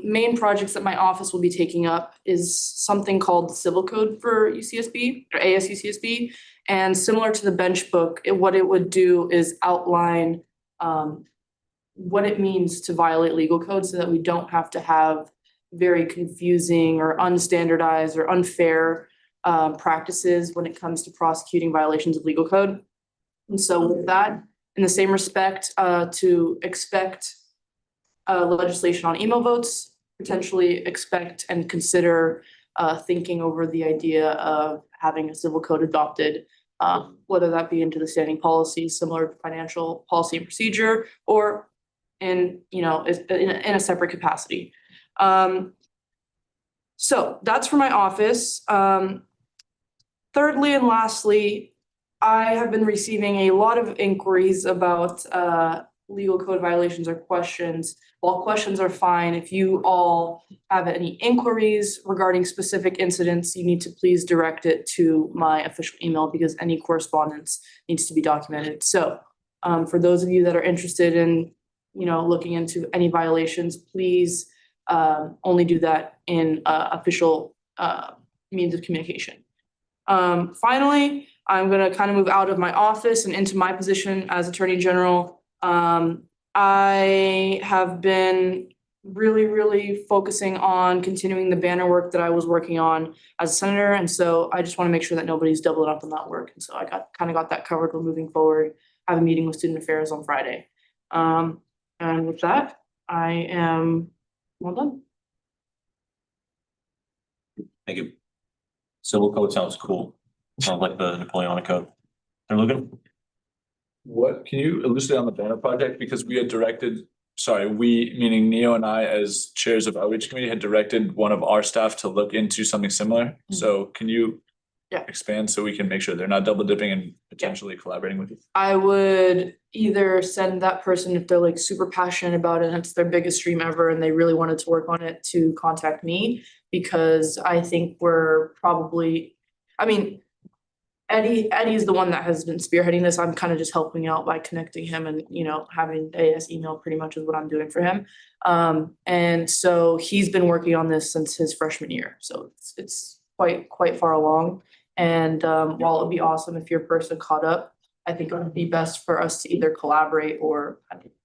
main projects that my office will be taking up is something called the Civil Code for UCSB or ASUCSB. And similar to the bench book, what it would do is outline what it means to violate legal code so that we don't have to have very confusing or unstandardized or unfair practices when it comes to prosecuting violations of legal code. And so with that, in the same respect, to expect legislation on email votes, potentially expect and consider thinking over the idea of having a civil code adopted, whether that be into the standing policy similar to financial policy and procedure, or in a separate capacity. So that's for my office. Thirdly and lastly, I have been receiving a lot of inquiries about legal code violations or questions. While questions are fine, if you all have any inquiries regarding specific incidents, you need to please direct it to my official email because any correspondence needs to be documented. So for those of you that are interested in looking into any violations, please only do that in official means of communication. Finally, I'm going to kind of move out of my office and into my position as Attorney General. I have been really focusing on continuing the banner work that I was working on as a senator. And so I just want to make sure that nobody's doubling up on that work. And so I got that covered. We're moving forward. I have a meeting with Student Affairs on Friday. And with that, I am Well done. Thank you. Civil code sounds cool. Sounds like the Napoleonic code. They're looking. What, can you elucidate on the banner project? Because we had directed, sorry, we, meaning Neo and I as chairs of outreach committee had directed one of our staff to look into something similar. So can you expand so we can make sure they're not double dipping and potentially collaborating with you? I would either send that person if they're like super passionate about it and it's their biggest dream ever and they really wanted to work on it to contact me because I think we're probably, I mean, Eddie's the one that has been spearheading this. I'm kind of just helping out by connecting him and, you know, having AS email pretty much is what I'm doing for him. And so he's been working on this since his freshman year. So it's quite far along. And while it'd be awesome if your person caught up, I think it would be best for us to either collaborate or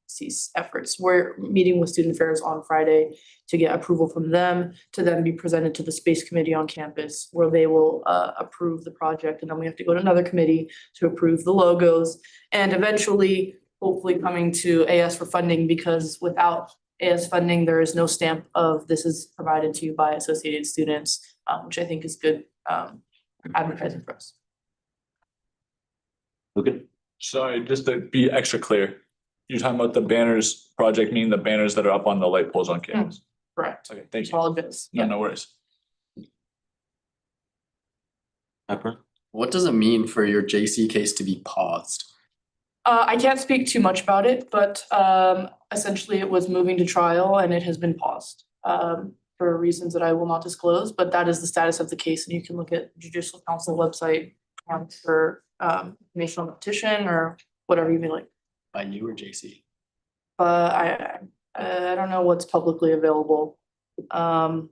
cease efforts. We're meeting with student affairs on Friday to get approval from them to then be presented to the space committee on campus where they will approve the project. And then we have to go to another committee to approve the logos and eventually hopefully coming to AS for funding because without AS funding, there is no stamp of this is provided to you by Associated Students, which I think is good advertising for us. Okay. Sorry, just to be extra clear, you're talking about the banners project, meaning the banners that are up on the light poles on campus? Correct. Okay, thank you. Solid bits. No, no worries. Pepper? What does it mean for your JC case to be paused? I can't speak too much about it, but essentially it was moving to trial and it has been paused for reasons that I will not disclose, but that is the status of the case and you can look at Judicial Council website for information on the petition or whatever you may like. By you or JC? I don't know what's publicly available. I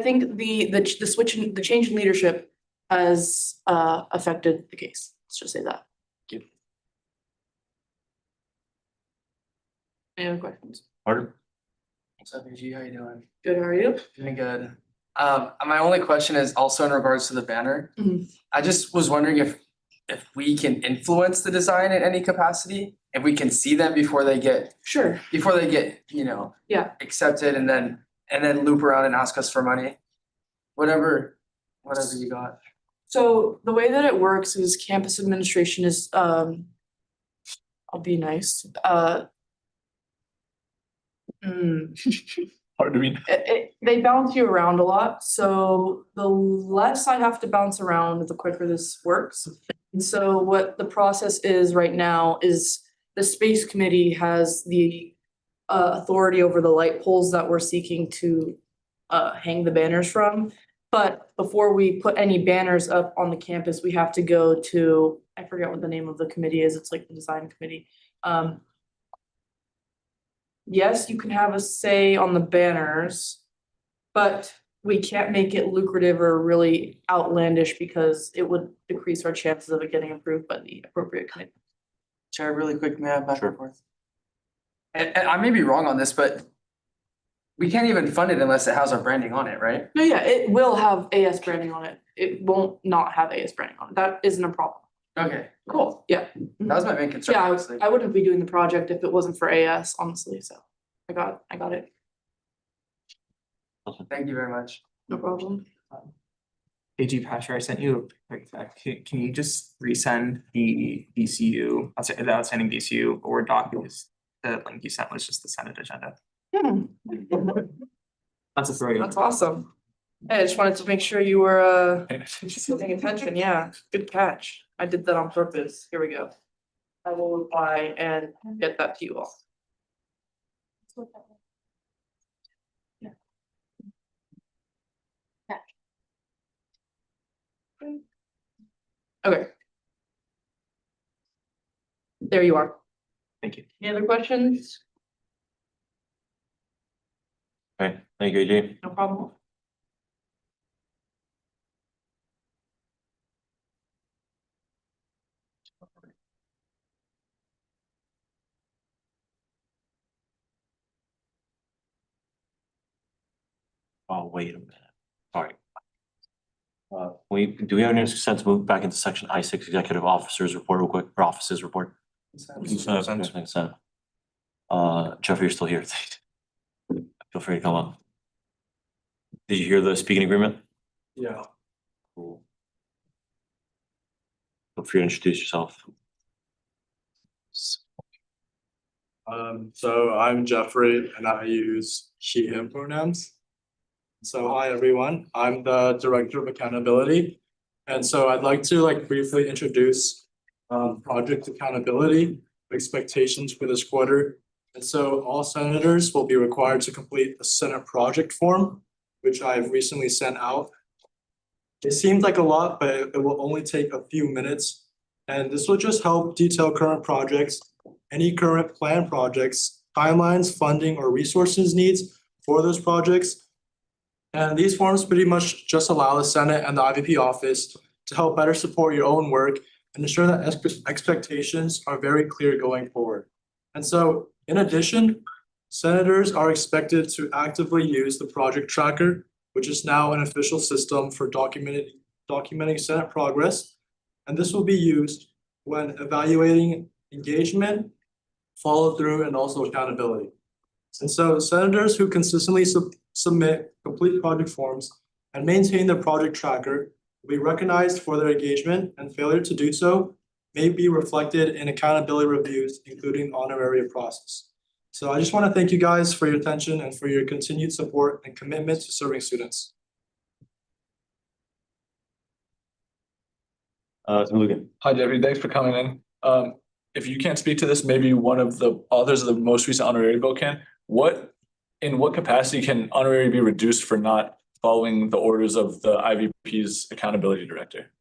think the switch in the change in leadership has affected the case. Let's just say that. Thank you. Any other questions? Pardon? What's up, AG? How you doing? Good, how are you? Doing good. My only question is also in regards to the banner. Mhm. I just was wondering if we can influence the design in any capacity, if we can see them before they get, you know, Yeah. accepted and then loop around and ask us for money. Whatever you got. So the way that it works is campus administration is, I'll be nice, Hard to read. they bounce you around a lot, so the less I have to bounce around, the quicker this works. And so what the process is right now is the space committee has the authority over the light poles that we're seeking to hang the banners from. But before we put any banners up on the campus, we have to go to, I forget what the name of the committee is, it's like the design committee. Yes, you can have a say on the banners, but we can't make it lucrative or really outlandish because it would decrease our chances of it getting approved by the appropriate committee. Chair, really quick, may I have back and forth? And I may be wrong on this, but we can't even fund it unless it has our branding on it, right? No, yeah, it will have AS branding on it. It won't not have AS branding on it. That isn't a problem. Okay, Cool, yeah. that was my main concern, Yeah, honestly. I wouldn't be doing the project if it wasn't for AS, honestly, so I got it. Thank you very much. No problem. AG Pasher, I sent you a quick text. Can you just resend the DCU, the outstanding DCU Word doc? Because the link you sent was just the Senate agenda. That's a throw. That's awesome. Hey, I just wanted to make sure you were paying attention. Yeah, good catch. I did that on purpose. Here we go. I will reply and get that to you all. Okay. There you are. Thank you. Any other questions? Okay, thank you, AJ. No problem. Oh, wait a minute. Sorry. Do we have any sense to move back into section I6 executive officers report real quick, or offices report? Consent. Jeffrey, you're still here. Feel free to come on. Did you hear the speaking agreement? Yeah. Cool. Feel free to introduce yourself. So I'm Jeffrey and I use she, him pronouns. So hi, everyone. I'm the Director of Accountability. And so I'd like to briefly introduce project accountability expectations for this quarter. And so all senators will be required to complete a Senate project form, which I've recently sent out. It seems like a lot, but it will only take a few minutes. And this will just help detail current projects, any current planned projects, timelines, funding, or resources needs for those projects. And these forms pretty much just allow the Senate and the IVP office to help better support your own work and ensure that expectations are very clear going forward. And so, in addition, senators are expected to actively use the project tracker, which is now an official system for documenting Senate progress. And this will be used when evaluating engagement, follow through, and also accountability. And so senators who consistently submit complete project forms and maintain their project tracker will be recognized for their engagement, and failure to do so may be reflected in accountability reviews, including honorary process. So I just want to thank you guys for your attention and for your continued support and commitment to serving students. Logan. Hi, Jeffrey. Thanks for coming in. If you can't speak to this, maybe one of the authors of the most recent honorary bill can. In what capacity can honorary be reduced for not following the orders of the IVP's accountability director?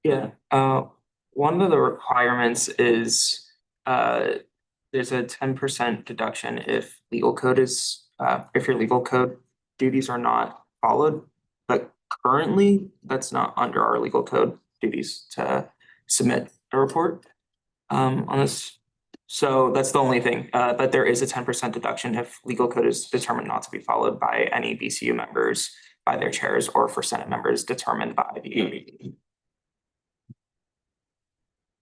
Yeah, one of the requirements is there's a 10% deduction if legal code is if your legal code duties are not followed. But currently, that's not under our legal code duties to submit a report on this. So that's the only thing, but there is a 10% deduction if legal code is determined not to be followed by any BCU members, by their chairs, or for Senate members determined by the IVP.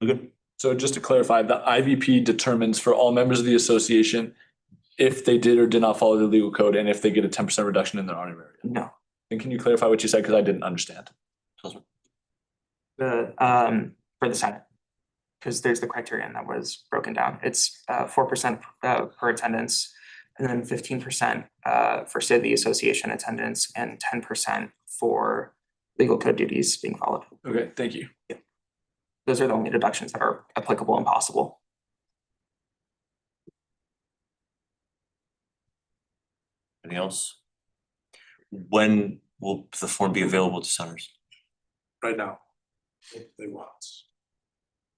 Okay. So just to clarify, the IVP determines for all members of the association if they did or did not follow the legal code and if they get a 10% reduction in their honorary. No. And can you clarify what you said, because I didn't understand? For the Senate, because there's the criterion that was broken down. It's 4% per attendance, and then 15% for say the association attendance, and 10% for legal code duties being followed. Okay, thank you. Yeah. Those are the only deductions that are applicable and possible. Anything else? When will the form be available to senators? Right now, if they want.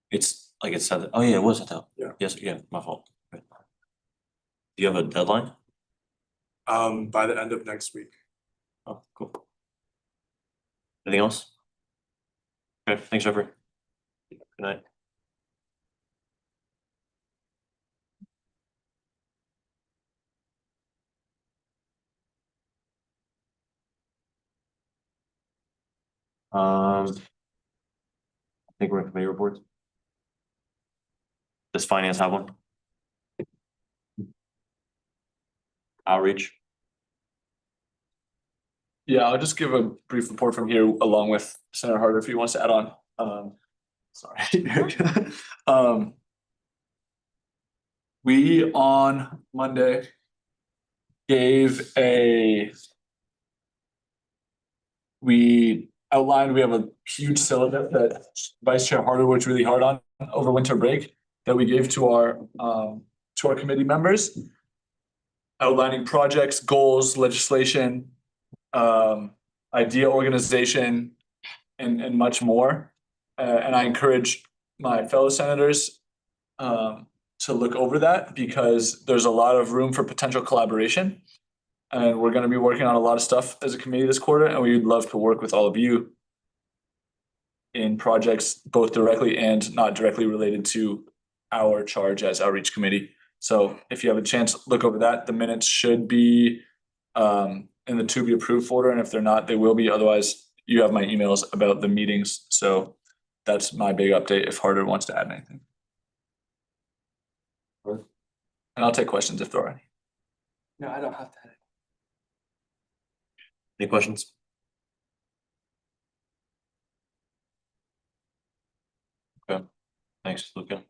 It's like it said, oh yeah, it was sent out. Yeah. Yes, yeah, my fault. Right. Do you have a deadline? By the end of next week. Oh, cool. Anything else? Okay, thanks, Jeffrey. Good night. I think we're in committee reports. Does finance have one? Outreach? Yeah, I'll just give a brief report from here along with Senator Harder if he wants to add on. Sorry. We on Monday we outlined, we have a huge syllabus that Vice Chair Harder worked really hard on over winter break that we gave to our committee members, outlining projects, goals, legislation, idea organization, and much more. And I encourage my fellow senators to look over that, because there's a lot of room for potential collaboration. And we're going to be working on a lot of stuff as a committee this quarter, and we'd love to work with all of you in projects both directly and not directly related to our charge as outreach committee. So if you have a chance, look over that. The minutes should be in the to be approved folder, and if they're not, they will be. Otherwise, you have my emails about the meetings. So that's my big update if Harder wants to add anything. And I'll take questions if there are any. No, I don't have to. Any questions? Okay, thanks, Luca.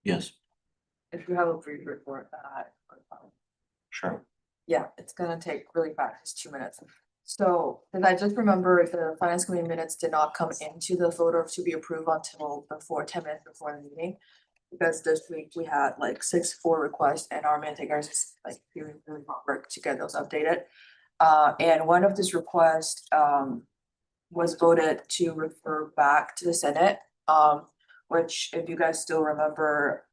Yes, If you have a brief report, sure. yeah, it's gonna take really fast, it's 2 minutes. So, cause I just remember the finance committee minutes did not come into the folder to be approved until 10 minutes before the meeting. Because this week we had like 6 requests and our man takers is like doing really hard work to get those updated. And one of these requests, was voted to refer back to the Senate, which if you guys still remember,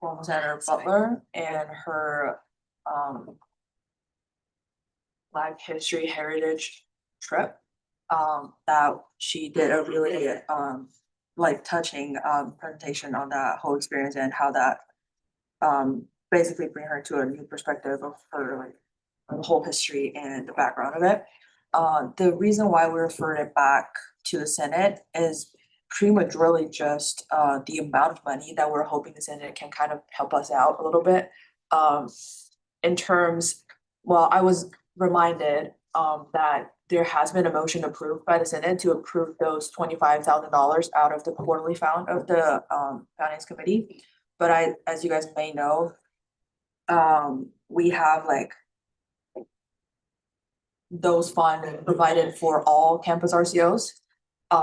former Senator Butler and her, Black History Heritage trip, that she did a really, like touching, presentation on that whole experience and how that, basically bring her to a new perspective of her, like, the whole history and the background of it. The reason why we referred it back to the Senate is prematurely just, the amount of money that we're hoping the Senate can kind of help us out a little bit. In terms, well, I was reminded, that there has been a motion approved by the Senate to approve those $25,000 out of the quarterly fund of the, Finance Committee. But as you guys may know, we have like those funds provided for all campus RCOs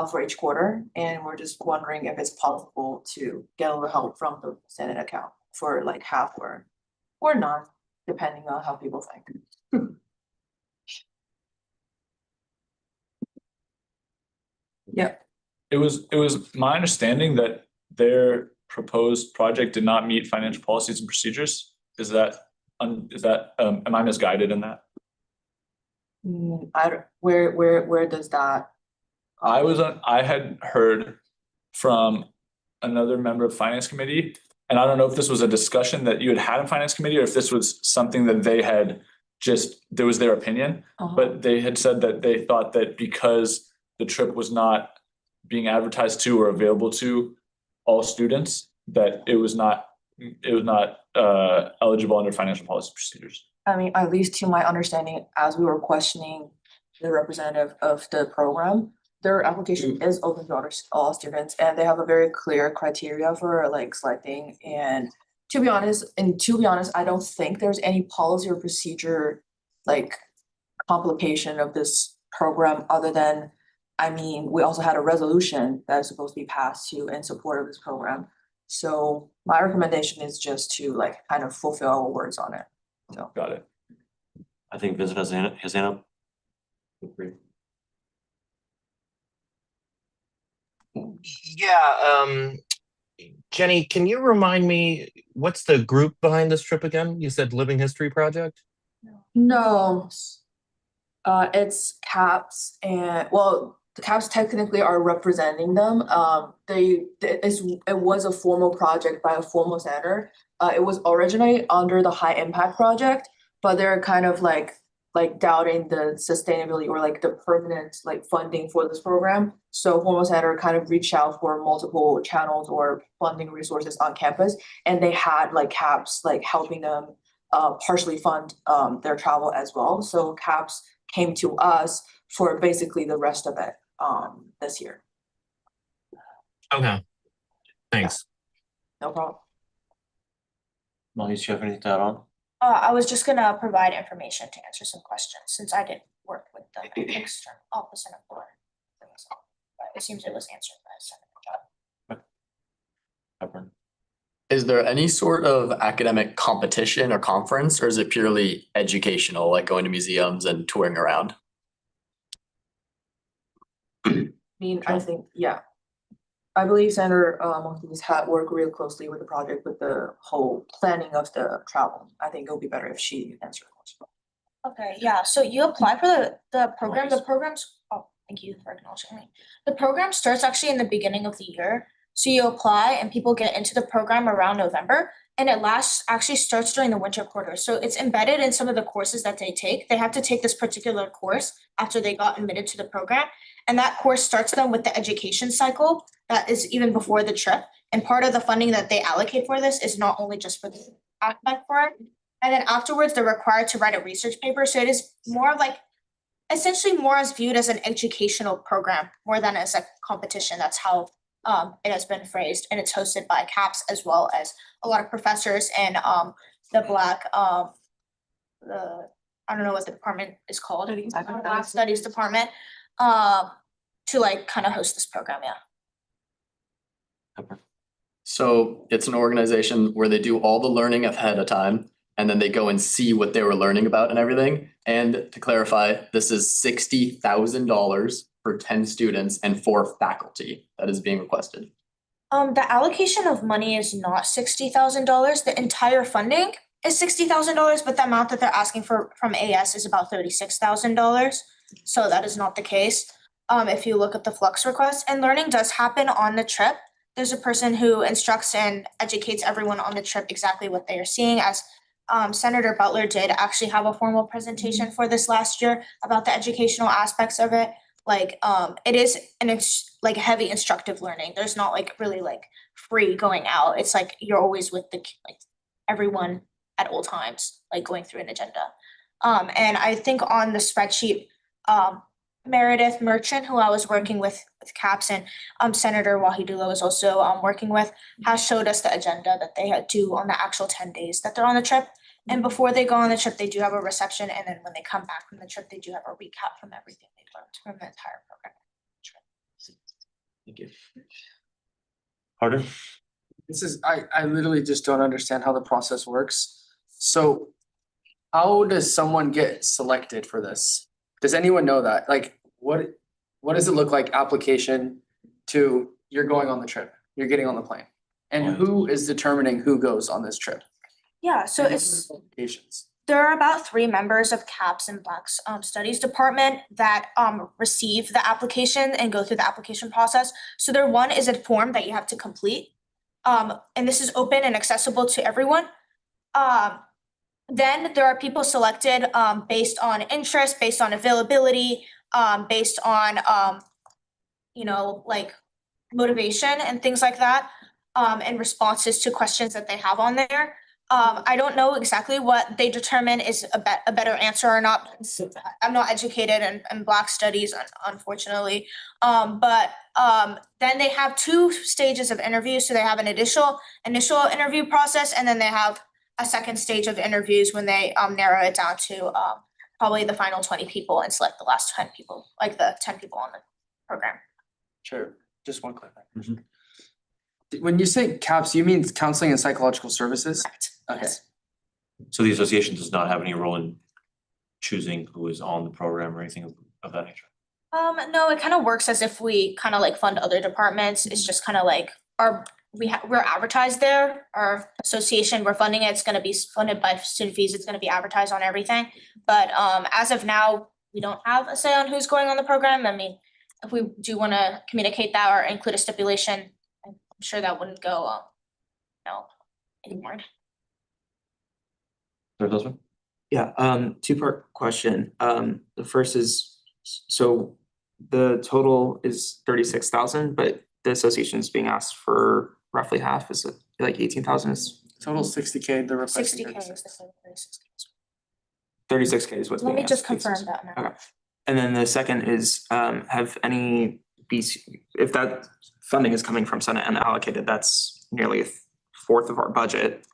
for each quarter, and we're just wondering if it's possible to get a little help from the Senate account for like half or none, depending on how people think. Yeah. It was my understanding that their proposed project did not meet financial policies and procedures. Is that, am I misguided in that? I don't, where does that? I had heard from another member of Finance Committee, and I don't know if this was a discussion that you had in Finance Committee or if this was something that they had there was their opinion. But they had said that they thought that because the trip was not being advertised to or available to all students, that it was not eligible under financial policy procedures. I mean, at least to my understanding, as we were questioning the representative of the program, their application is open to all students, and they have a very clear criteria for like selecting. And to be honest, I don't think there's any policy or procedure like complication of this program other than, I mean, we also had a resolution that is supposed to be passed to in support of this program. So my recommendation is just to like kind of fulfill our words on it. So. Got it. I think Vincent has his hand up. Yeah, Jenny, can you remind me, what's the group behind this trip again? You said Living History Project? No. It's CAPS and, well, the CAPS technically are representing them. It was a formal project by a formal center. It was originally under the High Impact Project, but they're kind of like doubting the sustainability or like the permanent like funding for this program. So Formal Center kind of reached out for multiple channels or funding resources on campus, and they had like CAPS like helping them partially fund their travel as well. So CAPS came to us for basically the rest of it this year. Okay, thanks. No problem. Molly, do you have anything to add on? I was just gonna provide information to answer some questions, since I didn't work with the external opposite of board. But it seems it was answered by Senator Judd. Is there any sort of academic competition or conference, or is it purely educational, like going to museums and touring around? I mean, I think, yeah. I believe Senator Monkeys had worked real closely with the project with the whole planning of the travel. I think it'll be better if she answered the question. Okay, yeah, so you apply for the program, the program's, oh, thank you for acknowledging me. The program starts actually in the beginning of the year. So you apply and people get into the program around November, and it actually starts during the winter quarter. So it's embedded in some of the courses that they take. They have to take this particular course after they got admitted to the program. And that course starts them with the education cycle that is even before the trip. And part of the funding that they allocate for this is not only just for the aspect for it. And then afterwards, they're required to write a research paper. So it is more of like, essentially more as viewed as an educational program more than as a competition. That's how it has been phrased, and it's hosted by CAPS as well as a lot of professors and the Black I don't know what the department is called, Black Studies Department, to like kind of host this program. Yeah. So it's an organization where they do all the learning ahead of time, and then they go and see what they were learning about and everything. And to clarify, this is $60,000 for 10 students and 4 faculty that is being requested. The allocation of money is not $60,000. The entire funding is $60,000, but the amount that they're asking for from AS is about $36,000. So that is not the case. If you look at the flux request, and learning does happen on the trip. There's a person who instructs and educates everyone on the trip exactly what they are seeing, as Senator Butler did actually have a formal presentation for this last year about the educational aspects of it. Like it is like heavy instructive learning. There's not like really like free going out. It's like you're always with like everyone at all times, like going through an agenda. And I think on the spreadsheet, Meredith Merchant, who I was working with CAPS, and Senator Wahidullah was also working with, has showed us the agenda that they do on the actual 10 days that they're on the trip. And before they go on the trip, they do have a reception, and then when they come back from the trip, they do have a recap from everything they learned from the entire program. Thank you. Harder? I literally just don't understand how the process works. So how does someone get selected for this? Does anyone know that? Like, what does it look like application to you're going on the trip, you're getting on the plane? And who is determining who goes on this trip? Yeah, so it's there are about 3 members of CAPS and Black Studies Department that receive the application and go through the application process. So there one is a form that you have to complete. And this is open and accessible to everyone. Then there are people selected based on interest, based on availability, based on like motivation and things like that, and responses to questions that they have on there. I don't know exactly what they determine is a better answer or not. I'm not educated in Black studies, unfortunately. But then they have 2 stages of interviews. So they have an initial interview process, and then they have a second stage of interviews when they narrow it down to probably the final 20 people and select the last 10 people, like the 10 people on the program. Sure, just one clarification. When you say CAPS, you mean counseling and psychological services? Correct. Okay. So the association does not have any role in choosing who is on the program or anything of that nature? No, it kind of works as if we kind of like fund other departments. It's just kind of like we're advertised there. Our association, we're funding it. It's going to be funded by student fees. It's going to be advertised on everything. But as of now, we don't have a say on who's going on the program. I mean, if we do want to communicate that or include a stipulation, I'm sure that wouldn't go anymore. Yeah, 2-part question. The first is, so the total is 36,000, but the association is being asked for roughly half. Is it like 18,000? Is Total 60K, the requesting 60K. 36K is what's Let being me asked. just confirm that now. Okay. And then the second is, have any BC, if that funding is coming from Senate and allocated, that's nearly a fourth of our budget,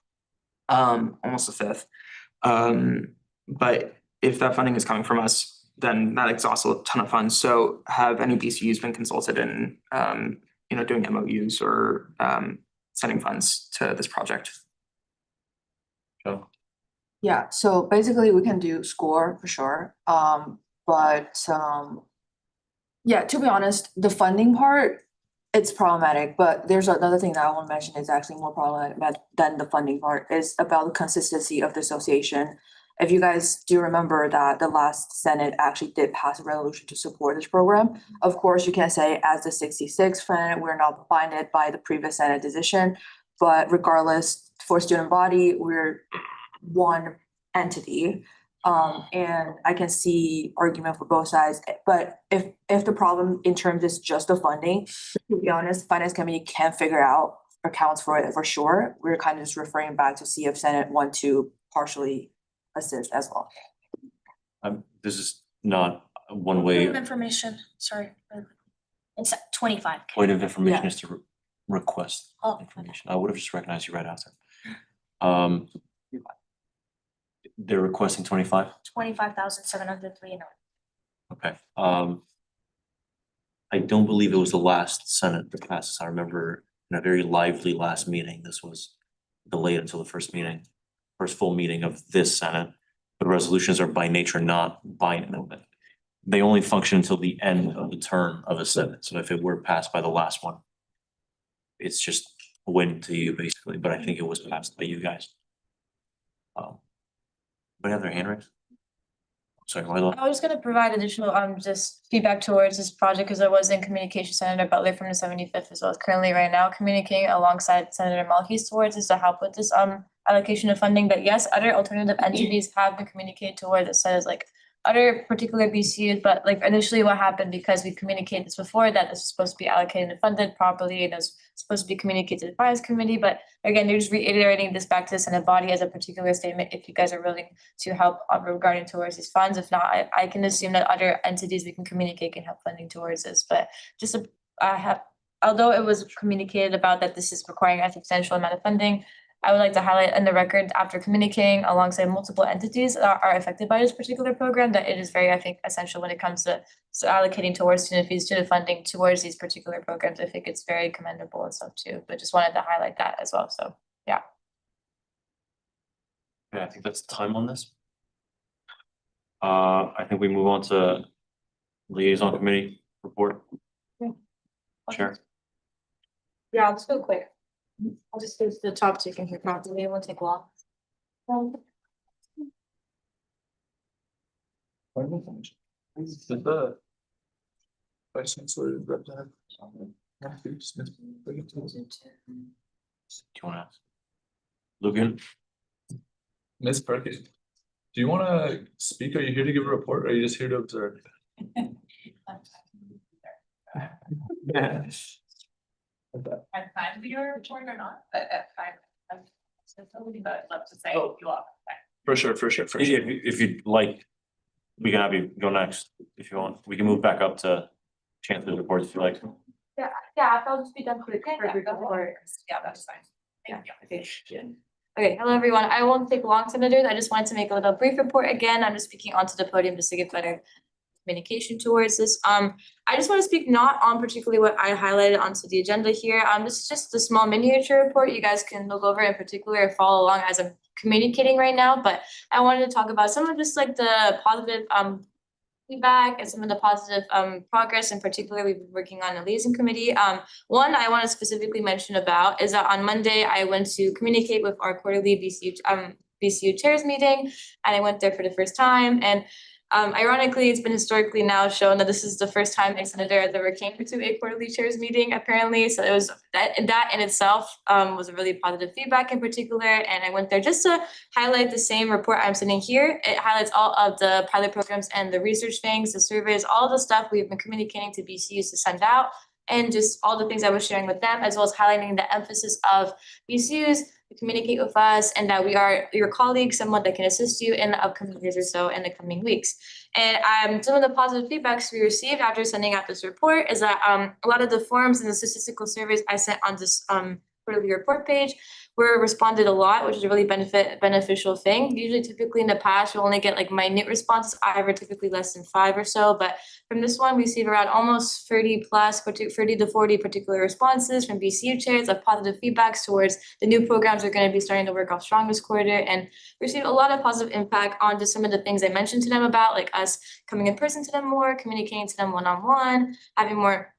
almost a fifth. But if that funding is coming from us, then that exhausts a ton of funds. So have any BCUs been consulted in, doing MOUs or sending funds to this project? Yeah, so basically we can do SCORE for sure. Yeah, to be honest, the funding part, it's problematic, but there's another thing that I want to mention is actually more problematic than the funding part, is about the consistency of the association. If you guys do remember that the last Senate actually did pass a resolution to support this program. Of course, you can say as the 66th Senate, we're not binded by the previous Senate decision, but regardless, for student body, we're one entity. And I can see argument for both sides, but if the problem in terms is just the funding, to be honest, finance committee can't figure out accounts for it for sure. We're kind of just referring back to see if Senate want to partially assist as well. This is not one Point way. of information, sorry. It's 25K. Point of information Yeah. is to request Oh, information. I would have just recognized you right after. They're requesting 25? 25,703 and Okay. I don't believe it was the last Senate that passed this. I remember in a very lively last meeting, this was delayed until the first full meeting of this Senate. But resolutions are by nature not binding. They only function until the end of the term of a Senate. So if it were passed by the last one, it's just a win to you basically, but I think it was passed by you guys. But have their hand raised? Sorry, Marlo. I was gonna provide additional just feedback towards this project because I was in communication Senator Butler from the 75th as well as currently right now communicating alongside Senator Malkis towards this to help with this allocation of funding. But yes, other alternative entities have been communicated towards it says like other particular BCUs, but like initially what happened because we communicated this before that this was supposed to be allocated and funded properly and it was supposed to be communicated to the finance committee. But again, they're just reiterating this back to the Senate body as a particular statement if you guys are willing to help regarding towards these funds. If not, I can assume that other entities we can communicate can help funding towards this. But just although it was communicated about that this is requiring a substantial amount of funding, I would like to highlight in the record after communicating alongside multiple entities that are affected by this particular program that it is very, I think, essential when it comes to allocating towards student fees, student funding towards these particular programs. I think it's very commendable and stuff too, but just wanted to highlight that as well. So, yeah. Yeah, I think that's the time on this. I think we move on to liaison committee report. Sure. Yeah, I'll just go quick. I'll just go to the top so you can hear properly. It won't take long. The questions were represented. Do you wanna ask? Logan? Ms. Perkins, do you wanna speak? Are you here to give a report or are you just here to observe? I'm fine to be your report or not, but I'm but I'd love to say Oh. you all. For sure. If you'd like, we can have you go next if you want. We can move back up to Chancellor's report if you like. Yeah, I'll just be done quick. Yeah, that's fine. Yeah, okay. Okay, hello everyone. I won't take long, senators. I just wanted to make a little brief report again. I'm just speaking onto the podium just to get better communication towards this. I just want to speak not on particularly what I highlighted onto the agenda here. This is just a small miniature report. You guys can look over in particular or follow along as I'm communicating right now, but I wanted to talk about some of just like the positive feedback and some of the positive progress in particular we've been working on the liaison committee. One I want to specifically mention about is that on Monday I went to communicate with our quarterly BCU chairs meeting and I went there for the first time and ironically, it's been historically now shown that this is the first time a senator has ever came to a quarterly chairs meeting, apparently. So it was that in itself was a really positive feedback in particular. And I went there just to highlight the same report I'm sitting here. It highlights all of the pilot programs and the research things, the surveys, all the stuff we've been communicating to BCUs to send out, and just all the things I was sharing with them, as well as highlighting the emphasis of BCUs to communicate with us and that we are your colleagues, someone that can assist you in the upcoming years or so in the coming weeks. And some of the positive feedbacks we received after sending out this report is that a lot of the forms and the statistical surveys I sent on this quarterly report page were responded a lot, which is a really beneficial thing. Usually typically in the past, we'll only get like minute responses, either typically less than 5 or so. But from this one, we received around almost 30 to 40 particular responses from BCU chairs of positive feedbacks towards the new programs we're going to be starting to work off strong this quarter. And we received a lot of positive impact on just some of the things I mentioned to them about, like us coming in person to them more, communicating to them one-on-one, having more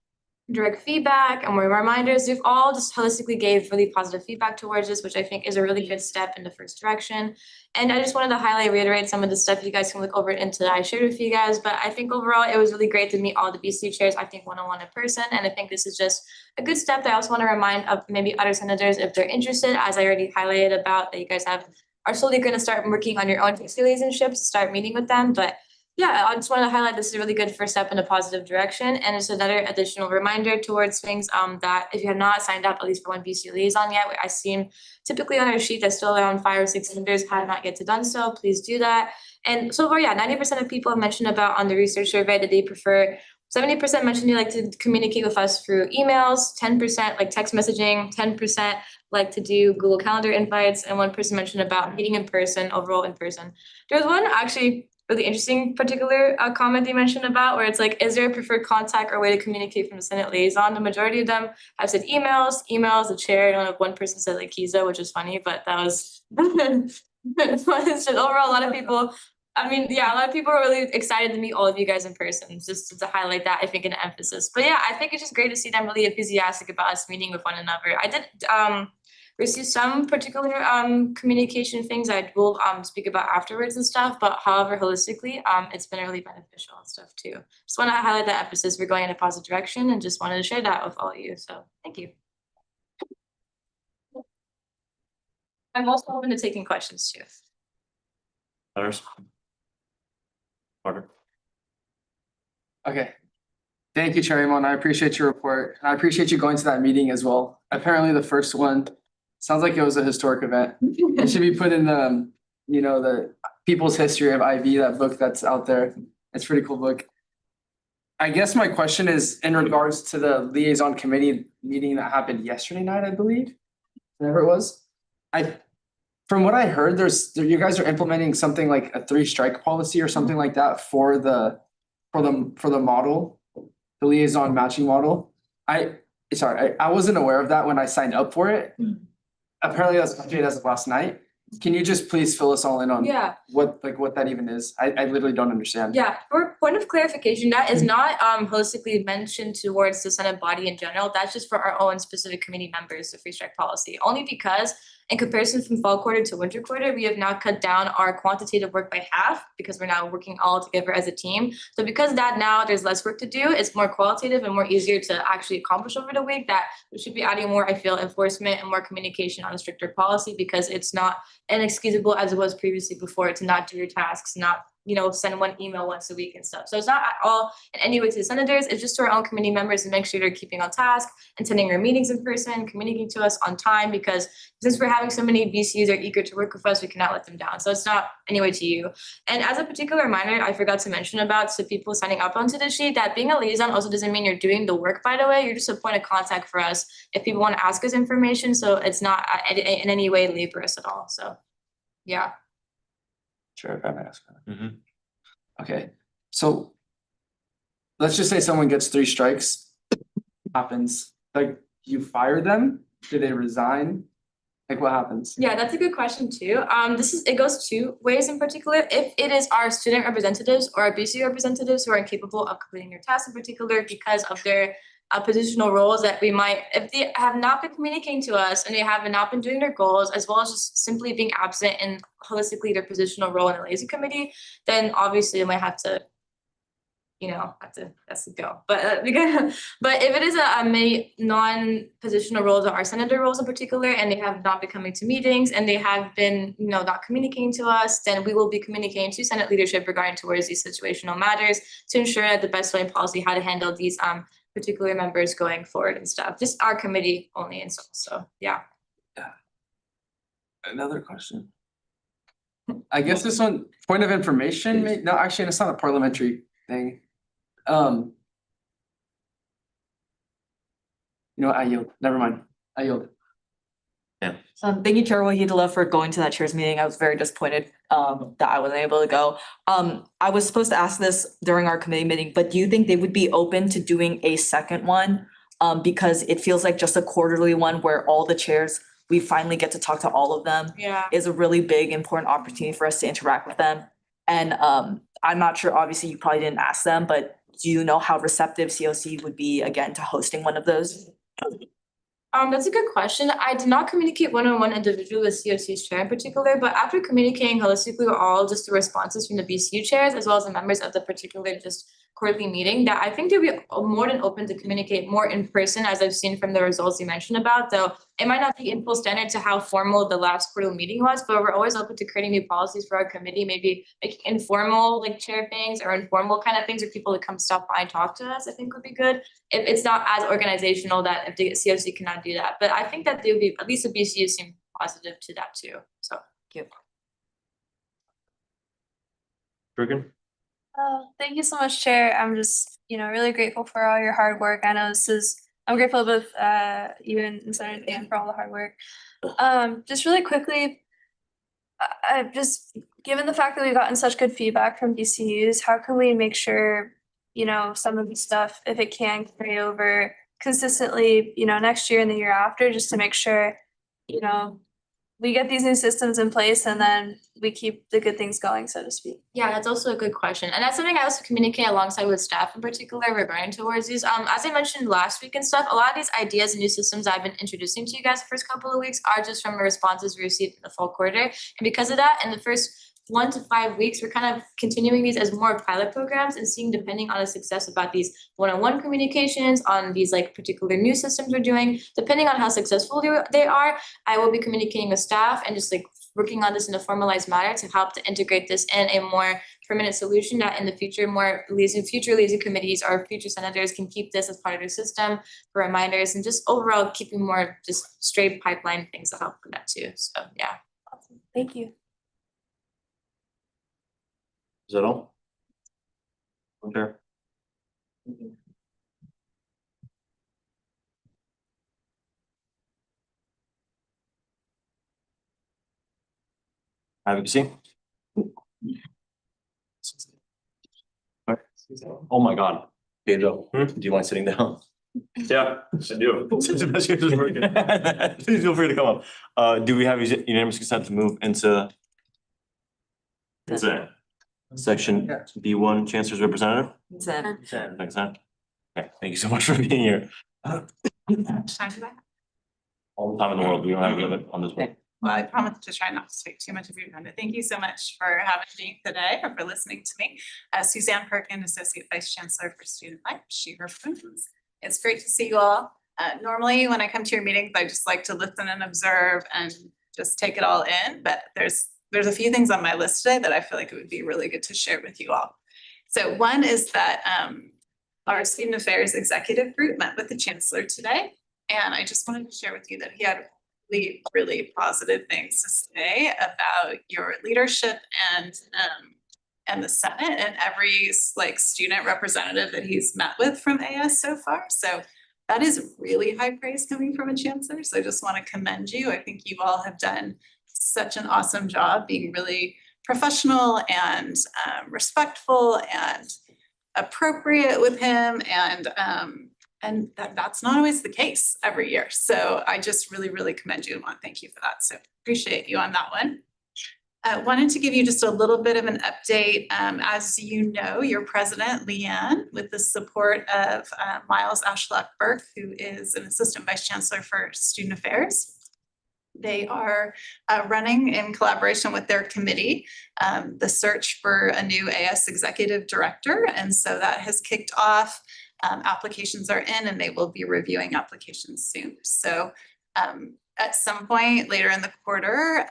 direct feedback and more reminders. We've all just holistically gave really positive feedback towards this, which I think is a really good step in the first direction. And I just wanted to reiterate some of the stuff you guys can look over into that I shared with you guys. But I think overall, it was really great to meet all the BC chairs, I think one-on-one in person. And I think this is just a good step that I also want to remind of maybe other senators if they're interested, as I already highlighted about that you guys are slowly going to start working on your own relationships, start meeting with them. But yeah, I just wanted to highlight this is a really good first step in a positive direction. And it's another additional reminder towards things that if you have not signed up at least for one BC liaison yet, I seen typically on our sheet that's still around 5 or 6 senators have not yet done so. Please do that. And so far, yeah, 90% of people have mentioned about on the research survey that they prefer. 70% mentioned they like to communicate with us through emails, 10% like text messaging, 10% like to do Google Calendar invites, and 1% mentioned about meeting in person, overall in person. There was one actually really interesting particular comment they mentioned about where it's like, is there a preferred contact or way to communicate from the Senate liaison? The majority of them have said emails, the chair. I don't know if one person said like Kiza, which is funny, but that was it's just overall a lot of people. I mean, yeah, a lot of people are really excited to meet all of you guys in person, just to highlight that, I think, an emphasis. But yeah, I think it's just great to see them really enthusiastic about us meeting with one another. I did receive some particular communication things I will speak about afterwards and stuff, but however, holistically, it's been really beneficial and stuff too. Just want to highlight that emphasis. We're going in a positive direction and just wanted to share that with all of you. So thank you. I'm also open to taking questions too. Others? Carter? Okay. Thank you, Chair Amon. I appreciate your report. I appreciate you going to that meeting as well. Apparently the first one sounds like it was a historic event. It should be put in the, the People's History of IB, that book that's out there. It's a pretty cool book. I guess my question is in regards to the liaison committee meeting that happened yesterday night, I believe, whatever it was. From what I heard, you guys are implementing something like a 3-strike policy or something like that for the model, the liaison matching model. I wasn't aware of that when I signed up for it. Apparently that's updated as of last night. Can you just please fill us all in on what that even is? I literally don't understand. Yeah, for point of clarification, that is not holistically mentioned towards the Senate body in general. That's just for our own specific committee members, the 3-strike policy. Only because in comparison from fall quarter to winter quarter, we have now cut down our quantitative work by half because we're now working all together as a team. So because of that now there's less work to do, it's more qualitative and more easier to actually accomplish over the week, that we should be adding more, I feel, enforcement and more communication on a stricter policy, because it's not inexcusable as it was previously before to not do your tasks, not send one email once a week and stuff. So it's not at all in any way to the senators, it's just to our own committee members to make sure they're keeping on task, attending our meetings in person, communicating to us on time, because since we're having so many VCs are eager to work with us, we cannot let them down. So it's not any way to you. And as a particular reminder, I forgot to mention about so people signing up onto the sheet, that being a liaison also doesn't mean you're doing the work, by the way. You're just a point of contact for us if people want to ask us information. So it's not in any way laborious at all. So yeah. Sure, if I may ask. Okay, so let's just say someone gets 3 strikes, happens, like you fire them? Do they resign? Like what happens? Yeah, that's a good question too. It goes 2 ways in particular. If it is our student representatives or our BC representatives who are incapable of completing their tasks in particular because of their positional roles, that we might, if they have not been communicating to us and they have not been doing their goals, as well as just simply being absent in holistically their positional role in the liaison committee, then obviously they might have to, that's the go. But but if it is a non-positional roles or our senator roles in particular, and they have not been coming to meetings and they have been, not communicating to us, then we will be communicating to Senate leadership regarding towards these situational matters to ensure that the best way policy how to handle these particular members going forward and stuff. Just our committee only and so yeah. Another question. I guess this one, point of information, no, actually, it's not a parliamentary thing. I yield. Never mind. I yield. Yeah. Thank you, Chair Wahidullah, for going to that chair's meeting. I was very disappointed that I wasn't able to go. I was supposed to ask this during our committee meeting, but do you think they would be open to doing a second one? Because it feels like just a quarterly one where all the chairs, we finally get to talk to all of them. Yeah. Is a really big, important opportunity for us to interact with them. And I'm not sure, obviously, you probably didn't ask them, but do you know how receptive COC would be again to hosting one of those? That's a good question. I did not communicate one-on-one individually with COC's chair in particular, but after communicating holistically with all just the responses from the BCU chairs as well as the members of the particular just quarterly meeting, that I think they'd be more than open to communicate more in person, as I've seen from the results you mentioned about, though it might not be in full standard to how formal the last quarterly meeting was, but we're always open to creating new policies for our committee, maybe making informal like chair things or informal kind of things where people to come stop by and talk to us, I think would be good. If it's not as organizational that if the COC cannot do that, but I think that they would be, at least the BCU seem positive to that too, so thank you. Bergen? Thank you so much, Chair. I'm just, really grateful for all your hard work. I know I'm grateful with you and Senator Dan for all the hard work. Just really quickly, just given the fact that we've gotten such good feedback from BCUs, how can we make sure, some of the stuff, if it can carry over consistently, next year and the year after, just to make sure, we get these new systems in place and then we keep the good things going, so to speak. Yeah, that's also a good question. And that's something I also communicate alongside with staff in particular regarding towards these. As I mentioned last week and stuff, a lot of these ideas and new systems I've been introducing to you guys the first couple of weeks are just from the responses we received in the fall quarter. And because of that, in the first 1 to 5 weeks, we're kind of continuing these as more pilot programs and seeing, depending on the success about these one-on-one communications, on these like particular new systems we're doing, depending on how successful they are, I will be communicating with staff and just like working on this in a formalized manner to help to integrate this in a more permanent solution that in the future, future liaison committees or future senators can keep this as part of their system for reminders and just overall keeping more just straight pipeline things to help with that too. So yeah. Awesome. Thank you. Is that all? Okay. Advocacy? Oh my God. Pedro, do you mind sitting down? Yeah, I do. Please feel free to come up. Do we have unanimous consent to move into section B1, Chancellor's Representative? Consent. Okay, thank you so much for being here. All the time in the world, we don't have a limit on this one. Well, I promise to try not to take too much of your time, but thank you so much for having me today or for listening to me. Suzanne Perkin, Associate Vice Chancellor for Student Life, she represents. It's great to see you all. Normally, when I come to your meetings, I just like to listen and observe and just take it all in, but there's a few things on my list today that I feel like it would be really good to share with you all. So one is that our Student Affairs Executive Group met with the Chancellor today, and I just wanted to share with you that he had really positive things to say about your leadership and the Senate and every student representative that he's met with from AS so far. So that is really high praise coming from a chancellor. So I just want to commend you. I think you all have done such an awesome job being really professional and respectful and appropriate with him, and that's not always the case every year. So I just really commend you and want to thank you for that. So appreciate you on that one. Wanted to give you just a little bit of an update. As you know, your president, Leanne, with the support of Miles Ashlock-Burke, who is an Assistant Vice Chancellor for Student Affairs. They are running in collaboration with their committee, the search for a new AS Executive Director. And so that has kicked off. Applications are in and they will be reviewing applications soon. So at some point later in the quarter,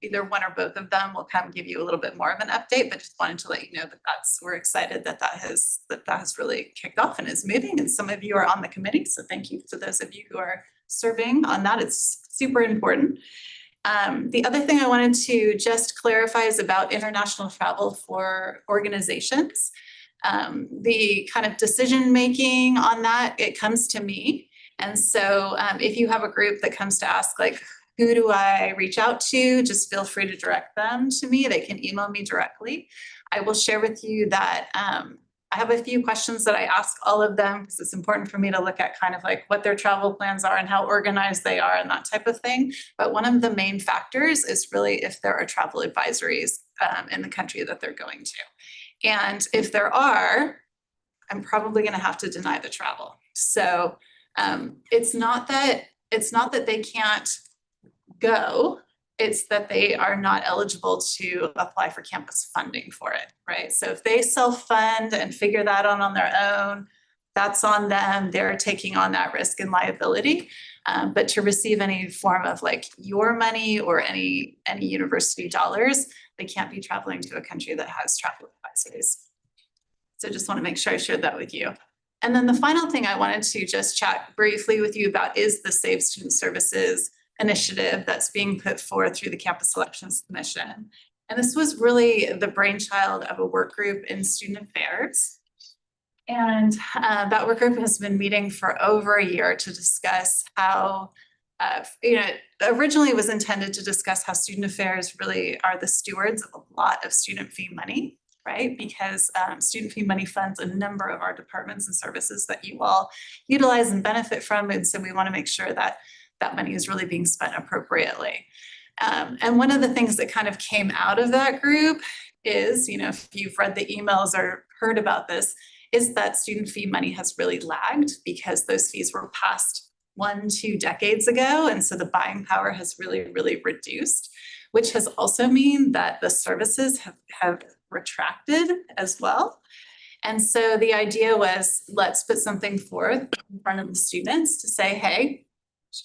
either one or both of them will come give you a little bit more of an update, but just wanted to let you know that we're excited that has really kicked off and is moving. And some of you are on the committee. So thank you to those of you who are serving on that. It's super important. The other thing I wanted to just clarify is about international travel for organizations. The kind of decision-making on that, it comes to me. And so if you have a group that comes to ask, like, who do I reach out to? Just feel free to direct them to me. They can email me directly. I will share with you that I have a few questions that I ask all of them because it's important for me to look at kind of like what their travel plans are and how organized they are and that type of thing. But one of the main factors is really if there are travel advisories in the country that they're going to. And if there are, I'm probably gonna have to deny the travel. So it's not that they can't go, it's that they are not eligible to apply for campus funding for it, right? So if they self-fund and figure that out on their own, that's on them, they're taking on that risk and liability. But to receive any form of like your money or any university dollars, they can't be traveling to a country that has travel advisories. So just want to make sure I shared that with you. And then the final thing I wanted to just chat briefly with you about is the Save Student Services initiative that's being put forth through the Campus Selections Commission. And this was really the brainchild of a work group in student affairs. And that work group has been meeting for over a year to discuss how, originally it was intended to discuss how student affairs really are the stewards of a lot of student fee money, right? Because student fee money funds a number of our departments and services that you all utilize and benefit from. And so we want to make sure that that money is really being spent appropriately. And one of the things that kind of came out of that group is, if you've read the emails or heard about this, is that student fee money has really lagged because those fees were passed 1-2 decades ago. And so the buying power has really, really reduced, which has also mean that the services have retracted as well. And so the idea was, let's put something forth in front of the students to say, hey,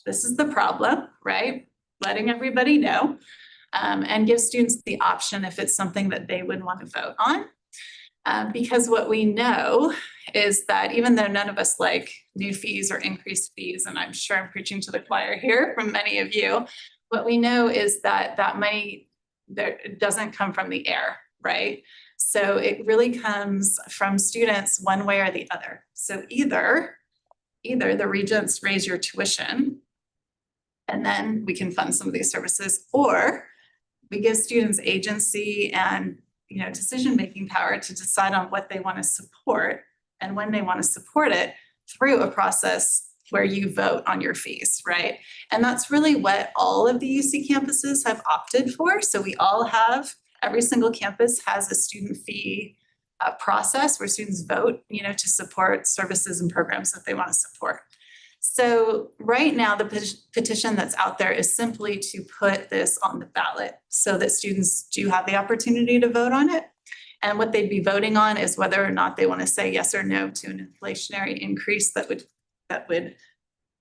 this is the problem, right? Letting everybody know, and give students the option if it's something that they would want to vote on. Because what we know is that even though none of us like new fees or increased fees, and I'm sure I'm preaching to the choir here from many of you, what we know is that that money it doesn't come from the air, right? So it really comes from students one way or the other. So either the regents raise your tuition and then we can fund some of these services, or we give students agency and decision-making power to decide on what they want to support and when they want to support it through a process where you vote on your fees, right? And that's really what all of the UC campuses have opted for. So we all have, every single campus has a student fee process where students vote, to support services and programs that they want to support. So right now, the petition that's out there is simply to put this on the ballot so that students do have the opportunity to vote on it. And what they'd be voting on is whether or not they want to say yes or no to an inflationary increase that would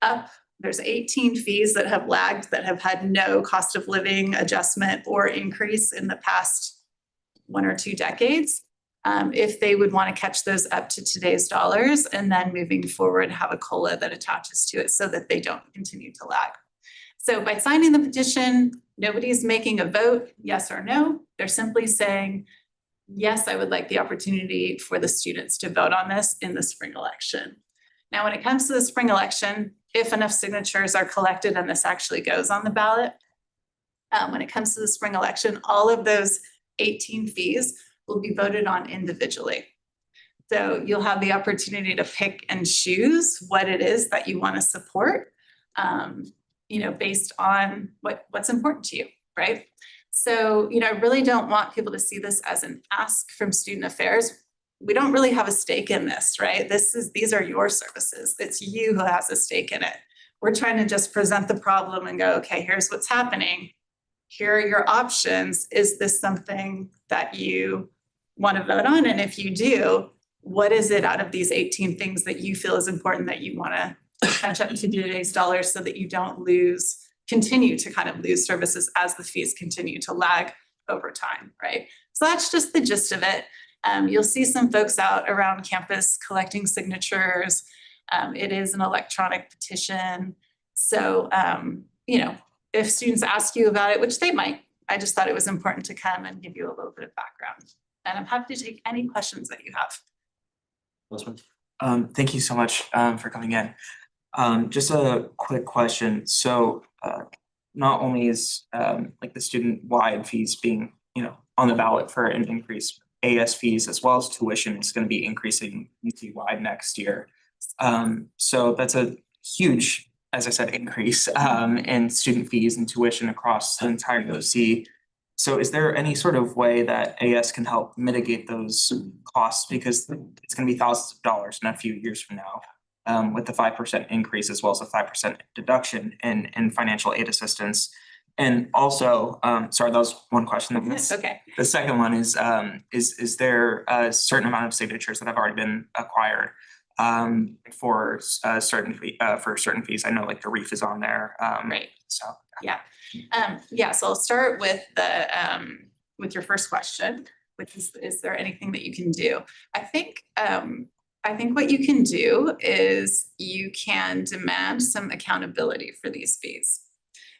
up. There's 18 fees that have lagged, that have had no cost of living adjustment or increase in the past 1 or 2 decades. If they would want to catch those up to today's dollars and then moving forward have a COLA that attaches to it so that they don't continue to lag. So by signing the petition, nobody's making a vote, yes or no. They're simply saying, yes, I would like the opportunity for the students to vote on this in the spring election. Now, when it comes to the spring election, if enough signatures are collected and this actually goes on the ballot, when it comes to the spring election, all of those 18 fees will be voted on individually. So you'll have the opportunity to pick and choose what it is that you want to support, based on what's important to you, right? So, I really don't want people to see this as an ask from student affairs. We don't really have a stake in this, right? These are your services. It's you who has a stake in it. We're trying to just present the problem and go, okay, here's what's happening. Here are your options. Is this something that you want to vote on? And if you do, what is it out of these 18 things that you feel is important that you want to catch up to today's dollars so that you don't continue to kind of lose services as the fees continue to lag over time, right? So that's just the gist of it. You'll see some folks out around campus collecting signatures. It is an electronic petition. So, if students ask you about it, which they might, I just thought it was important to come and give you a little bit of background. And I'm happy to take any questions that you have. Thank you so much for coming in. Just a quick question. So not only is the student-wide fees being on the ballot for an increase, AS fees as well as tuition is going to be increasing UT-wide next year. So that's a huge, as I said, increase in student fees and tuition across the entire OC. So is there any sort of way that AS can help mitigate those costs because it's gonna be thousands of dollars in a few years from now. With the 5% increase as well as a 5% deduction in financial aid assistance. And also, sorry, that was one question. Okay. The second one is there a certain amount of signatures that have already been acquired for certain fees? I know like the REEF is on there. Right. So. Yeah. So I'll start with with your first question, which is there anything that you can do? I think what you can do is you can demand some accountability for these fees.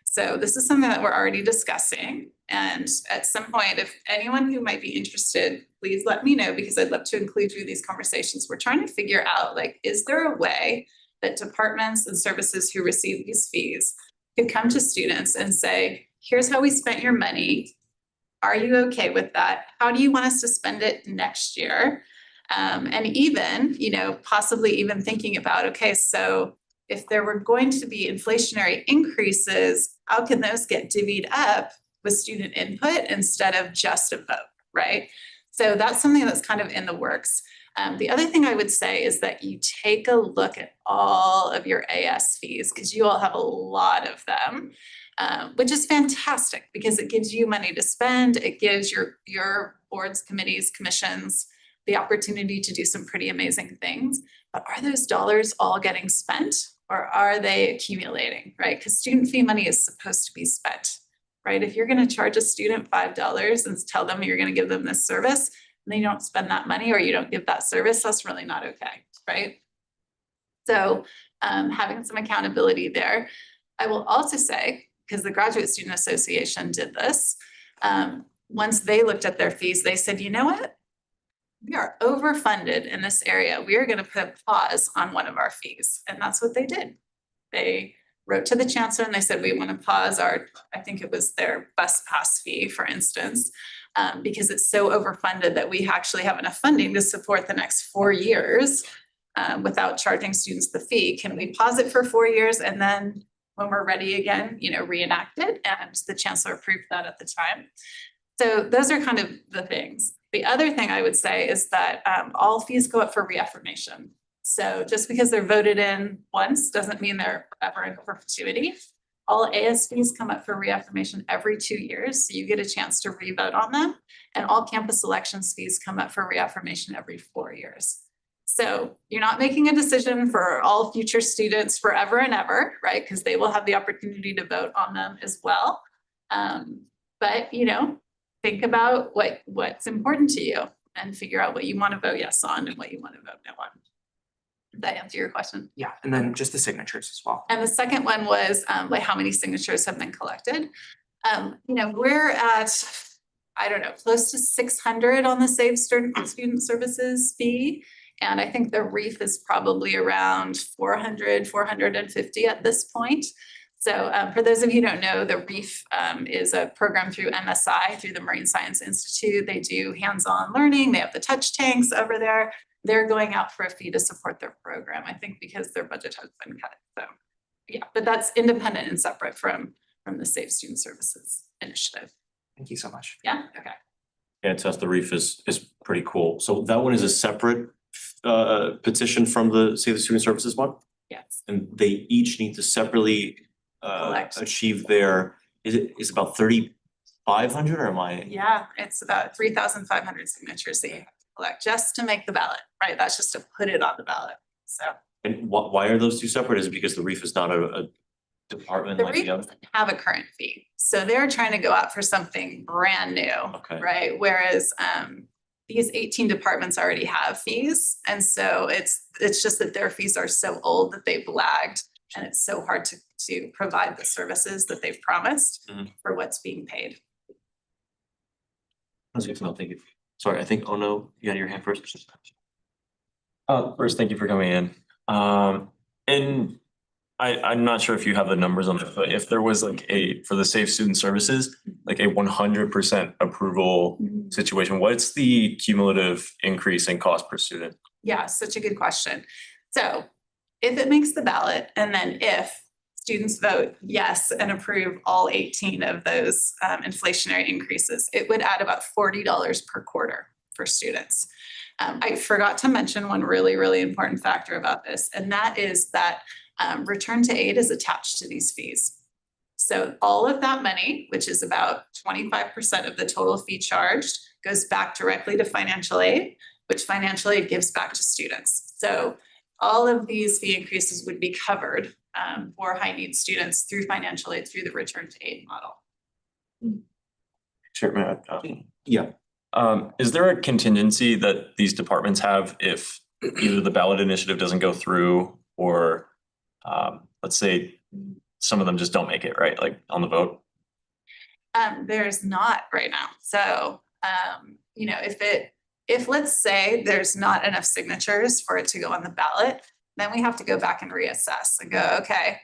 So this is something that we're already discussing. And at some point, if anyone who might be interested, please let me know because I'd love to include you in these conversations. We're trying to figure out, like, is there a way that departments and services who receive these fees could come to students and say, here's how we spent your money. Are you okay with that? How do you want us to spend it next year? And even, possibly even thinking about, okay, so if there were going to be inflationary increases, how can those get divvied up with student input instead of just a vote, right? So that's something that's kind of in the works. The other thing I would say is that you take a look at all of your AS fees because you all have a lot of them, which is fantastic because it gives you money to spend. It gives your boards, committees, commissions the opportunity to do some pretty amazing things. But are those dollars all getting spent or are they accumulating, right? Because student fee money is supposed to be spent, right? If you're going to charge a student $5 and tell them you're going to give them this service, and they don't spend that money or you don't give that service, that's really not okay, right? So having some accountability there. I will also say, because the Graduate Student Association did this, once they looked at their fees, they said, you know what? We are overfunded in this area. We are going to put a pause on one of our fees. And that's what they did. They wrote to the chancellor and they said, we want to pause I think it was their bus pass fee, for instance, because it's so overfunded that we actually have enough funding to support the next 4 years without charging students the fee. Can we pause it for 4 years and then when we're ready again, reenact it? And the chancellor approved that at the time. So those are kind of the things. The other thing I would say is that all fees go up for reaffirmation. So just because they're voted in once doesn't mean they're forever in perpetuity. All AS fees come up for reaffirmation every 2 years, so you get a chance to re-vote on them. And all campus elections fees come up for reaffirmation every 4 years. So you're not making a decision for all future students forever and ever, right? Because they will have the opportunity to vote on them as well. But think about what's important to you and figure out what you want to vote yes on and what you want to vote no on. Did that answer your question? Yeah, and then just the signatures as well. And the second one was like how many signatures have been collected. We're at, I don't know, close to 600 on the Save Student Services fee. And I think the REEF is probably around 400, 450 at this point. So for those of you who don't know, the REEF is a program through MSI, through the Marine Science Institute. They do hands-on learning. They have the touch tanks over there. They're going out for a fee to support their program, I think because their budget has been cut. So yeah, but that's independent and separate from the Safe Student Services initiative. Thank you so much. Yeah, okay. Yeah, Tess, the REEF is pretty cool. So that one is a separate petition from the Save the Student Services one? Yes. And they each need to separately achieve their, is it about 3,500 or am I? Yeah, it's about 3,500 signatures that you have to collect just to make the ballot, right? That's just to put it on the ballot, so. And why are those two separate? Is it because the REEF is not a department The like REEF the other? doesn't have a current fee, so they're trying to go out for something brand new, right? Whereas these 18 departments already have fees, and so it's just that their fees are so old that they've lagged, and it's so hard to provide the services that they've promised for what's being paid. That's good to know, thank you. Sorry, I think, oh no, you had your hand first. First, thank you for coming in. And I'm not sure if you have the numbers on it, but if there was like for the Safe Student Services, like a 100% approval situation, what's the cumulative increase in cost per student? Yeah, such a good question. So if it makes the ballot, and then if students vote yes and approve all 18 of those inflationary increases, it would add about $40 per quarter for students. I forgot to mention one really, really important factor about this, and that is that return to aid is attached to these fees. So all of that money, which is about 25% of the total fee charged, goes back directly to financial aid, which financial aid gives back to students. So all of these fee increases would be covered for high need students through financial aid, through the return to aid model. Sure, Matt. Yeah. Is there a contingency that these departments have if either the ballot initiative doesn't go through or let's say some of them just don't make it, right? Like on the vote? There's not right now. So, you know, if let's say there's not enough signatures for it to go on the ballot, then we have to go back and reassess and go, okay,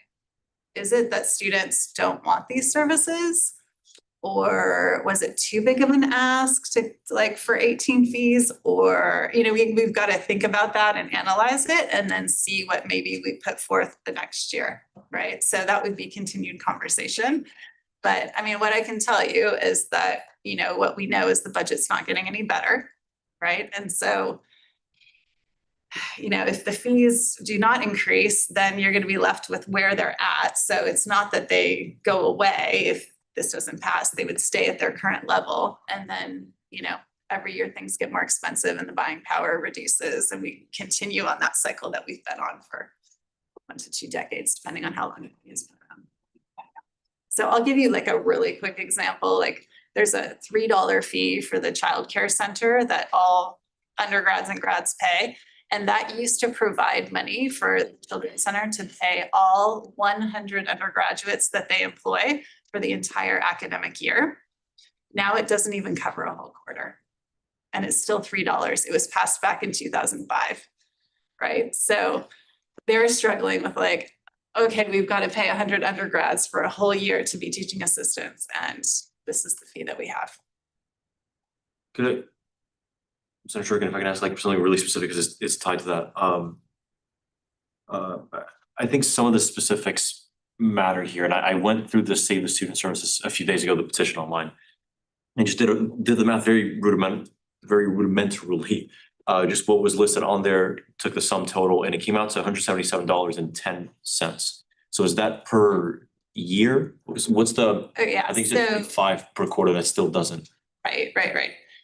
is it that students don't want these services? Or was it too big of an ask to like for 18 fees? Or, you know, we've got to think about that and analyze it and then see what maybe we put forth the next year, right? So that would be continued conversation. But I mean, what I can tell you is that, you know, what we know is the budget's not getting any better, right? And so, you know, if the fees do not increase, then you're going to be left with where they're at. So it's not that they go away if this doesn't pass, they would stay at their current level. And then, you know, every year things get more expensive and the buying power reduces, and we continue on that cycle that we've been on for 1 to 2 decades, depending on how long it is. So I'll give you like a really quick example. Like there's a $3 fee for the childcare center that all undergrads and grads pay. And that used to provide money for the Children's Center to pay all 100 undergraduates that they employ for the entire academic year. Now it doesn't even cover a whole quarter. And it's still $3. It was passed back in 2005, right? So they're struggling with like, okay, we've got to pay 100 undergrads for a whole year to be teaching assistants, and this is the fee that we have. Could Senator Shurkin, if I can ask like something really specific because it's tied to that. I think some of the specifics matter here, and I went through the Save the Student Services a few days ago, the petition online, and just did the math very rudimentarily. Just what was listed on there, took the sum total, and it came out to $177.10. So is that per year? What's the? Oh, yeah. I think it's 5 per quarter. That still doesn't. Right.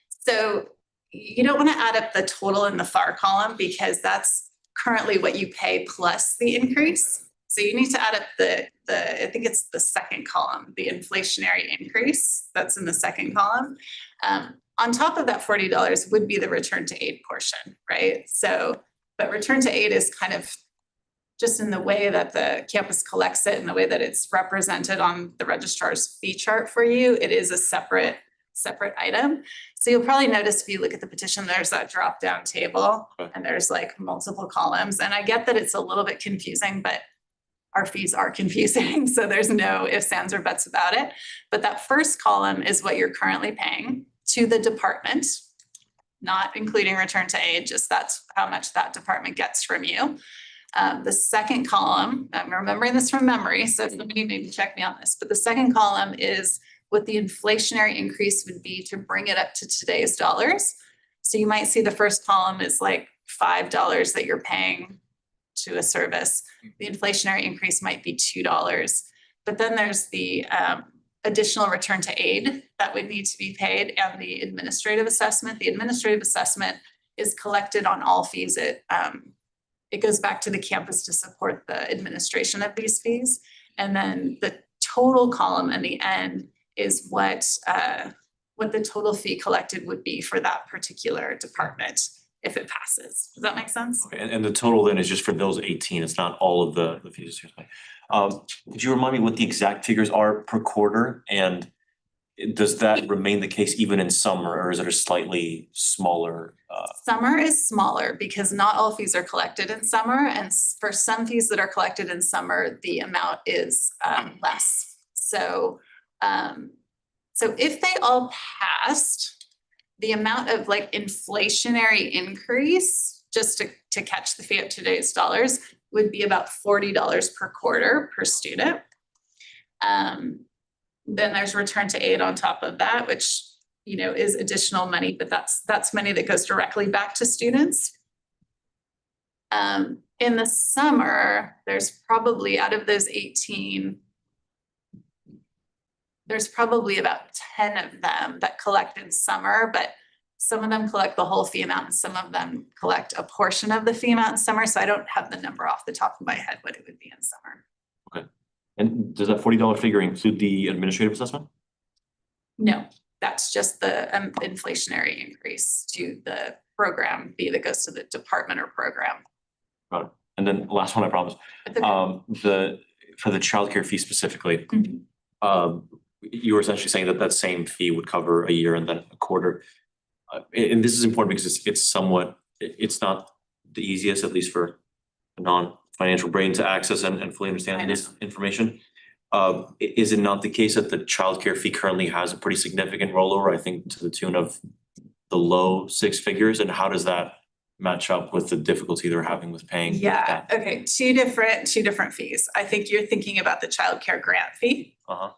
So you don't want to add up the total in the far column because that's currently what you pay plus the increase. So you need to add up the I think it's the second column, the inflationary increase that's in the second column. On top of that $40 would be the return to aid portion, right? So, but return to aid is kind of just in the way that the campus collects it and the way that it's represented on the registrar's fee chart for you, it is a separate item. So you'll probably notice if you look at the petition, there's that drop down table and there's like multiple columns. And I get that it's a little bit confusing, but our fees are confusing. So there's no ifs, ands, or buts about it. But that first column is what you're currently paying to the department, not including return to aid, just that's how much that department gets from you. The second column, I'm remembering this from memory, so somebody maybe check me on this, but the second column is what the inflationary increase would be to bring it up to today's dollars. So you might see the first column is like $5 that you're paying to a service. The inflationary increase might be $2. But then there's the additional return to aid that would need to be paid and the administrative assessment. The administrative assessment is collected on all fees. It goes back to the campus to support the administration of these fees. And then the total column in the end is what the total fee collected would be for that particular department if it passes. Does that make sense? Okay, and the total then is just for those 18. It's not all of the fees. Could you remind me what the exact figures are per quarter? And does that remain the case even in summer, or is it a slightly smaller? Summer is smaller because not all fees are collected in summer. And for some fees that are collected in summer, the amount is less. So if they all passed, the amount of like inflationary increase, just to catch the fee at today's dollars, would be about $40 per quarter per student. Then there's return to aid on top of that, which is additional money, but that's money that goes directly back to students. In the summer, there's probably out of those 18, there's probably about 10 of them that collect in summer, but some of them collect the whole fee amount and some of them collect a portion of the fee amount in summer. So I don't have the number off the top of my head what it would be in summer. Okay. And does that $40 figure include the administrative assessment? No, that's just the inflationary increase to the program fee that goes to the department or program. Got it. And then last one, I promise. For the childcare fee specifically, you were essentially saying that that same fee would cover a year and then a quarter. And this is important because it's not the easiest, at least for a non-financial brain, to access and fully understand this information. Is it not the case that the childcare fee currently has a pretty significant rollover, I think to the tune of the low six figures? And how does that match up with the difficulty they're having with paying? Yeah, okay, two different fees. I think you're thinking about the childcare grant fee.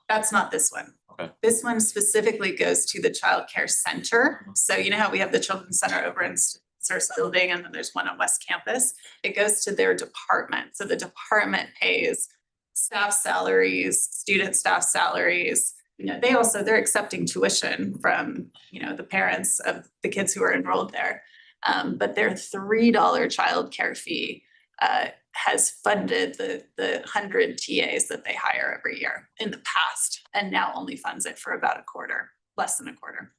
That's not this one. Okay. This one specifically goes to the childcare center. So you know how we have the children's center over in Source Building and then there's one on West Campus? It goes to their department. So the department pays staff salaries, student staff salaries. They're accepting tuition from, the parents of the kids who are enrolled there. But their $3 childcare fee has funded the 100 TAs that they hire every year in the past, and now only funds it for about a quarter, less than a quarter.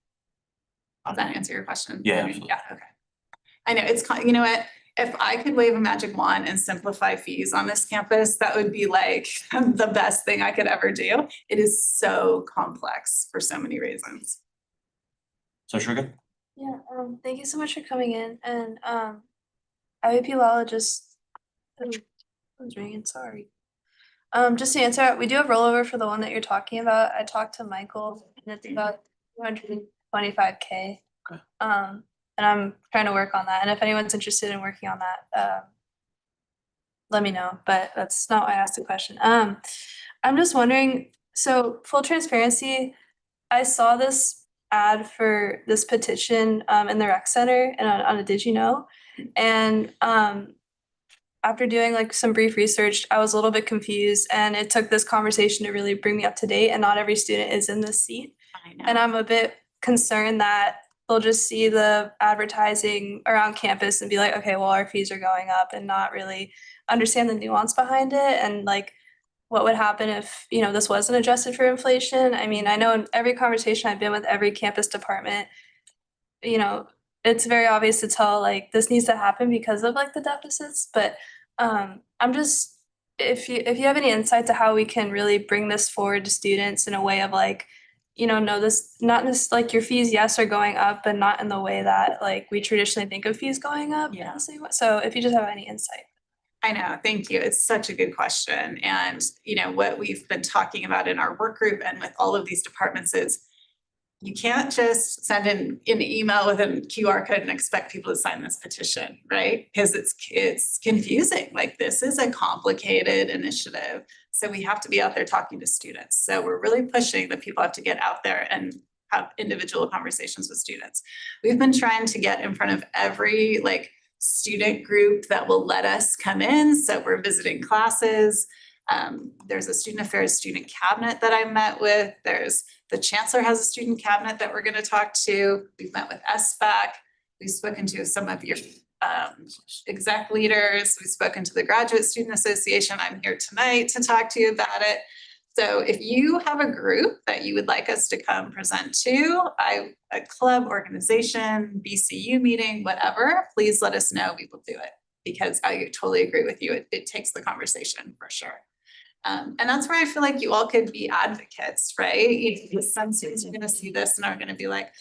Does that answer your question? Yeah. Yeah, okay. I know, you know what? If I could wave a magic wand and simplify fees on this campus, that would be like the best thing I could ever do. It is so complex for so many reasons. So Shrika? Yeah, thank you so much for coming in and IVP Lala phone's ringing, sorry. Just to answer, we do have rollover for the one that you're talking about. I talked to Michael and it's about 225K. Okay. And I'm trying to work on that. And if anyone's interested in working on that, let me know, but that's not why I asked the question. I'm just wondering, so full transparency, I saw this ad for this petition in the rec center and on a Did You Know? And after doing like some brief research, I was a little bit confused and it took this conversation to really bring me up to date and not every student is in this seat. I know. And I'm a bit concerned that they'll just see the advertising around campus and be like, okay, well, our fees are going up and not really understand the nuance behind it and like what would happen if, this wasn't adjusted for inflation. I mean, I know in every conversation I've been with every campus department, it's very obvious to tell like this needs to happen because of like the deficits, but I'm just, if you have any insight to how we can really bring this forward to students in a way of like, know this, not just like your fees, yes, are going up, but not in the way that like we traditionally think of fees going up. Yeah. So if you just have any insight. I know, thank you. It's such a good question. And, what we've been talking about in our work group and with all of these departments is you can't just send in an email with a QR code and expect people to sign this petition, right? Because it's confusing. Like this is a complicated initiative. So we have to be out there talking to students. So we're really pushing that people have to get out there and have individual conversations with students. We've been trying to get in front of every student group that will let us come in. So we're visiting classes. There's a student affairs student cabinet that I met with. There's the chancellor has a student cabinet that we're going to talk to. We've met with SBAC. We've spoken to some of your exec leaders. We've spoken to the Graduate Student Association. I'm here tonight to talk to you about it. So if you have a group that you would like us to come present to, a club, organization, BCU meeting, whatever, please let us know. We will do it because I totally agree with you. It takes the conversation for sure. And that's where I feel like you all could be advocates, right? Some students are going to see this and are going to be like,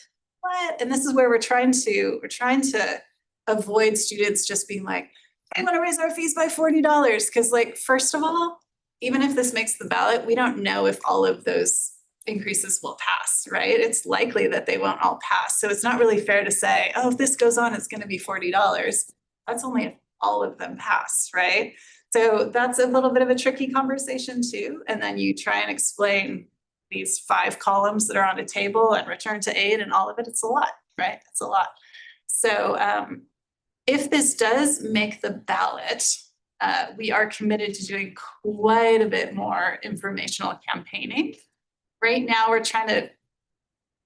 what? And this is where we're trying to avoid students just being like, I want to raise our fees by $40. Because first of all, even if this makes the ballot, we don't know if all of those increases will pass, right? It's likely that they won't all pass. So it's not really fair to say, oh, if this goes on, it's going to be $40. That's only if all of them pass, right? So that's a little bit of a tricky conversation too. And then you try and explain these 5 columns that are on a table and return to aid and all of it, it's a lot, right? It's a lot. So if this does make the ballot, we are committed to doing quite a bit more informational campaigning. Right now, we're trying to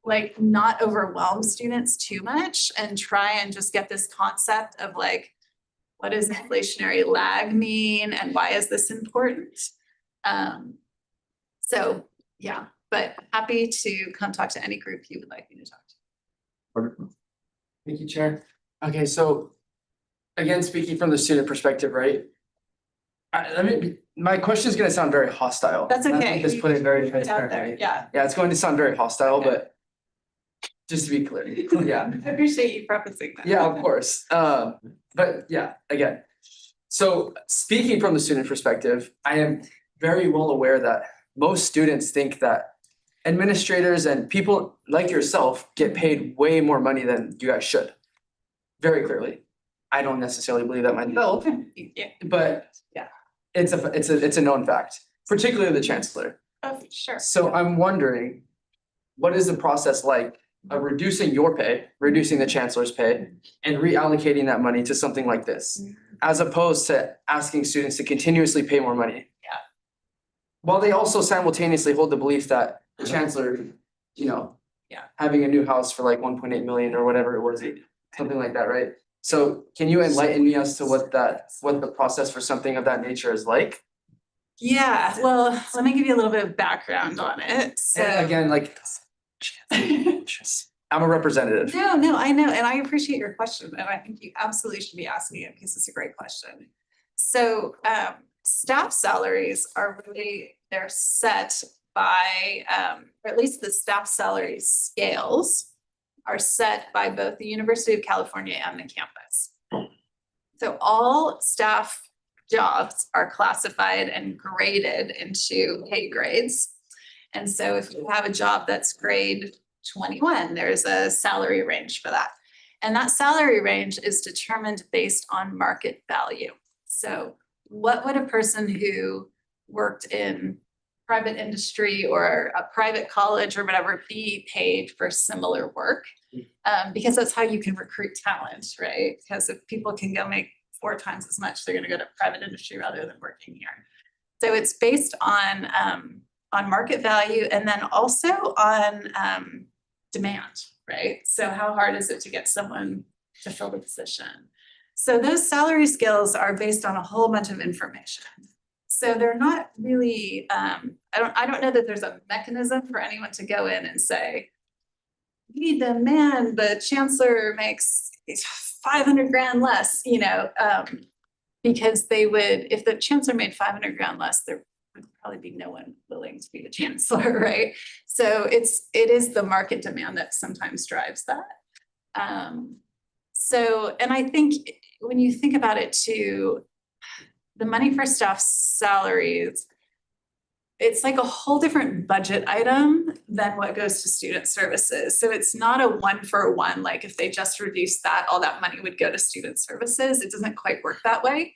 like not overwhelm students too much and try and just get this concept of like, what does inflationary lag mean and why is this important? So yeah, but happy to come talk to any group you would like me to talk to. Thank you, Chair. Okay, so again, speaking from the student perspective, right? My question is gonna sound very hostile. That's and I okay. think Just put it very Put it out there, transparently. yeah. Yeah, it's going to sound very hostile, but just to be clear, yeah. I appreciate you prefacing that. Yeah, of course. But yeah, again. So speaking from the student perspective, I am very well aware that most students think that administrators and people like yourself get paid way more money than you guys should. Very clearly. I don't necessarily believe that myself, Yeah. but Yeah. it's a known fact, particularly the chancellor. Oh, sure. So I'm wondering, what is the process like of reducing your pay, reducing the chancellor's pay, and reallocating that money to something like this, as opposed to asking students to continuously pay more money? Yeah. While they also simultaneously hold the belief that the chancellor, you know, Yeah. having a new house for like 1.8 million or whatever it was, something like that, right? So can you enlighten me as to what the process for something of that nature is like? Yeah, well, let me give you a little bit of background on it. So. And again, like, I'm a representative. No, I know, and I appreciate your question, and I think you absolutely should be asking it because it's a great question. So staff salaries are really, they're set by, or at least the staff salary scales are set by both the University of California and the campus. So all staff jobs are classified and graded into pay grades. And so if you have a job that's grade 21, there's a salary range for that. And that salary range is determined based on market value. So what would a person who worked in private industry or a private college or whatever be paid for similar work? Because that's how you can recruit talent, right? Because if people can go make 4 times as much, they're gonna go to private industry rather than working here. So it's based on market value and then also on demand, right? So how hard is it to get someone to fill the position? So those salary scales are based on a whole bunch of information. So they're not really, I don't know that there's a mechanism for anyone to go in and say, we demand the chancellor makes 500 grand less, you know, because they would, if the chancellor made 500 grand less, there would probably be no one willing to be the chancellor, right? So it is the market demand that sometimes drives that. So, and I think when you think about it too, the money for staff salaries, it's like a whole different budget item than what goes to student services. So it's not a 1-for-1, like if they just reduce that, all that money would go to student services. It doesn't quite work that way.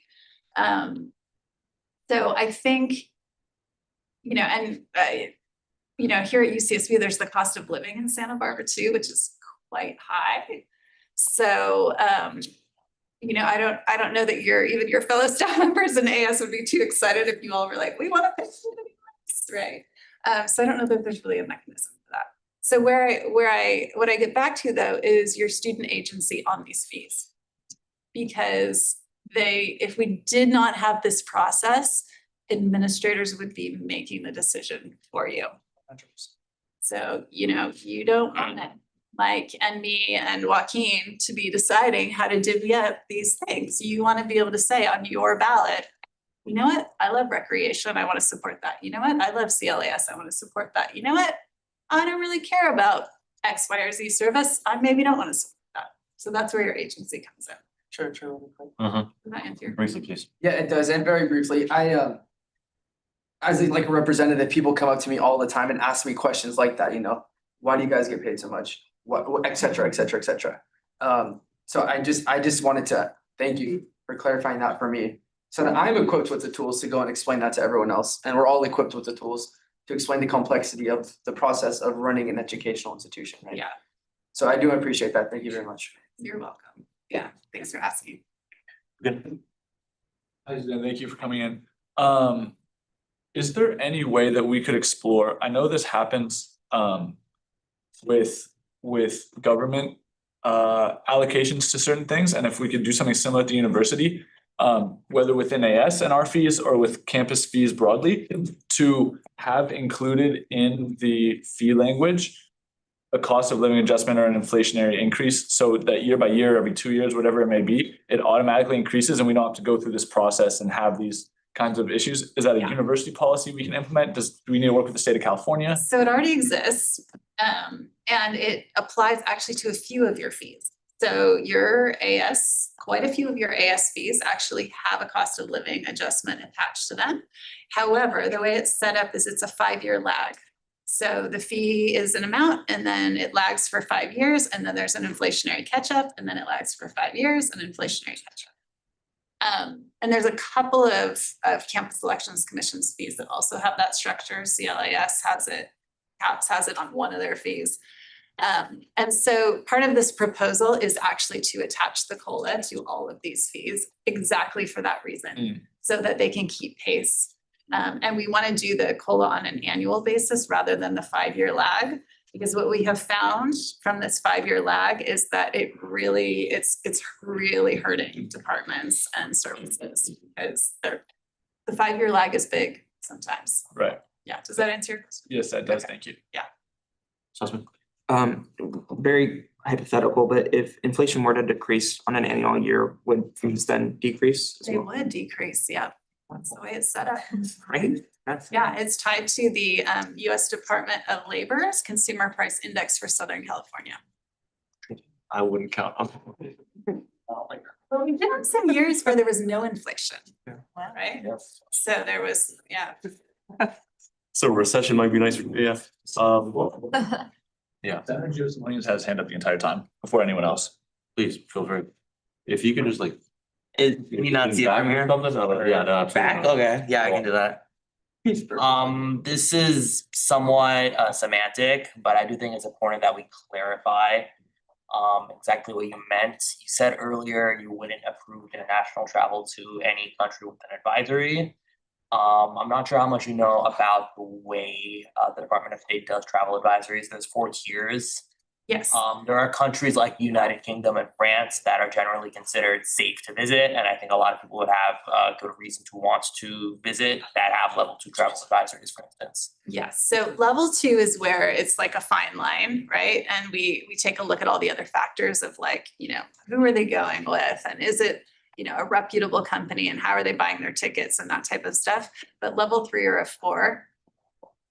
So I think, you know, and, you know, here at UCSB, there's the cost of living in Santa Barbara too, which is quite high. So, you know, I don't know that even your fellow staff members in AS would be too excited if you all were like, we want to pay right? So I don't know that there's really a mechanism for that. So what I get back to though is your student agency on these fees. Because if we did not have this process, administrators would be making the decision for you. 100%. So, you know, you don't want Mike and me and Joaquin to be deciding how to divvy up these things. You want to be able to say on your ballot, you know what? I love recreation. I want to support that. You know what? I love CLAS. I want to support that. You know what? I don't really care about X, Y, or Z service. I maybe don't want to support that. So that's where your agency comes in. Sure. Does that answer your Briefly, please. Yeah, it does. And very briefly, I as a representative, people come up to me all the time and ask me questions like that, you know, why do you guys get paid so much? What, et cetera, et cetera, et cetera. So I just wanted to thank you for clarifying that for me, so that I'm equipped with the tools to go and explain that to everyone else. And we're all equipped with the tools to explain the complexity of the process of running an educational institution, right? Yeah, So I do appreciate that. Thank you very much. you're welcome. Yeah, thanks for asking. Good. Hi, Suzanne, thank you for coming in. Is there any way that we could explore, I know this happens with government allocations to certain things, and if we could do something similar at the university, whether within AS and our fees or with campus fees broadly, to have included in the fee language a cost of living adjustment or an inflationary increase, so that year by year, every 2 years, whatever it may be, it automatically increases and we don't have to go through this process and have these kinds of issues. Is that a university policy we can implement? Do we need to work with the state of California? So it already exists, and it applies actually to a few of your fees. So your AS, quite a few of your AS fees actually have a cost of living adjustment attached to them. However, the way it's set up is it's a 5-year lag. So the fee is an amount and then it lags for 5 years, and then there's an inflationary catch up, and then it lags for 5 years, an inflationary catch up. And there's a couple of campus elections commissions fees that also have that structure. CLIS has it, CAPS has it on one of their fees. And so part of this proposal is actually to attach the COLA to all of these fees exactly for that reason, so that they can keep pace. And we want to do the COLA on an annual basis rather than the 5-year lag, because what we have found from this 5-year lag is that it's really hurting departments and services, because the 5-year lag is big sometimes. Right. Yeah, does that answer your question? Yes, that does. Thank you. Yeah. Sussman? Very hypothetical, but if inflation were to decrease on an annual year, would fees then decrease as They well? would decrease, yeah. That's the way it's set up. Right? That's. Yeah, it's tied to the US Department of Labor's Consumer Price Index for Southern California. I wouldn't count on. Well, we did have some years where there was no inflation, right? So there was, yeah. So recession might be nice, yeah. Yeah. Senator Joseph Williams has his hand up the entire time before anyone else. Please feel free. If you can just like. Can you not see it from here? Something, yeah, no, absolutely. Back, okay, yeah, I can do that. This is somewhat semantic, but I do think it's important that we clarify exactly what you meant. You said earlier you wouldn't approve international travel to any country with an advisory. I'm not sure how much you know about the way the Department of State does travel advisories. There's 4 tiers. Yes. There are countries like United Kingdom and France that are generally considered safe to visit, and I think a lot of people would have good reason to want to visit that have level 2 travel advisories, for instance. Yes, so level 2 is where it's like a fine line, right? And we take a look at all the other factors of like, who are they going with, and is it, a reputable company, and how are they buying their tickets and that type of stuff. But level 3 or a 4,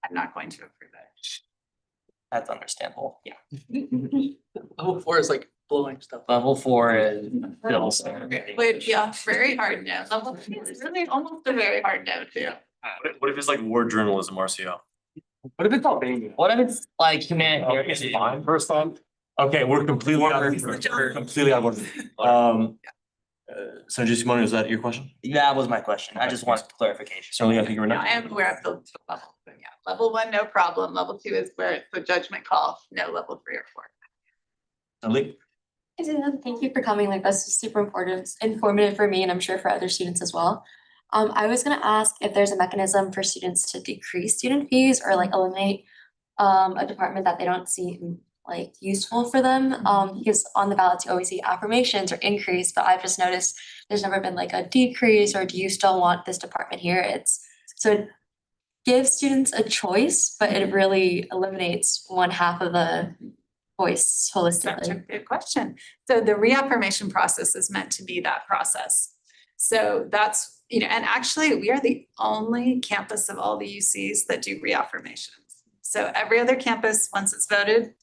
I'm not going to approve it. That's understandable. Yeah. Level 4 is like blowing stuff. Level 4 is. Wait, yeah, very hard no. Level 3 is really almost a very hard no too. What if it's like war journalism, RCO? What if it's Albania? What if it's like humanitarian? Fine, first time. Okay, we're completely out of. Senator Simone, is that your question? That was my question. I just wanted clarification. So I think you're No, not. I am aware of the level, but yeah, level 1, no problem. Level 2 is where it's a judgment call, no level 3 or 4. Ali? Thank you for coming. Like, that's super informative for me, and I'm sure for other students as well. I was gonna ask if there's a mechanism for students to decrease student fees or like eliminate a department that they don't see like useful for them. Because on the ballots you always see affirmations or increase, but I've just noticed there's never been like a decrease or do you still want this department here? So it gives students a choice, but it really eliminates one half of the voice holistically. Such a good question. So the reaffirmation process is meant to be that process. So that's, and actually we are the only campus of all the UCs that do reaffirmations. So every other campus, once it's voted,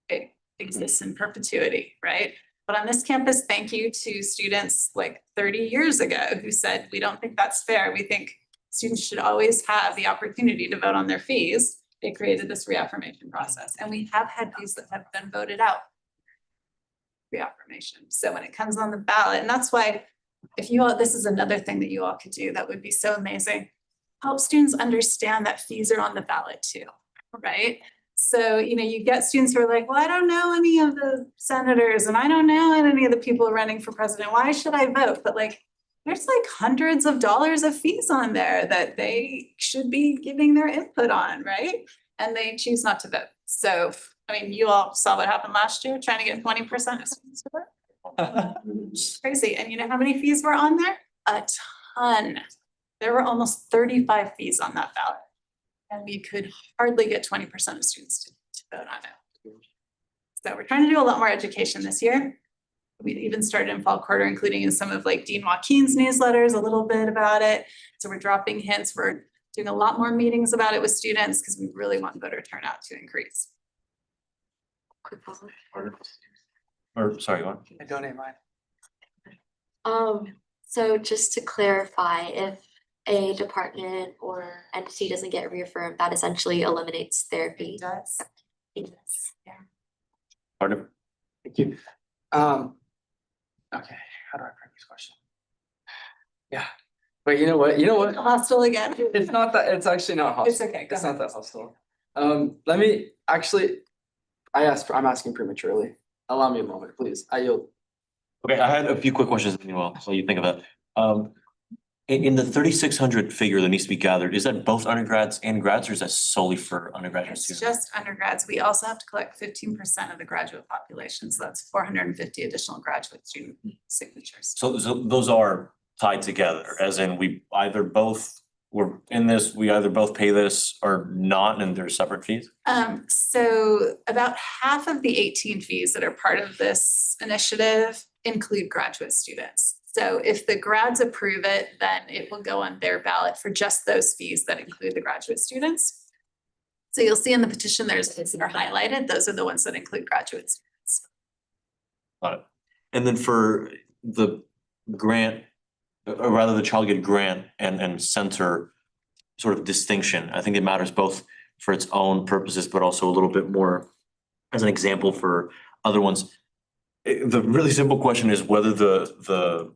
it exists in perpetuity, right? But on this campus, thank you to students like 30 years ago who said, we don't think that's fair. We think students should always have the opportunity to vote on their fees. They created this reaffirmation process, and we have had fees that have been voted out. Reaffirmation. So when it comes on the ballot, and that's why if you all, this is another thing that you all could do that would be so amazing. help students understand that fees are on the ballot too, right? So, you get students who are like, well, I don't know any of the senators and I don't know any of the people running for president. Why should I vote? But like, there's like hundreds of dollars of fees on there that they should be giving their input on, right? And they choose not to vote. So, you all saw what happened last year, trying to get 20% of students to vote. Crazy. And you know how many fees were on there? A ton. There were almost 35 fees on that ballot. And we could hardly get 20% of students to vote on it. So we're trying to do a lot more education this year. We even started in fall quarter, including in some of like Dean Joaquin's newsletters, a little bit about it. So we're dropping hints. We're doing a lot more meetings about it with students because we really want voter turnout to increase. Or, sorry, go on. I donate mine. So just to clarify, if a department or entity doesn't get reaffirmed, that essentially eliminates their fee. It does. It does. Yeah. Pardon? Thank you. Okay, how do I phrase this question? Yeah, but you know what? Hostile again. It's not that, it's actually not hostile. It's okay, go It's not that hostile. Let me, actually, I'm asking prematurely. Allow me a moment, please. I yield. Okay, I had a few quick questions meanwhile, so you think of that. In the 3,600 figure that needs to be gathered, is that both undergrads and grads, or is that solely for undergraduate It's students? just undergrads. We also have to collect 15% of the graduate population. So that's 450 additional graduate student signatures. So those are tied together, as in we either both were in this, we either both pay this or not, and there's separate fees? So about half of the 18 fees that are part of this initiative include graduate students. So if the grads approve it, then it will go on their ballot for just those fees that include the graduate students. So you'll see in the petition, there's ones that are highlighted. Those are the ones that include graduate students. Got it. And then for the grant, or rather the child care grant and center sort of distinction, I think it matters both for its own purposes, but also a little bit more as an example for other ones. The really simple question is whether the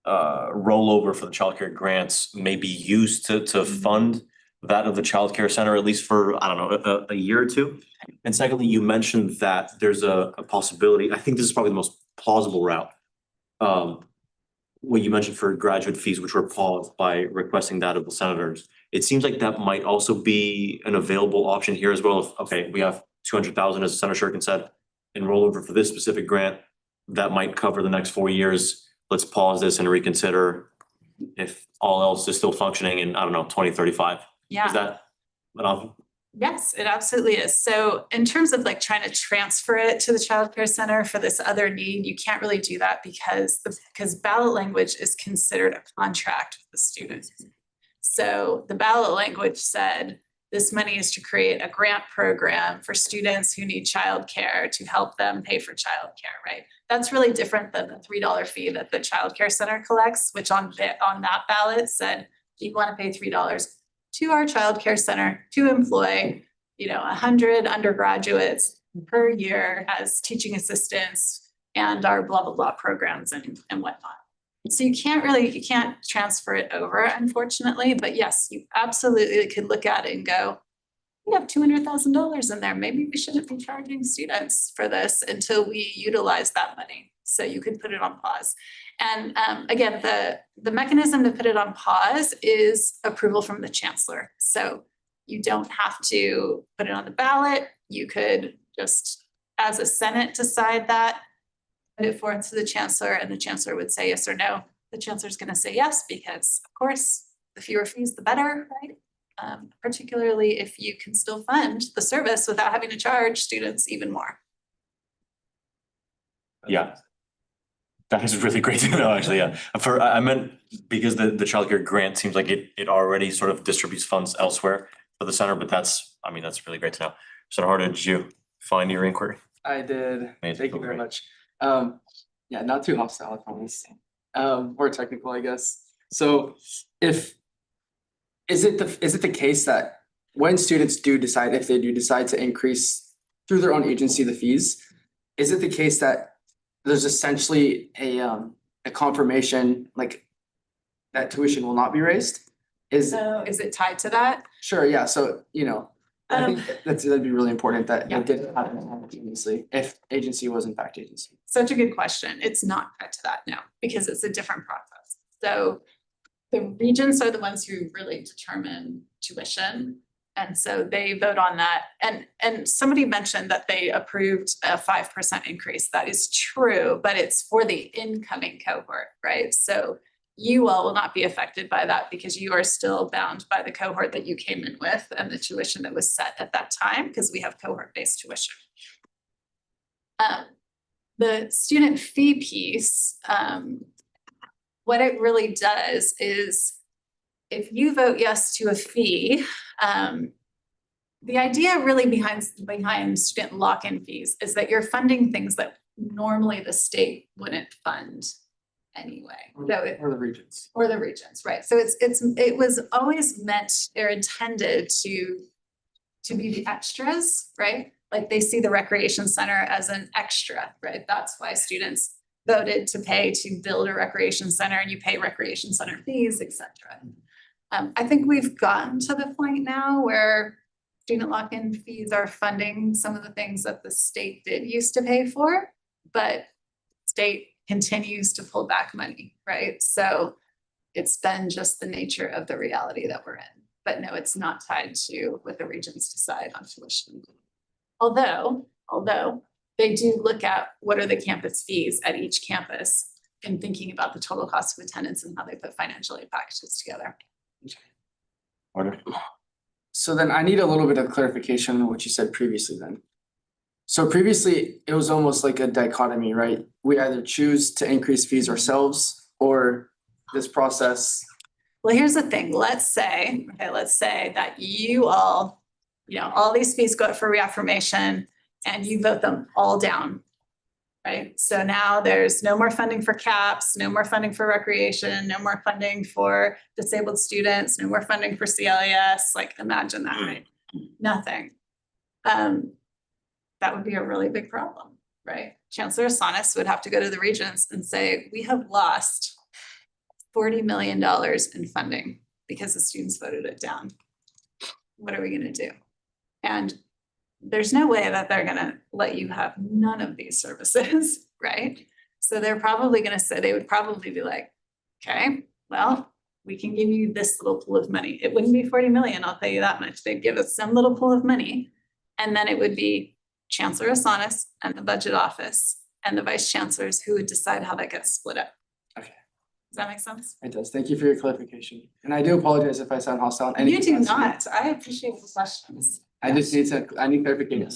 rollover for the childcare grants may be used to fund that of the childcare center, at least for, I don't know, a year or two. And secondly, you mentioned that there's a possibility, I think this is probably the most plausible route. What you mentioned for graduate fees, which were paused by requesting that of the senators. It seems like that might also be an available option here as well. If, okay, we have 200,000, as Senator Shurkin said, in rollover for this specific grant, that might cover the next 4 years. Let's pause this and reconsider if all else is still functioning in, I don't know, 2035. Yeah. Is that an option? Yes, it absolutely is. So in terms of like trying to transfer it to the childcare center for this other need, you can't really do that because ballot language is considered a contract with the student. So the ballot language said this money is to create a grant program for students who need childcare to help them pay for childcare, right? That's really different than the $3 fee that the childcare center collects, which on that ballot said, you want to pay $3 to our childcare center to employ, 100 undergraduates per year as teaching assistants and our blah, blah, blah programs and whatnot. So you can't transfer it over, unfortunately, but yes, you absolutely could look at it and go, we have $200,000 in there. Maybe we shouldn't be charging students for this until we utilize that money. So you could put it on pause. And again, the mechanism to put it on pause is approval from the chancellor. So you don't have to put it on the ballot. You could just, as a Senate, decide that, put it forward to the chancellor, and the chancellor would say yes or no. The chancellor's going to say yes because, of course, the fewer fees, the better, right? Particularly if you can still fund the service without having to charge students even more. Yeah. That is really great to know, actually, yeah. I meant because the childcare grant seems like it already sort of distributes funds elsewhere for the center, but that's really great to know. Senator Harder, did you find your inquiry? I did. Amazing. Thank you very much. Yeah, not too hostile, I promise. More technical, I guess. So is it the case that when students if they do decide to increase through their own agency the fees, is it the case that there's essentially a confirmation like that tuition will not be raised? Is, So is it tied to that? sure, yeah, so, you know, I think that'd be really important that Yeah. it didn't happen simultaneously, if agency was in fact agency. Such a good question. It's not tied to that, no, because it's a different process. So the regents are the ones who really determine tuition. And so they vote on that. And somebody mentioned that they approved a 5% increase. That is true, but it's for the incoming cohort, right? So you all will not be affected by that because you are still bound by the cohort that you came in with and the tuition that was set at that time, because we have cohort-based tuition. The student fee piece, what it really does is if you vote yes to a fee, the idea really behind student lock-in fees is that you're funding things that normally the state wouldn't fund anyway. Or the regions. Or the regions, right? So it was always meant or intended to be the extras, right? Like they see the recreation center as an extra, right? That's why students voted to pay to build a recreation center, and you pay recreation center fees, et cetera. I think we've gotten to the point now where student lock-in fees are funding some of the things that the state did used to pay for, but state continues to pull back money, right? So it's been just the nature of the reality that we're in. But no, it's not tied to what the regions decide on tuition. Although they do look at what are the campus fees at each campus in thinking about the total cost of attendance and how they put financial aid packages together. So then I need a little bit of clarification on what you said previously then. So previously, it was almost like a dichotomy, right? We either choose to increase fees ourselves or this process. Well, here's the thing, let's say that you all, all these fees go up for reaffirmation and you vote them all down, right? So now there's no more funding for CAPS, no more funding for recreation, no more funding for disabled students, no more funding for CLES, like imagine that, right? Nothing. That would be a really big problem, right? Chancellor Asanas would have to go to the regents and say, we have lost $40 million in funding because the students voted it down. What are we gonna do? And there's no way that they're gonna let you have none of these services, right? So they're probably gonna say, they would probably be like, okay, well, we can give you this little pool of money. It wouldn't be 40 million, I'll tell you that much. They'd give us some little pool of money. And then it would be Chancellor Asanas and the budget office and the vice chancellors who would decide how that gets split up. Okay. Does that make sense? It does. Thank you for your clarification. And I do apologize if I sound hostile. You do not. I appreciate the questions. I need clarification.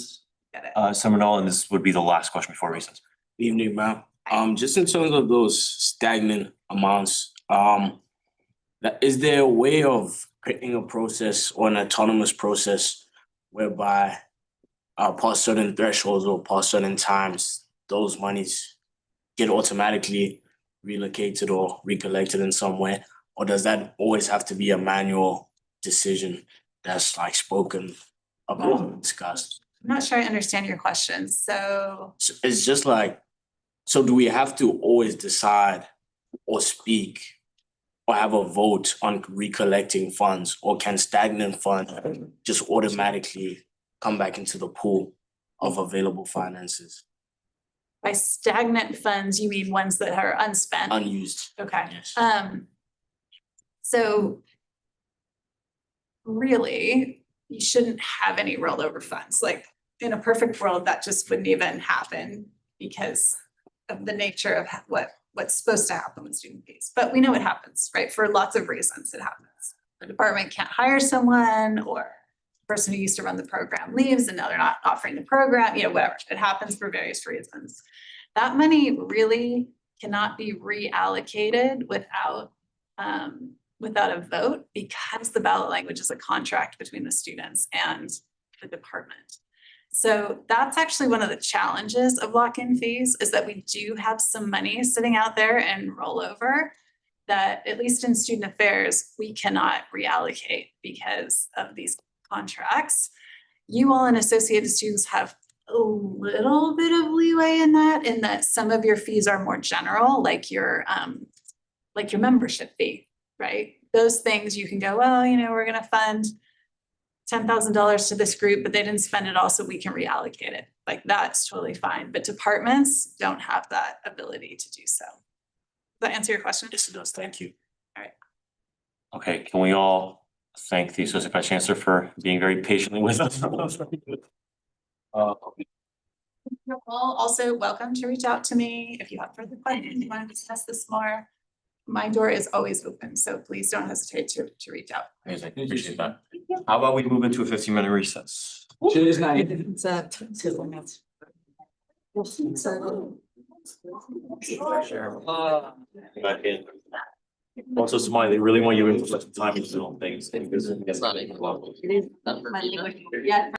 Get it. Senator Nolan, this would be the last question before recess. Evening, ma'am. Just in terms of those stagnant amounts, is there a way of creating a process or an autonomous process whereby past certain thresholds or past certain times, those monies get automatically relocated or recollected in some way? Or does that always have to be a manual decision that's like spoken about and discussed? I'm not sure I understand your question. So It's just like, so do we have to always decide or speak or have a vote on recollecting funds, or can stagnant funds just automatically come back into the pool of available finances? by stagnant funds, you mean ones that are unspent? Unused. Okay. Yes. So really, you shouldn't have any rollover funds. Like in a perfect world, that just wouldn't even happen because of the nature of what's supposed to happen with student fees. But we know it happens, right? For lots of reasons it happens. The department can't hire someone, or the person who used to run the program leaves and now they're not offering the program, whatever. It happens for various reasons. That money really cannot be reallocated without a vote, because the ballot language is a contract between the students and the department. So that's actually one of the challenges of lock-in fees, is that we do have some money sitting out there and rollover that, at least in student affairs, we cannot reallocate because of these contracts. You all and associated students have a little bit of leeway in that some of your fees are more general, like your membership fee, right? those things you can go, well, we're gonna fund $10,000 to this group, but they didn't spend it all, so we can reallocate it. Like, that's totally fine, but departments don't have that ability to do so. Does that answer your question? Yes, it does. Thank you. All right. Okay, can we all thank the Associate Vice Chancellor for being very patiently with us? You're all also welcome to reach out to me if you have further questions, you want to discuss this more. My door is always open, so please don't hesitate to reach out. Amazing, appreciate that. How about we move into a 15-minute recess? Cheers, night. Back in. Also, Smiley, they really want you in for some time to film things. Because it's not even. Yeah.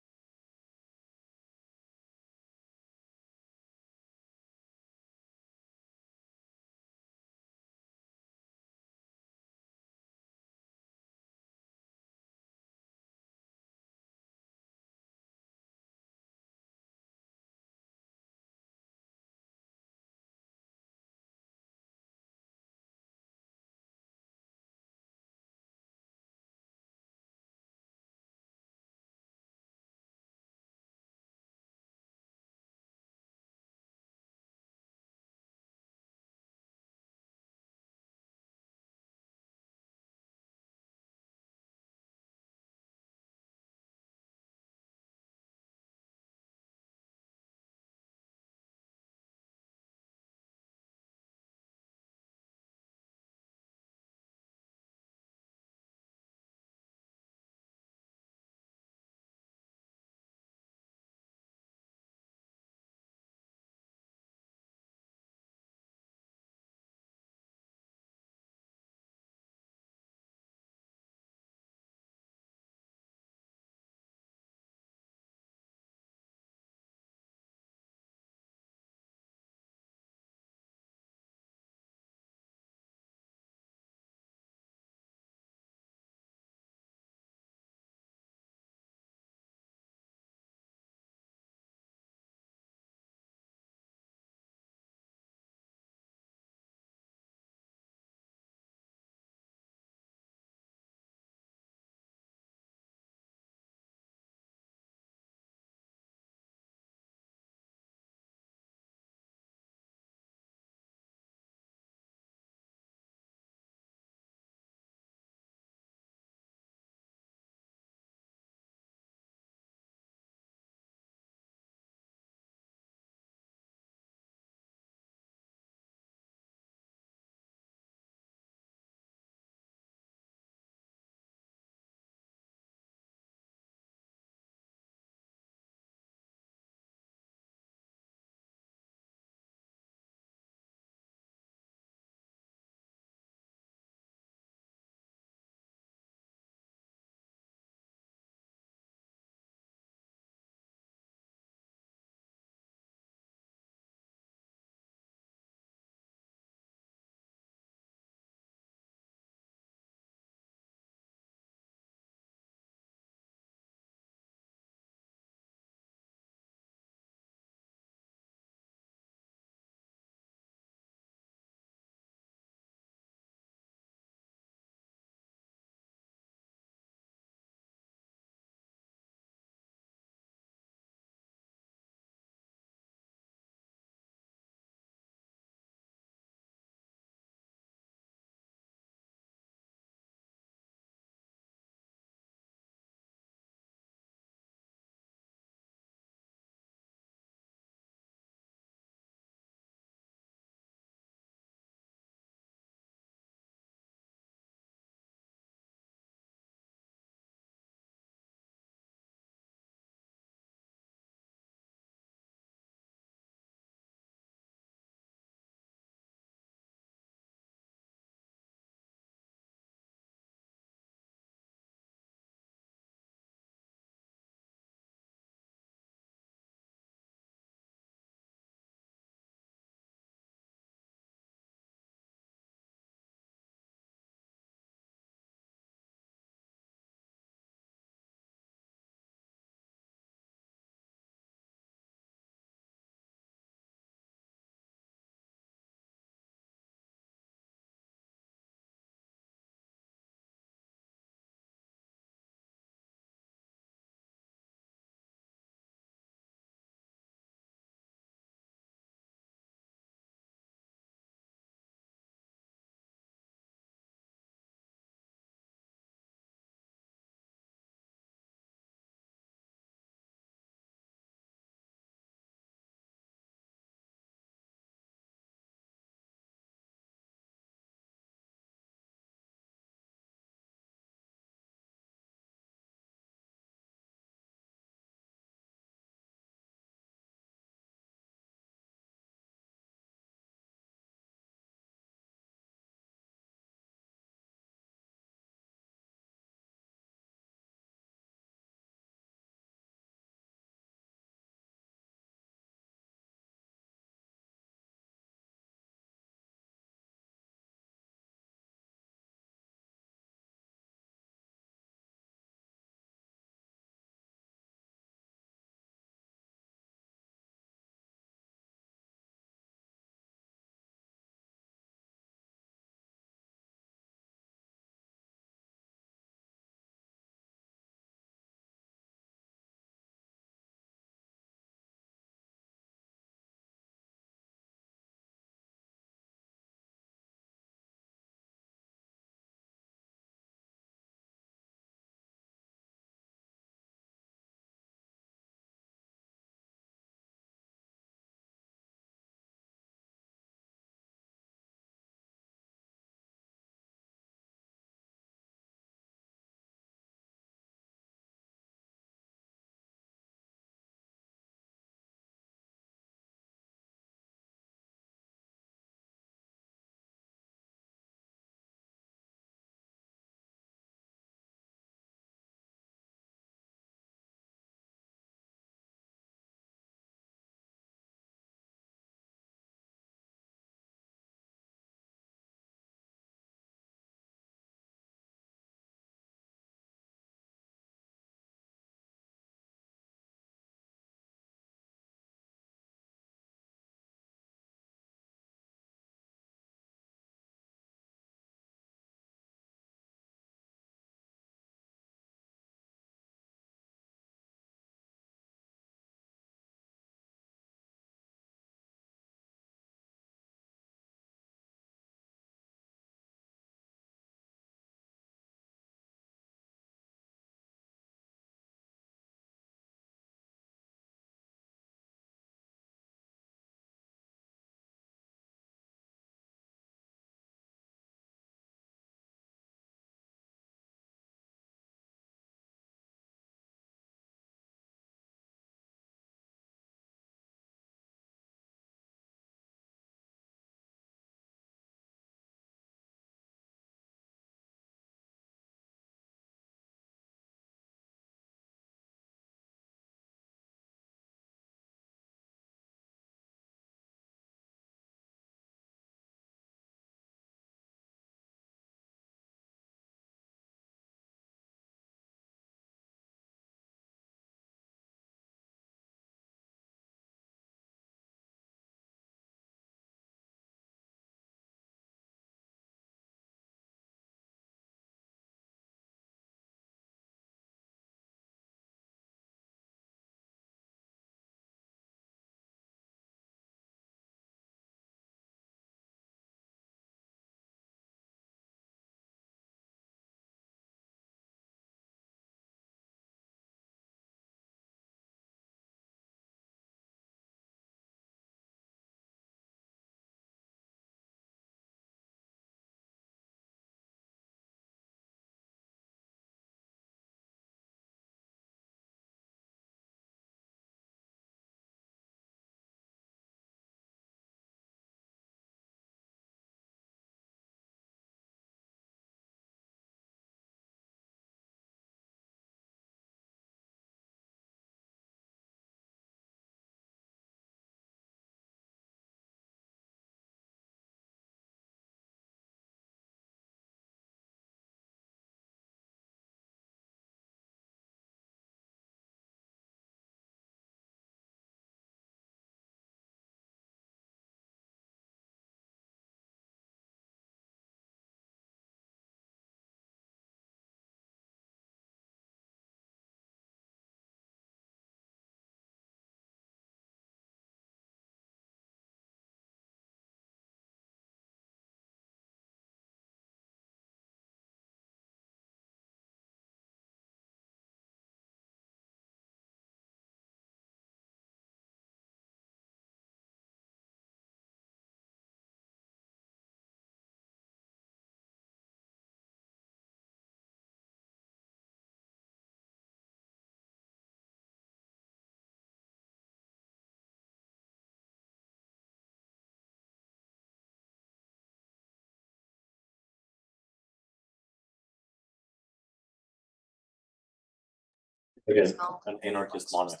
Again, an anarchist monarch.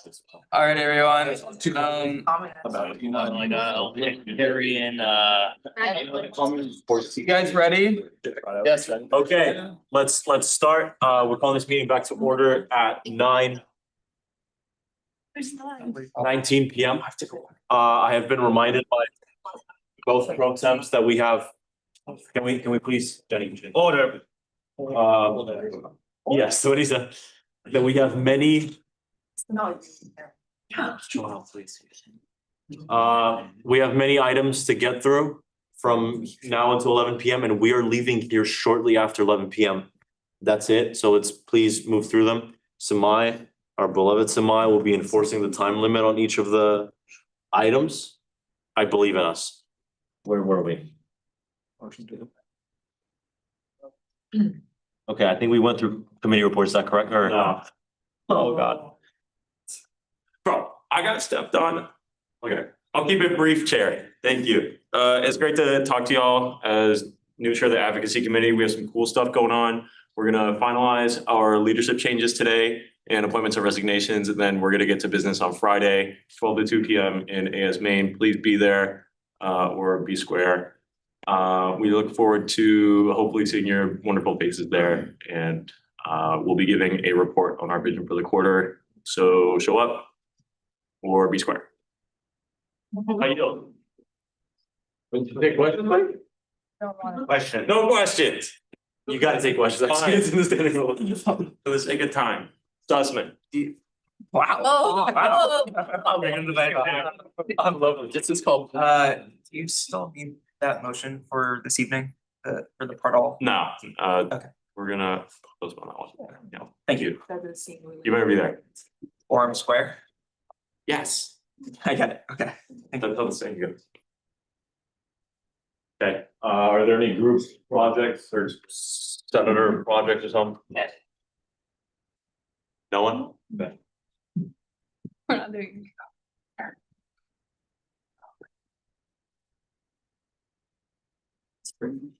All right, everyone. You guys ready? Yes. Okay, let's start. We're calling this meeting back to order at 9:19 PM. I have been reminded by both pro temps that we have, can we please, Jenny, order? Yes, what he said, that we have many. We have many items to get through from now until 11 PM, and we are leaving here shortly after 11 PM. That's it, so let's please move through them. Samai, our beloved Samai, will be enforcing the time limit on each of the items. I believe in us. Where were we? Okay, I think we went through committee reports, is that correct, or? No. Oh, God. Bro, I got stepped on. Okay, I'll keep it brief, Chair. Thank you. It's great to talk to y'all as new chair of the advocacy committee. We have some cool stuff going on. We're gonna finalize our leadership changes today and appointments and resignations, and then we're gonna get to business on Friday, 12 to 2 PM in AS Main. Please be there, or be square. We look forward to hopefully seeing your wonderful faces there, and we'll be giving a report on our vision for the quarter. So show up or be square. How you doing? Take questions, Mike? Question, no questions. You gotta take questions. I see it's in the standing rule. For the sake of time. Sussman. Wow. Oh. I'm lovely. This is called. Do you still need that motion for this evening, for the part all? No, we're gonna postpone that one. Yeah, thank you. You better be there. Orem Square? Yes. I get it, okay. That's the same good. Okay, are there any group projects or senator projects or something? Yes. No one? We're not doing. Okay.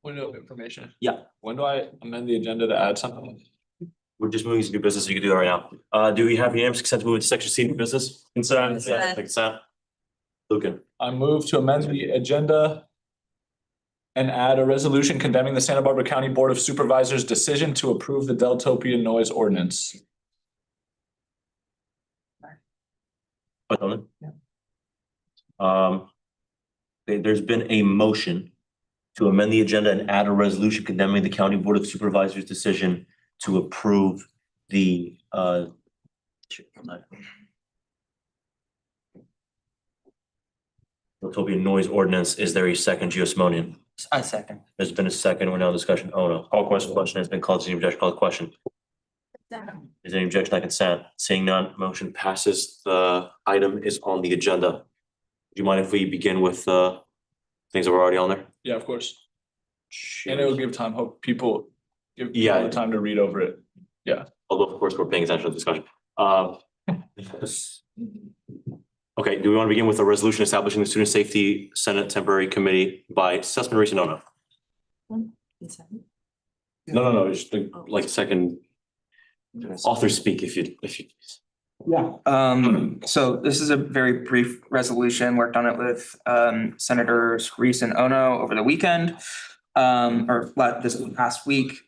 Window of information. Yeah. When do I amend the agenda to add something? We're just moving to new business, you can do that right now. Do we have unanimous consent to move into section C, new business? Consent. Yeah, consent. Lucan. I move to amend the agenda and add a resolution condemning the Santa Barbara County Board of Supervisors' decision to approve the Deltopia noise ordinance. There's been a motion to amend the agenda and add a resolution condemning the County Board of Supervisors' decision to approve the Deltopia noise ordinance. Is there a second, Geosmonian? I second. There's been a second, we're now in discussion. Oh no, call question, question has been called. Is there any objection? Call the question. Is there any objection on consent? Seeing none, motion passes. The item is on the agenda. Do you mind if we begin with things that were already on there? Yeah, of course. And it will give time, hope people give Yeah. people the time to read over it. Yeah. Although, of course, we're paying attention to the discussion. Okay, do we want to begin with a resolution establishing the Student Safety Senate Temporary Committee by Sussman, Reese, and Nono? No, it's like second. Author speak if you. Yeah. So this is a very brief resolution, worked on it with Senators Reese and Ono over the weekend. This past week.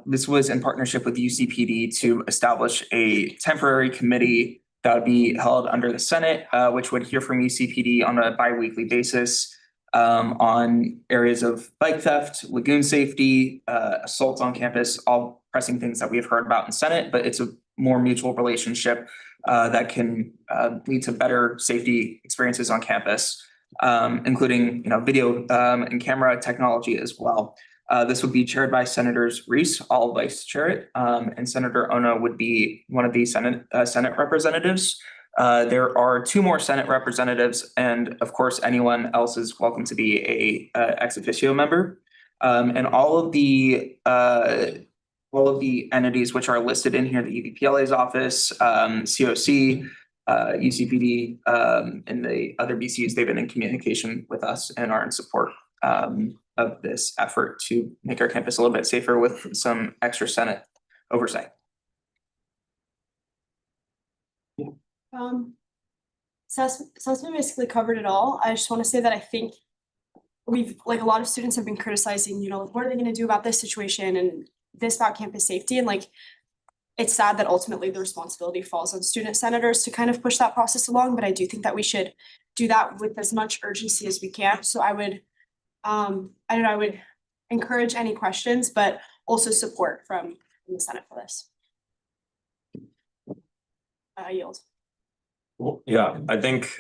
This was in partnership with UCPD to establish a temporary committee that would be held under the Senate, which would hear from UCPD on a bi-weekly basis on areas of bike theft, lagoon safety, assaults on campus, all pressing things that we have heard about in Senate, but it's a more mutual relationship that can lead to better safety experiences on campus, including video and camera technology as well. This would be chaired by Senators Reese, I'll vice chair it, and Senator Ono would be one of the Senate representatives. There are two more Senate representatives, and of course, anyone else is welcome to be a ex officio member. And all of the entities which are listed in here, the EVPLA's office, COC, UCPD, and the other BCUs, they've been in communication with us and are in support of this effort to make our campus a little bit safer with some extra Senate oversight. Sussman basically covered it all. I just want to say that I think we've, like, a lot of students have been criticizing, you know, what are they gonna do about this situation and this about campus safety, and like, it's sad that ultimately the responsibility falls on student senators to kind of push that process along, but I do think that we should do that with as much urgency as we can. So I would, I don't know, I would encourage any questions, but also support from the Senate for this. I yield. Well, yeah, I think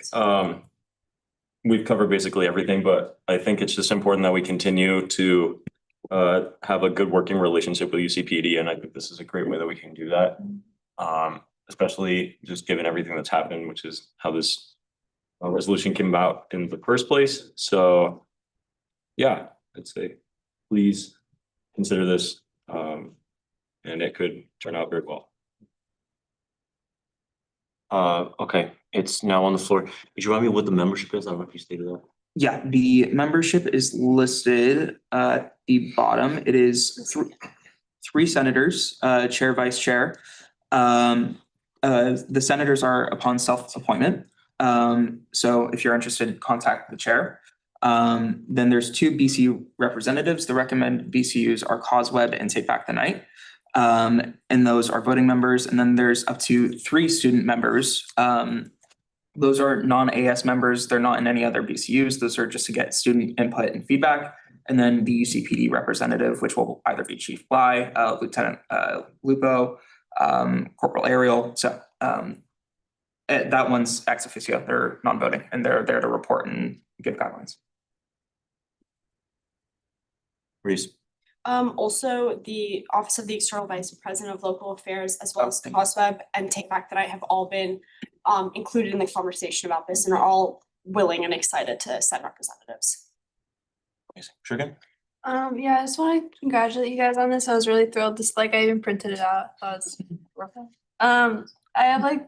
we've covered basically everything, but I think it's just important that we continue to have a good working relationship with UCPD, and I think this is a great way that we can do that. Especially just given everything that's happened, which is how this resolution came about in the first place. So yeah, I'd say please consider this, and it could turn out very well. Okay, it's now on the floor. Could you remind me what the membership is? I don't know if you stated that. Yeah, the membership is listed at the bottom. It is three senators, chair, vice chair. The senators are upon self-appointment. So if you're interested, contact the chair. Then there's 2 BCU representatives. The recommended BCUs are CAUSEWeb and Take Back the Night. And those are voting members. And then there's up to 3 student members. Those are non-AS members. They're not in any other BCUs. Those are just to get student input and feedback. And then the UCPD representative, which will either be Chief Bly, Lieutenant Lupo, Corporal Ariel. So that one's ex officio. They're non-voting, and they're there to report and give guidelines. Reese. Also, the Office of the External Vice President of Local Affairs, as well as CAUSEWeb and Take Back the Night, have all been included in the conversation about this and are all willing and excited to send representatives. Sugar? Yeah, I just want to congratulate you guys on this. I was really thrilled. Just like I even printed it out. I have like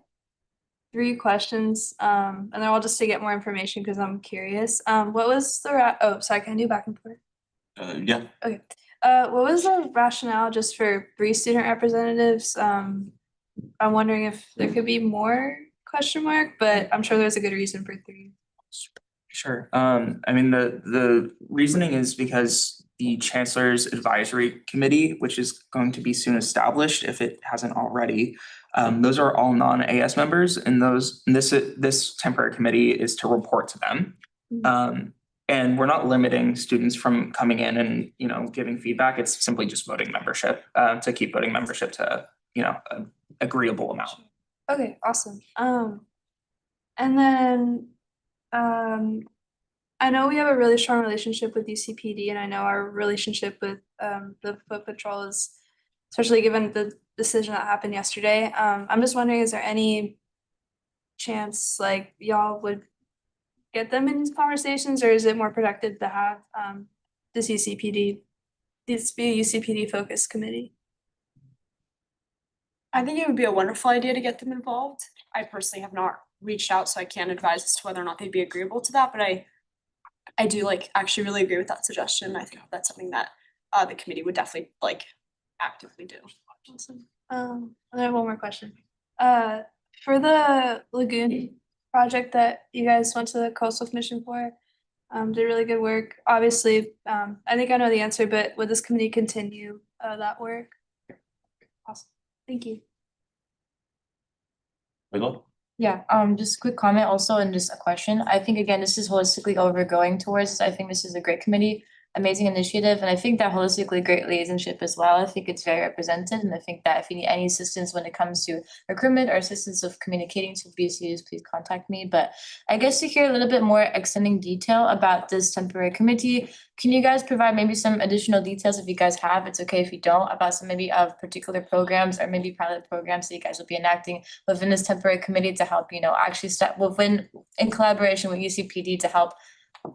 3 questions, and they're all just to get more information because I'm curious. What was the oh, sorry, can I do back and forth? Yeah. Okay. What was the rationale just for 3 student representatives? I'm wondering if there could be more ? But I'm sure there's a good reason for 3. Sure. I mean, the reasoning is because the Chancellor's Advisory Committee, which is going to be soon established if it hasn't already, those are all non-AS members, and this temporary committee is to report to them. And we're not limiting students from coming in and, you know, giving feedback. It's simply just voting membership, to keep voting membership to, you know, an agreeable amount. Okay, awesome. And then I know we have a really strong relationship with UCPD, and I know our relationship with the Foot Patrol is, especially given the decision that happened yesterday. I'm just wondering, is there any chance like y'all would get them in these conversations, or is it more productive to have this be a UCPD focused committee? I think it would be a wonderful idea to get them involved. I personally have not reached out, so I can't advise as to whether or not they'd be agreeable to that, but I do actually really agree with that suggestion. I think that's something that the committee would definitely actively do. Awesome. And I have one more question. For the lagoon project that you guys went to the Coastal Commission for, did really good work. Obviously, I think I know the answer, but would this committee continue that work? Awesome. Thank you. Yeah, just a quick comment also and just a question. I think again, this is holistically all we're going towards. I think this is a great committee, amazing initiative, and I think that holistically great liaisonship as well. I think it's very represented, and I think that if you need any assistance when it comes to recruitment or assistance of communicating to BCUs, please contact me. But I guess to hear a little bit more extending detail about this temporary committee, can you guys provide maybe some additional details if you guys have? It's okay if you don't, about some maybe of particular programs or maybe pilot programs that you guys will be enacting within this temporary committee to help, you know, actually step within in collaboration with UCPD to help,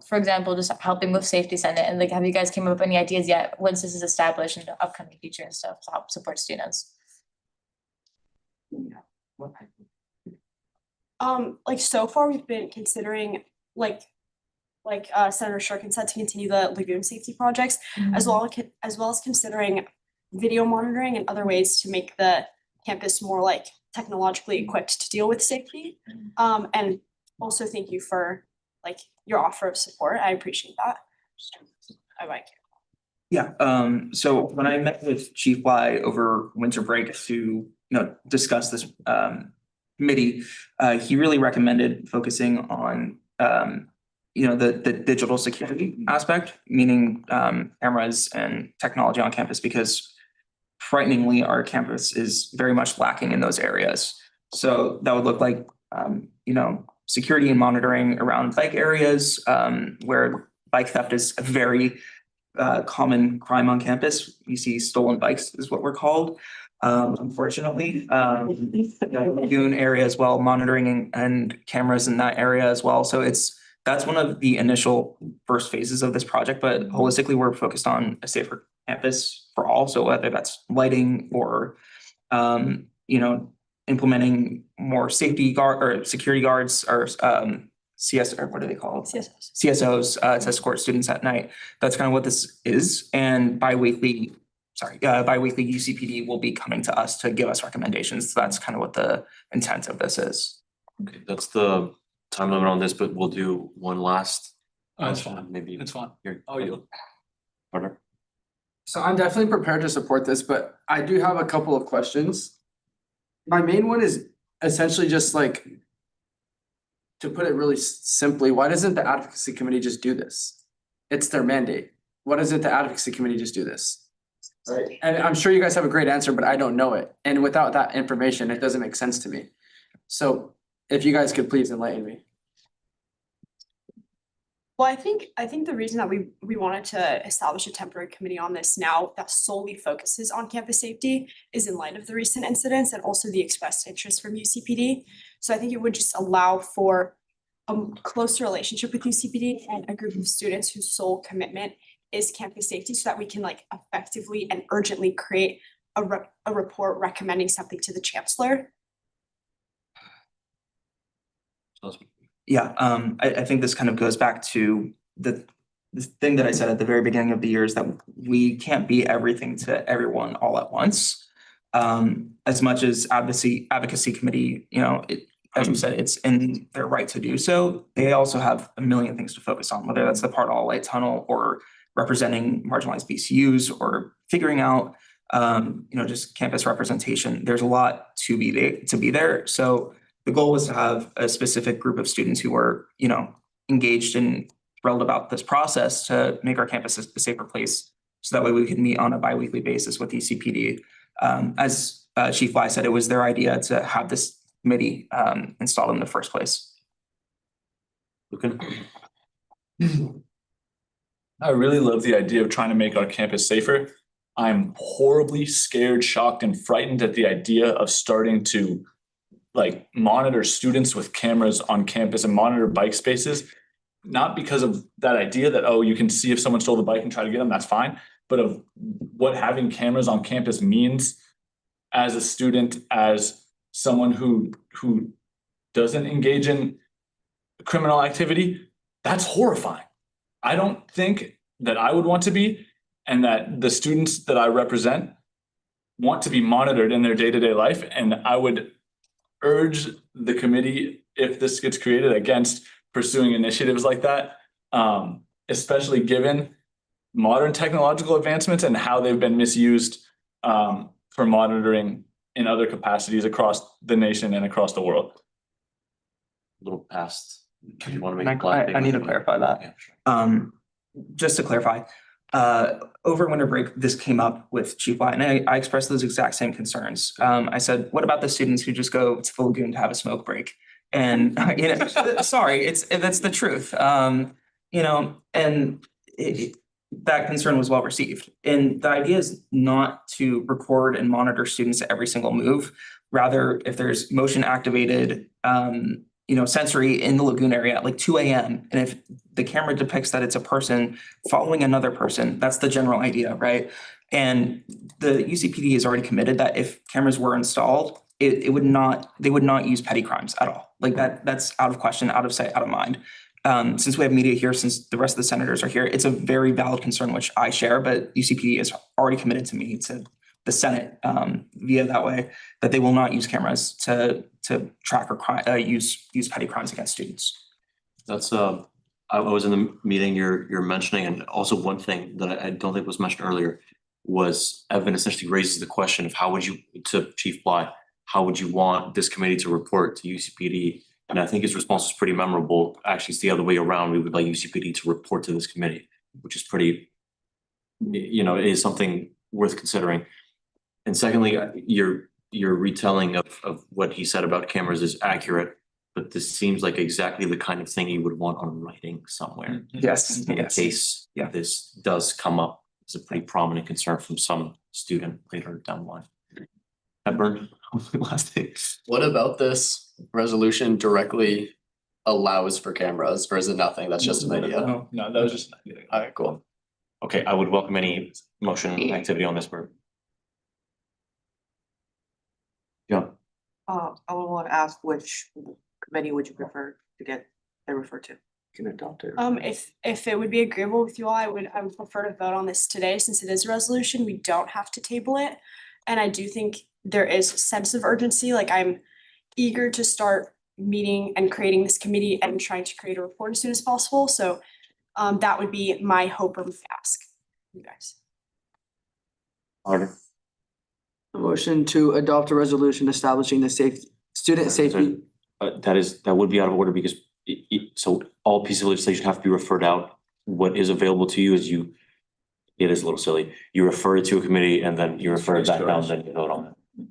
for example, just helping with Safety Senate, and have you guys came up with any ideas yet once this is established in the upcoming future and stuff to help support students? Like so far, we've been considering like Senator Shurkin said, to continue the lagoon safety projects, as well as considering video monitoring and other ways to make the campus more like technologically equipped to deal with safety. And also thank you for like your offer of support. I appreciate that. I like it. Yeah, so when I met with Chief Y over winter break to, discuss this committee, he really recommended focusing on the digital security aspect, meaning cameras and technology on campus, because frighteningly, our campus is very much lacking in those areas. So that would look like security and monitoring around bike areas, where bike theft is a very common crime on campus. You see stolen bikes is what we're called. Unfortunately, lagoon area as well, monitoring and cameras in that area as well. So that's one of the initial first phases of this project, but holistically, we're focused on a safer campus for all. So whether that's lighting or, implementing more safety guard or security guards or CS, or what are they called? CSOs to escort students at night. That's kind of what this is. And bi-weekly UCPD will be coming to us to give us recommendations. So that's kind of what the intent of this is. Okay, that's the time limit on this, but we'll do one last. That's fine. Maybe. It's fine. Here. Oh, you. Partner. So I'm definitely prepared to support this, but I do have a couple of questions. My main one is essentially just like, to put it really simply, why doesn't the advocacy committee just do this? It's their mandate. Why doesn't the advocacy committee just do this? Right. And I'm sure you guys have a great answer, but I don't know it. And without that information, it doesn't make sense to me. So if you guys could please enlighten me. Well, I think the reason that we wanted to establish a temporary committee on this now that solely focuses on campus safety is in light of the recent incidents and also the expressed interest from UCPD. So I think it would just allow for a closer relationship with UCPD and a group of students whose sole commitment is campus safety, so that we can like effectively and urgently create a report recommending something to the chancellor. Yeah, I think this kind of goes back to the thing that I said at the very beginning of the year, is that we can't be everything to everyone all at once. As much as advocacy committee, as you said, it's in their right to do so. They also have a million things to focus on, whether that's the Part All Light Tunnel or representing marginalized BCUs or figuring out, just campus representation. There's a lot to be there. So the goal was to have a specific group of students who were, engaged and thrilled about this process to make our campus a safer place. So that way we could meet on a bi-weekly basis with UCPD. As Chief Y said, it was their idea to have this committee installed in the first place. Okay. I really love the idea of trying to make our campus safer. I'm horribly scared, shocked, and frightened at the idea of starting to monitor students with cameras on campus and monitor bike spaces. Not because of that idea that, you can see if someone stole the bike and try to get them, that's fine. But of what having cameras on campus means as a student, as someone who doesn't engage in criminal activity, that's horrifying. I don't think that I would want to be, and that the students that I represent want to be monitored in their day-to-day life. And I would urge the committee, if this gets created, against pursuing initiatives like that, especially given modern technological advancements and how they've been misused for monitoring in other capacities across the nation and across the world. A little past. You want to make I need to clarify that. Yeah, sure. Just to clarify, over winter break, this came up with Chief Y, and I expressed those exact same concerns. I said, what about the students who just go to the lagoon to have a smoke break? And, sorry, that's the truth. That concern was well received. And the idea is not to record and monitor students at every single move. Rather, if there's motion activated, sensory in the lagoon area at 2 a.m. And if the camera depicts that it's a person following another person, that's the general idea, right? And the UCPD has already committed that if cameras were installed, it would not, they would not use petty crimes at all. Like that's out of question, out of sight, out of mind. Since we have media here, since the rest of the senators are here, it's a very valid concern, which I share, but UCPD is already committed to me, to the Senate, via that way, that they will not use cameras to track or use petty crimes against students. That's I was in the meeting you're mentioning, and also one thing that I don't think was mentioned earlier was Evan essentially raises the question of how would you, to Chief Bly, how would you want this committee to report to UCPD? And I think his response is pretty memorable. Actually, it's the other way around. We would like UCPD to report to this committee, which is pretty, you know, it is something worth considering. And secondly, your retelling of what he said about cameras is accurate, but this seems like exactly the kind of thing you would want on writing somewhere. Yes, In yes. case this does come up as a pretty prominent concern from some student later down the line. Hepburn, last thing. What about this resolution directly allows for cameras, or is it nothing? That's just an idea? No, that was just an idea. Alright, cool. Okay, I would welcome any motion activity on this group. Yeah, I would want to ask which committee would you prefer to get it referred to? Can adopt it. If it would be agreeable with you all, I would prefer to vote on this today, since it is a resolution, we don't have to table it. And I do think there is a sense of urgency, like I'm eager to start meeting and creating this committee and trying to create a report as soon as possible, so that would be my hope or ask you guys. Harder. A motion to adopt a resolution establishing the student safety. That would be out of order because so all pieces of legislation have to be referred out. What is available to you is it is a little silly. You refer it to a committee and then you refer it back down, then you vote on it. You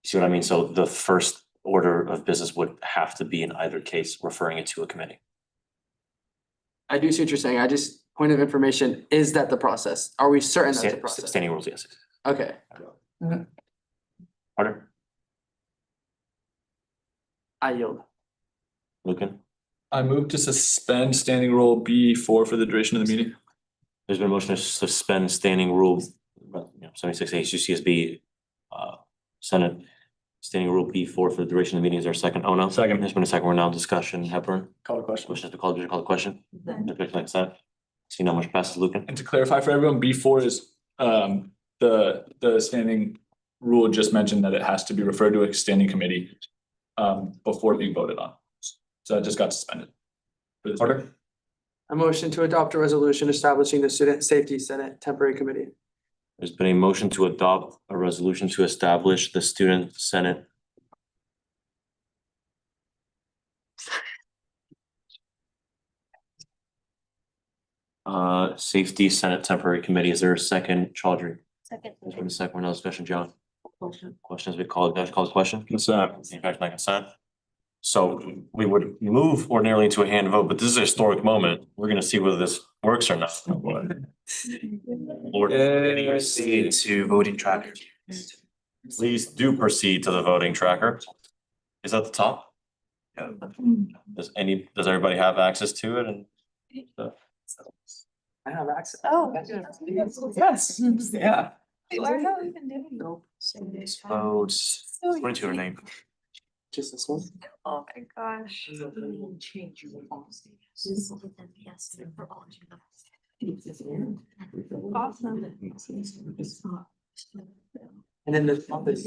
see what I mean? So the first order of business would have to be in either case, referring it to a committee. I do see what you're saying. I just, point of information, is that the process? Are we certain that's the process? Standing rules, yes. Okay. Harder, I yield. Lucan? I move to suspend standing rule B4 for the duration of the meeting. There's been a motion to suspend standing rule, 76A UCSB, Senate, standing rule B4 for the duration of the meeting. Is there a second? Oh, no. Second. There's been a second. We're now in discussion. Hepburn? Call the question. Question has been called. Did you call the question? Objection like that. See no much passes, Lucan? And to clarify for everyone, B4 is the standing rule just mentioned that it has to be referred to a standing committee before being voted on. So it just got suspended. Order. A motion to adopt a resolution establishing the Student Safety Senate Temporary Committee. There's been a motion to adopt a resolution to establish the Student Senate. Safety Senate Temporary Committee. Is there a second, Chaudhry? Second. There's been a second. We're now discussion, John. Question has been called. Josh calls question. Consent. In fact, like consent. So we would move ordinarily into a hand vote, but this is a historic moment. We're gonna see whether this works or not. Lord, Proceed to voting tracker. please do proceed to the voting tracker. Is that the top? Does everybody have access to it and? I have access. Oh. Yes, yeah. Votes. 22 are named. Just this one? Oh my gosh. Awesome. And then the top is.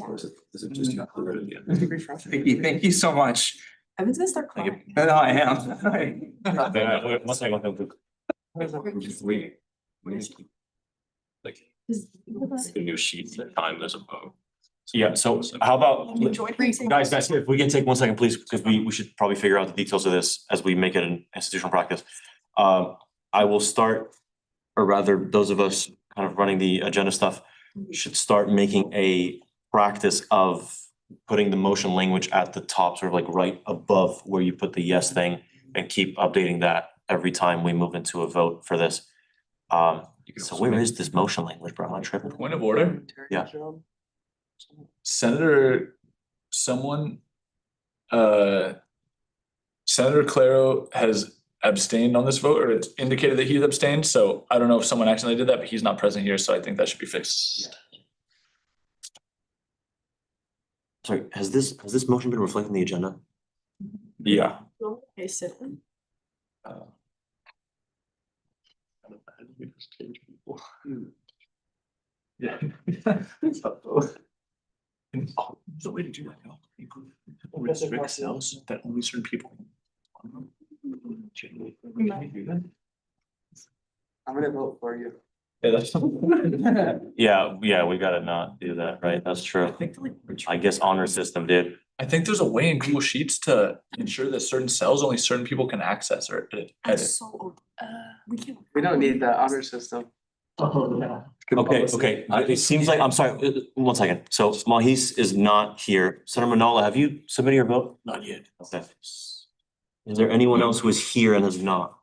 Thank you so much. Evan's gonna start crying. No, I am. One second. Like the new sheets at time there's a vote. Yeah, so how about, guys, if we can take 1 second, please, because we should probably figure out the details of this as we make it an institutional practice. I will start, or rather, those of us kind of running the agenda stuff should start making a practice of putting the motion language at the top, sort of like right above where you put the yes thing, and keep updating that every time we move into a vote for this. So where is this motion language, bro? I'm tripping. Point of order. Yeah. Senator Claro has abstained on this vote, or it's indicated that he's abstained, so I don't know if someone accidentally did that, but he's not present here, so I think that should be fixed. Sorry, has this motion been reflected in the agenda? Yeah. Okay, sit. Yeah. Oh, the way to do that, no, restrict cells that only certain people. I'm gonna vote for you. Yeah, that's. Yeah, we gotta not do that, right? That's true. I guess honor system did. I think there's a way in Google Sheets to ensure that certain cells only certain people can access or edit. We don't need the honor system. Okay, it seems like, I'm sorry, 1 second. So Mahis is not here. Senator Manala, have you submitted your vote? Not yet. Okay. Is there anyone else who is here and has not?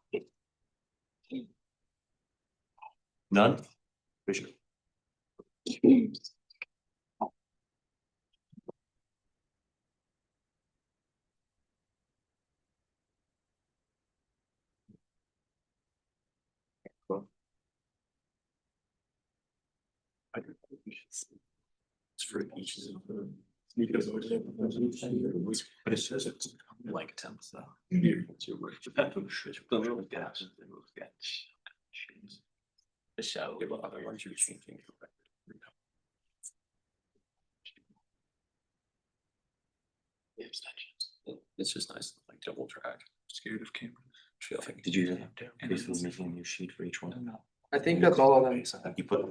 None? Bishop. It's for each of them. But it says it's like attempts though. The show. It's just nice, like double track. Scared of Cambridge. Did you basically making a new sheet for each one? I think that's all of them. You put it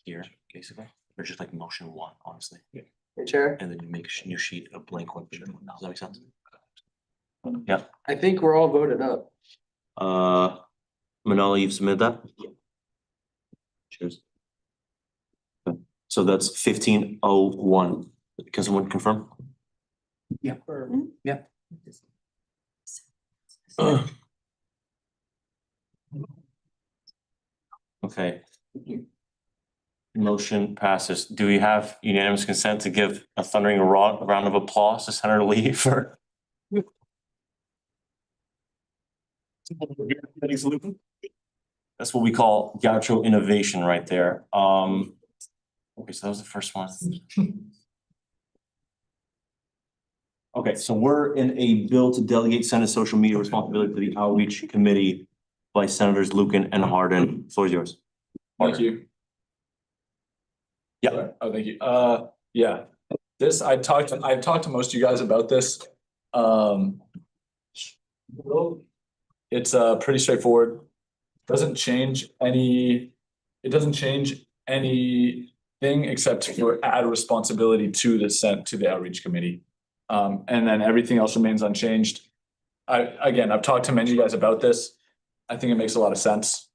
here, basically, or just like motion one, honestly. Hey, Chair, And then you make a new sheet, a blank one. Does that make sense? Yeah, I think we're all voted up. Manala, you've submitted that? Cheers. Okay, so that's 1501. Can someone confirm? Yeah. Yeah. Okay. Motion passes. Do we have unanimous consent to give a thundering round of applause to Senator Lee for? That's what we call gaucho innovation right there. Okay, so that was the first one. Okay, so we're in a bill to delegate Senate social media responsibility to the outreach committee by Senators Lucan and Hardin. Floor is yours. Thank you. Yeah. Oh, thank you. Yeah, this, I talked to most of you guys about this. It's pretty straightforward. Doesn't change anything except to add responsibility to the outreach committee. And then everything else remains unchanged. I've talked to many of you guys about this. I think it makes a lot of sense.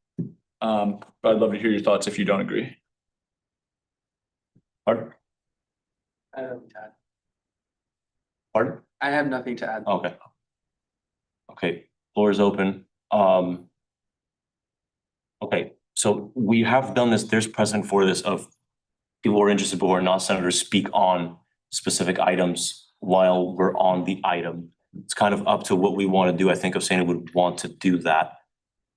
But I'd love to hear your thoughts if you don't agree. Pardon? I have nothing to add. Pardon? I have nothing to add. Okay. Okay, floor is open. Okay, so we have done this, there's precedent for this of people who are interested but who are not senators speak on specific items while we're on the item. It's kind of up to what we want to do. I think Osani would want to do that.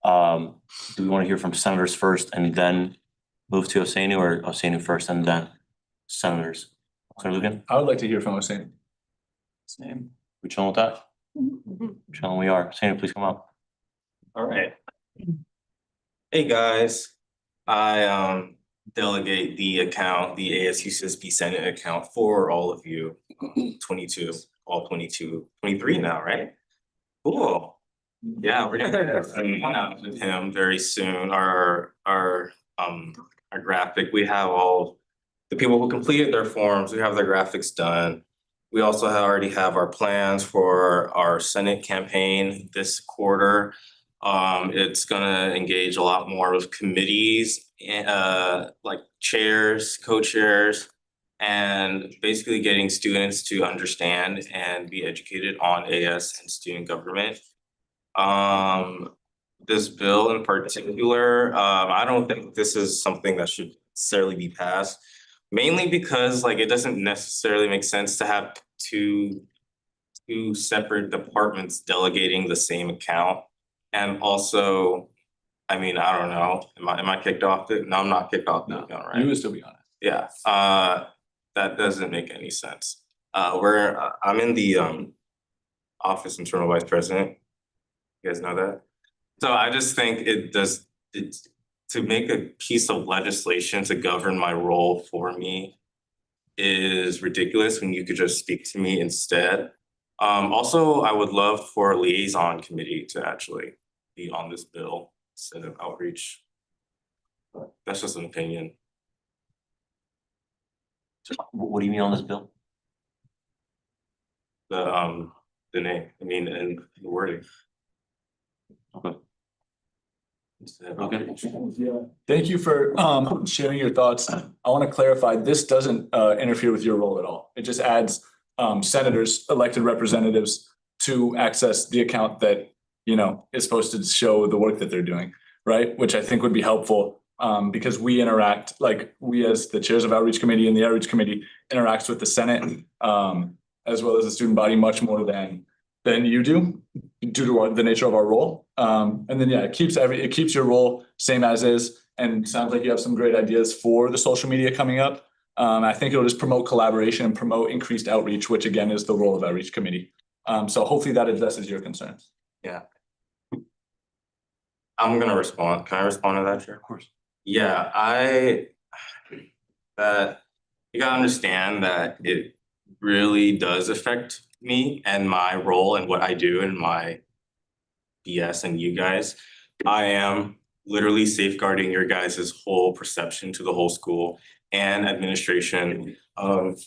Do we want to hear from senators first and then move to Osani, or Osani first and then senators? Senator Lugan? I would like to hear from Osani. Same. We chilling with that? Chilling we are. Osani, please come up. All right. Hey, guys. I delegate the account, the ASU Senate account for all of you, 23 now, right? Cool. Yeah, we're gonna have one out with him very soon. Our graphic, we have all the people who completed their forms, we have their graphics done. We also already have our plans for our Senate campaign this quarter. It's gonna engage a lot more with committees, like chairs, co-chairs, and basically getting students to understand and be educated on AS and student government. This bill in particular, I don't think this is something that should necessarily be passed. Mainly because like it doesn't necessarily make sense to have two separate departments delegating the same account. And also, I mean, I don't know, am I kicked off it? No, I'm not kicked off the account, right? You would still be on it. Yeah, that doesn't make any sense. I'm in the office internal vice president. You guys know that? So I just think it's to make a piece of legislation to govern my role for me is ridiculous when you could just speak to me instead. Also, I would love for a liaison committee to actually be on this bill instead of outreach. But that's just an opinion. What do you mean on this bill? The name, I mean, and the wording. Okay. Okay. Yeah, thank you for sharing your thoughts. I want to clarify, this doesn't interfere with your role at all. It just adds senators, elected representatives to access the account that, you know, is supposed to show the work that they're doing, right? Which I think would be helpful because we interact, like we as the chairs of outreach committee and the outreach committee interacts with the Senate as well as the student body much more than you do due to the nature of our role. And then, yeah, it keeps your role same as is. And sounds like you have some great ideas for the social media coming up. I think it'll just promote collaboration and promote increased outreach, which again is the role of outreach committee. So hopefully that addresses your concerns. Yeah. I'm gonna respond. Can I respond to that, Chair? Of course. Yeah, that you gotta understand that it really does affect me and my role and what I do in my BS and you guys. I am literally safeguarding your guys' whole perception to the whole school and administration of,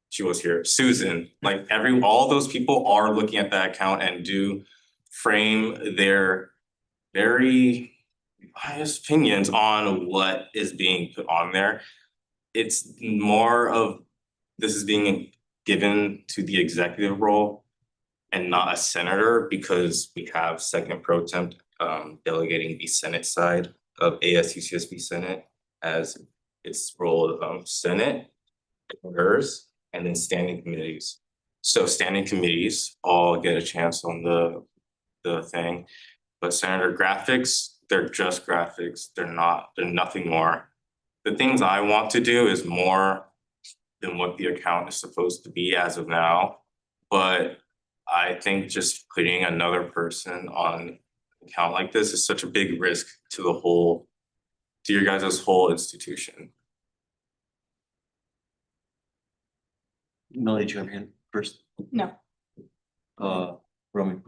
she was here, Susan, like all those people are looking at that account and do frame their very biased opinions on what is being put on there. It's more of this is being given to the executive role and not a senator because we have second pro temp delegating the Senate side of ASUCSB Senate as its role of Senate, hers, and then standing committees. So standing committees all get a chance on the thing, but Senator graphics, they're just graphics. They're nothing more. The things I want to do is more than what the account is supposed to be as of now. But I think just putting another person on an account like this is such a big risk to your guys' whole institution. Melody, did you have your hand first? No. Romy,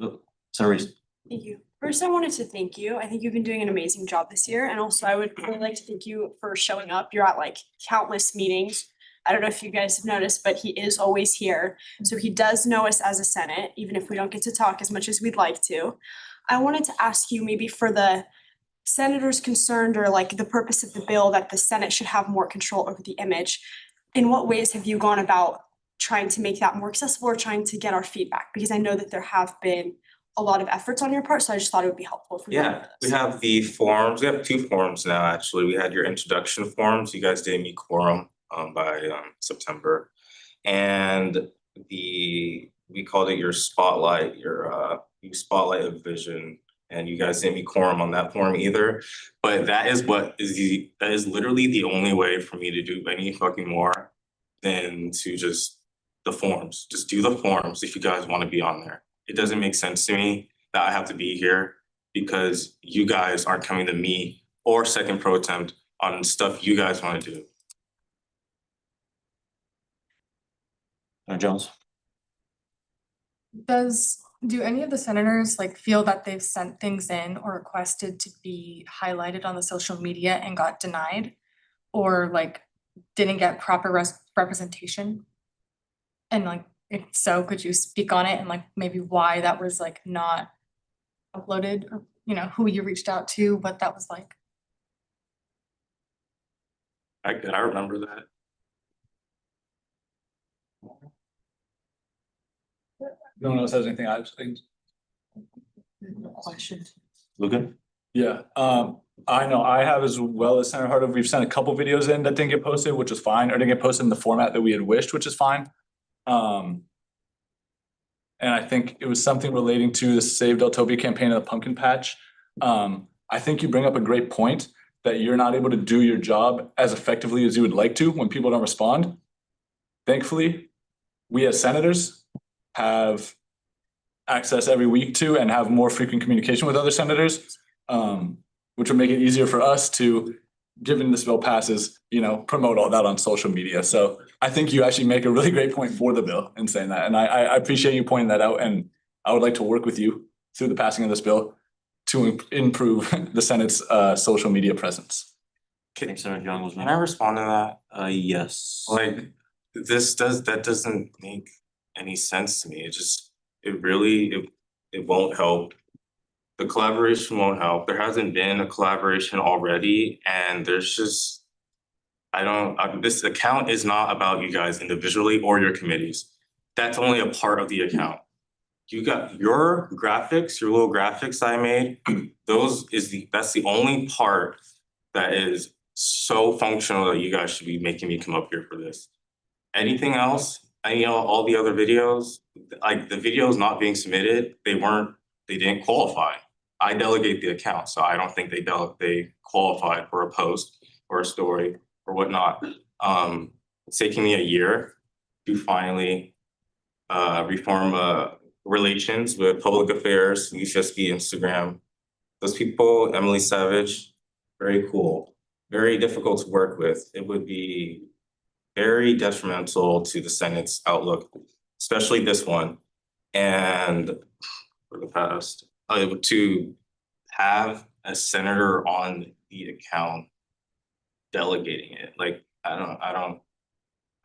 Senator Reese. Thank you. First, I wanted to thank you. I think you've been doing an amazing job this year. And also I would really like to thank you for showing up. You're at like countless meetings. I don't know if you guys have noticed, but he is always here. So he does know us as a Senate, even if we don't get to talk as much as we'd like to. I wanted to ask you maybe for the senators concerned or like the purpose of the bill that the Senate should have more control over the image. In what ways have you gone about trying to make that more accessible or trying to get our feedback? Because I know that there have been a lot of efforts on your part, so I just thought it would be helpful for you. Yeah, we have the forms. We have 2 forms now, actually. We had your introduction forms. You guys didn't meet quorum by September. And we called it your spotlight, your spotlight of vision. And you guys didn't meet quorum on that form either. But that is literally the only way for me to do any fucking more than to just the forms. Just do the forms if you guys want to be on there. It doesn't make sense to me that I have to be here because you guys aren't coming to me or second pro temp on stuff you guys want to do. Jones. Do any of the senators like feel that they've sent things in or requested to be highlighted on the social media and got denied? Or like didn't get proper representation? And like, if so, could you speak on it and like maybe why that was like not uploaded or, you know, who you reached out to, what that was like? I remember that. No one else has anything. I just think. Questions? Luca? Yeah, I know I have as well as Senator Harder. We've sent a couple videos in that didn't get posted, which is fine, or didn't get posted in the format that we had wished, which is fine. And I think it was something relating to the Save Deltopia campaign of the pumpkin patch. I think you bring up a great point that you're not able to do your job as effectively as you would like to when people don't respond. Thankfully, we as senators have access every week to and have more frequent communication with other senators, which would make it easier for us to, given this bill passes, promote all that on social media. So I think you actually make a really great point for the bill in saying that. And I appreciate you pointing that out. And I would like to work with you through the passing of this bill to improve the Senate's social media presence. Thanks, Senator Young. Can I respond to that? Yes. Like, that doesn't make any sense to me. It won't help. The collaboration won't help. There hasn't been a collaboration already, and there's just, this account is not about you guys individually or your committees. That's only a part of the account. You got your graphics, your little graphics I made, that's the only part that is so functional that you guys should be making me come up here for this. Anything else, all the other videos, like the videos not being submitted, they didn't qualify. I delegate the account, so I don't think they qualified for a post or a story or whatnot. It's taking me a year to finally reform relations with public affairs, UCSB, Instagram. Those people, Emily Savage, very cool, very difficult to work with. It would be very detrimental to the Senate's outlook, especially this one. And for the past, to have a senator on the account delegating it, like I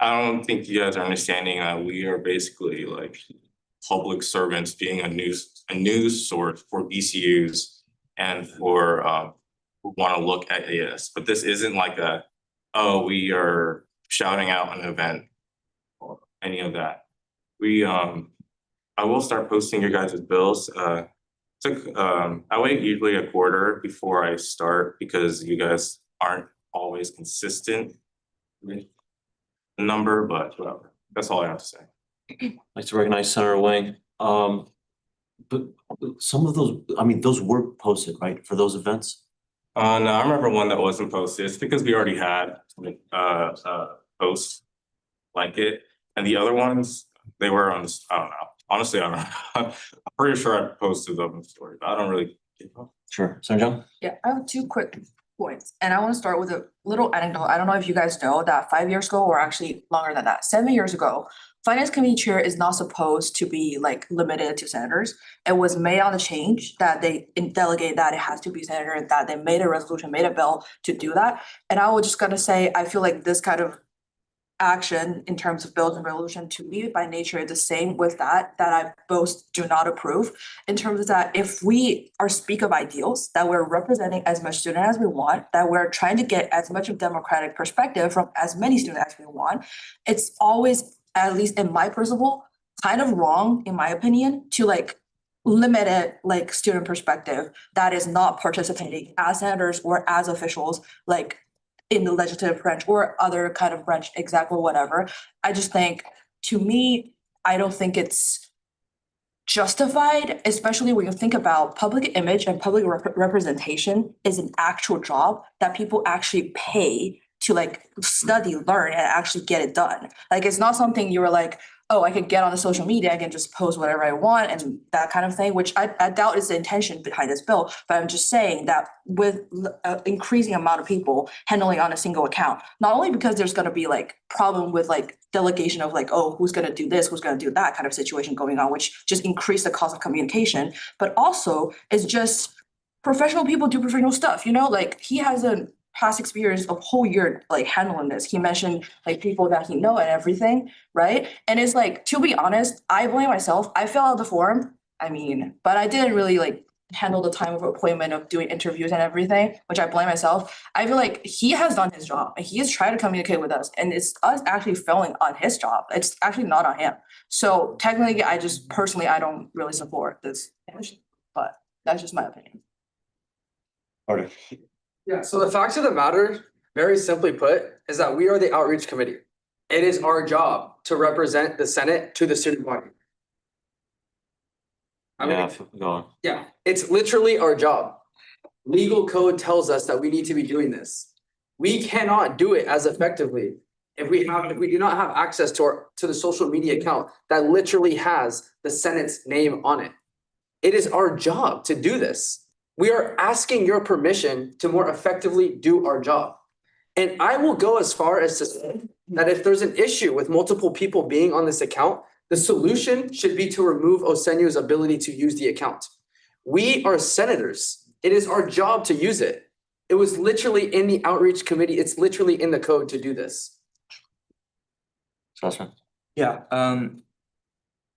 don't think you guys are understanding that we are basically like public servants being a news source for BCUs and for who want to look at AS. But this isn't like we are shouting out an event or any of that. I will start posting your guys' bills. I wait usually a quarter before I start because you guys aren't always consistent with the number, but whatever. That's all I have to say. I'd like to recognize Senator Wang. But some of those, those were posted, right, for those events? No, I remember one that wasn't posted. It's because we already had posts like it. And the other ones, they were on this, I don't know. Honestly, I don't know. I'm pretty sure I posted them in the story, but I don't really. Sure. Senator Young? Yeah, I have two quick points, and I want to start with a little anecdote. I don't know if you guys know that 5 years ago, or actually longer than that, 7 years ago, Finance Committee Chair is not supposed to be like limited to senators. It was made on the change that they delegate that it has to be senator, that they made a resolution, made a bill to do that. And I was just gonna say, I feel like this kind of action in terms of bills and resolution to me by nature is the same with that I both do not approve, in terms of that if we are speak of ideals, that we're representing as much student as we want, that we're trying to get as much of democratic perspective from as many students as we want, it's always, at least in my principle, kind of wrong, in my opinion, to like limit it like student perspective that is not participating as senators or as officials, like in the legislative branch or other kind of branch, example, whatever. I just think, to me, I don't think it's justified, especially when you think about public image and public representation is an actual job that people actually pay to like study, learn, and actually get it done. Like, it's not something you were like, oh, I can get on the social media, I can just post whatever I want and that kind of thing, which I doubt is the intention behind this bill. But I'm just saying that with increasing amount of people handling on a single account, not only because there's gonna be like problem with like delegation of like, oh, who's gonna do this, who's gonna do that kind of situation going on, which just increase the cost of communication, but also it's just professional people do professional stuff, like he has a past experience of whole year like handling this. He mentioned like people that he know and everything, right? And it's like, to be honest, I blame myself. I filled out the form, but I didn't really like handle the time of appointment of doing interviews and everything, which I blame myself. I feel like he has done his job and he has tried to communicate with us, and it's us actually failing on his job. It's actually not on him. So technically, I don't really support this, but that's just my opinion. Alright. Yeah, so the fact of the matter, very simply put, is that we are the outreach committee. It is our job to represent the Senate to the student body. Go on. Yeah, it's literally our job. Legal code tells us that we need to be doing this. We cannot do it as effectively If we do not have access to the social media account that literally has the Senate's name on it. It is our job to do this. We are asking your permission to more effectively do our job. And I will go as far as to say that if there's an issue with multiple people being on this account, the solution should be to remove Osenu's ability to use the account. We are senators. It is our job to use it. It was literally in the outreach committee. It's literally in the code to do this. Yeah,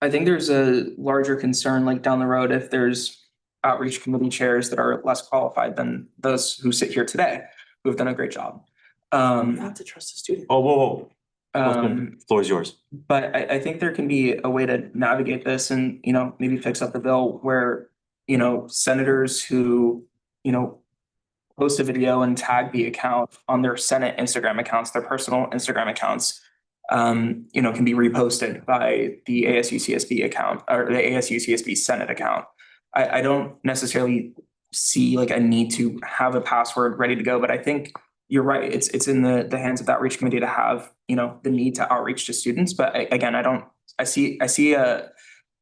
I think there's a larger concern like down the road if there's outreach committee chairs that are less qualified than those who sit here today, who have done a great job. Not to trust the student. Oh, whoa. Floor is yours. But I think there can be a way to navigate this and, you know, maybe fix up the bill where, you know, senators who, you know, post a video and tag the account on their Senate Instagram accounts, their personal Instagram accounts, you know, can be reposted by the ASU CSB account or the ASU CSB Senate account. I don't necessarily see like a need to have a password ready to go, but I think you're right. It's in the hands of the outreach committee to have, you know, the need to outreach to students. But again, I see a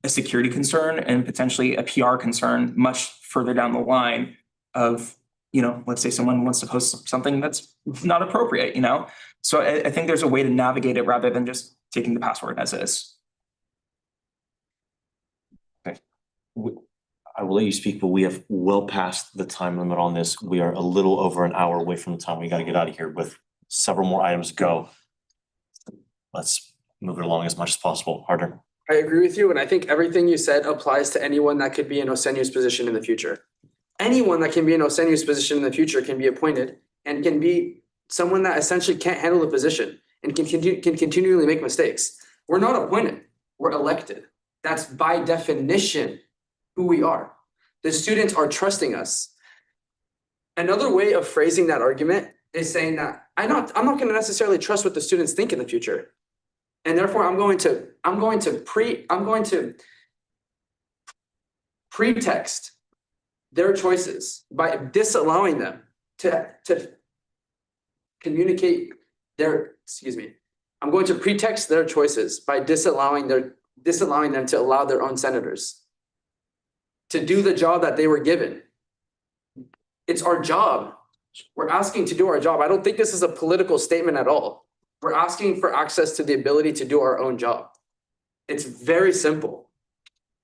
security concern and potentially a PR concern much further down the line of, you know, let's say someone wants to post something that's not appropriate, you know? So I think there's a way to navigate it rather than just taking the password as is. Okay. I will let you speak, but we have well past the time limit on this. We are a little over an hour away from the time we got to get out of here with several more items to go. Let's move it along as much as possible. Harder. I agree with you, and I think everything you said applies to anyone that could be in Osenu's position in the future. Anyone that can be in Osenu's position in the future can be appointed and can be someone that essentially can't handle the position and can continually make mistakes. We're not appointed, we're elected. That's by definition who we are. The students are trusting us. Another way of phrasing that argument is saying that I'm not going to necessarily trust what the students think in the future. And therefore I'm going to pretext their choices by disallowing them to communicate I'm going to pretext their choices by disallowing them to allow their own senators to do the job that they were given. It's our job. We're asking to do our job. I don't think this is a political statement at all. We're asking for access to the ability to do our own job. It's very simple.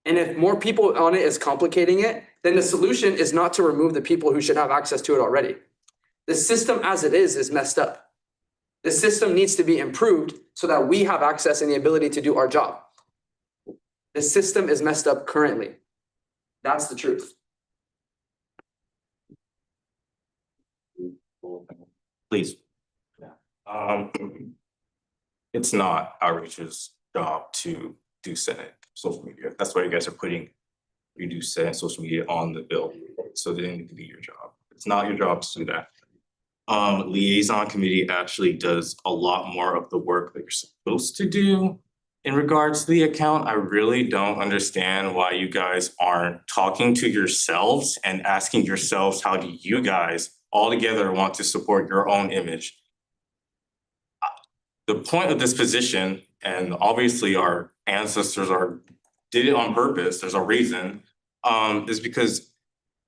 And if more people on it is complicating it, then the solution is not to remove the people who should have access to it already. The system as it is messed up. The system needs to be improved so that we have access and the ability to do our job. The system is messed up currently. That's the truth. Please. It's not outreach's job to do Senate social media. That's why you guys are putting reduce Senate social media on the bill. So they need to be your job. It's not your job to do that. Liaison committee actually does a lot more of the work that you're supposed to do. In regards to the account, I really don't understand why you guys aren't talking to yourselves and asking yourselves, how do you guys all together want to support your own image? The point of this position, and obviously our ancestors did it on purpose, there's a reason, is because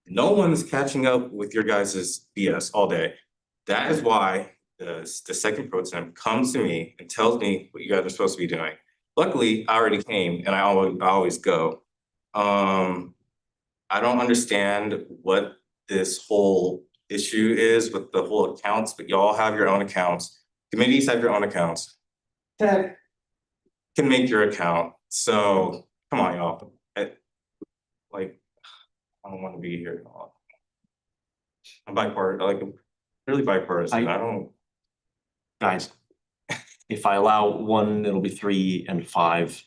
no one's catching up with your guys' BS all day. That is why the second pro temp comes to me and tells me what you guys are supposed to be doing. Luckily, I already came and I always go. I don't understand what this whole issue is with the whole accounts, but y'all have your own accounts. Committees have your own accounts. Tech can make your account. So come on, y'all. I don't want to be here. I'm bipartisan, really bipartisan. I don't. Guys, if I allow one, it'll be 3 and 5.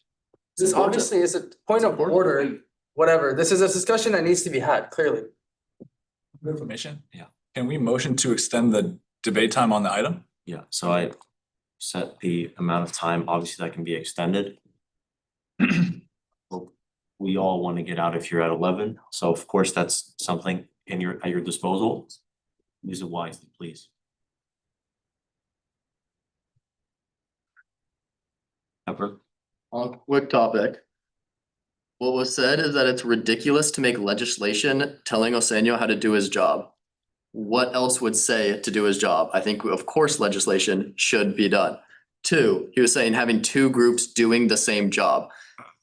This obviously is a point of order, whatever. This is a discussion that needs to be had, clearly. Information? Yeah. Can we motion to extend the debate time on the item? Yeah, so I set the amount of time, obviously that can be extended. We all want to get out if you're at 11, so of course that's something at your disposal. Use it wisely, please. On quick topic. What was said is that it's ridiculous to make legislation telling Osenio how to do his job. What else would say to do his job? I think, of course, legislation should be done. Two, he was saying having two groups doing the same job.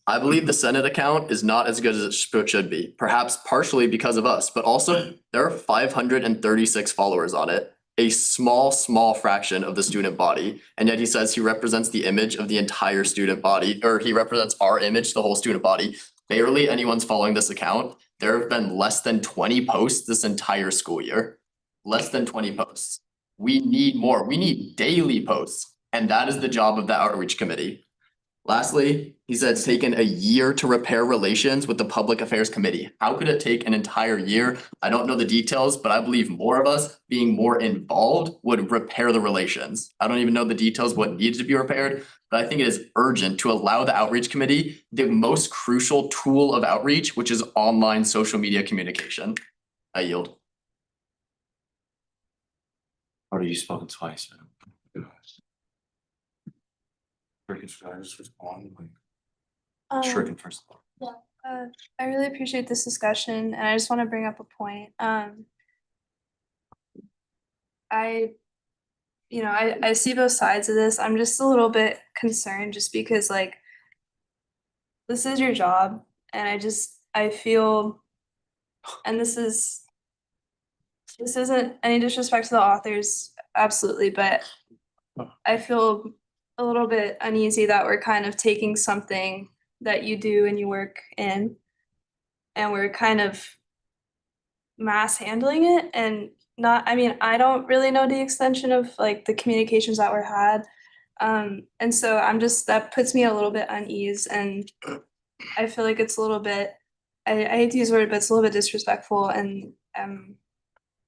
I believe the Senate account is not as good as it should be, perhaps partially because of us, but also there are 536 followers on it. A small fraction of the student body, and yet he says he represents the image of the entire student body, or he represents our image, the whole student body. Barely anyone's following this account. There have been less than 20 posts this entire school year. Less than 20 posts. We need more. We need daily posts, and that is the job of the outreach committee. Lastly, he said it's taken a year to repair relations with the Public Affairs Committee. How could it take an entire year? I don't know the details, but I believe more of us being more involved would repair the relations. I don't even know the details what needs to be repaired, but I think it is urgent to allow the outreach committee the most crucial tool of outreach, which is online social media communication. I yield. Or you spoken twice? Stricken first. I really appreciate this discussion and I just wanna bring up a point. I see both sides of this. I'm just a little bit concerned just because like this is your job and I feel, and this isn't any disrespect to the authors, absolutely, but I feel a little bit uneasy that we're kind of taking something that you do and you work in and we're kind of mass handling it and not, I mean, I don't really know the extension of like the communications that were had. And so that puts me a little bit unease and I feel like it's a little bit, I hate to use the word, but it's a little bit disrespectful and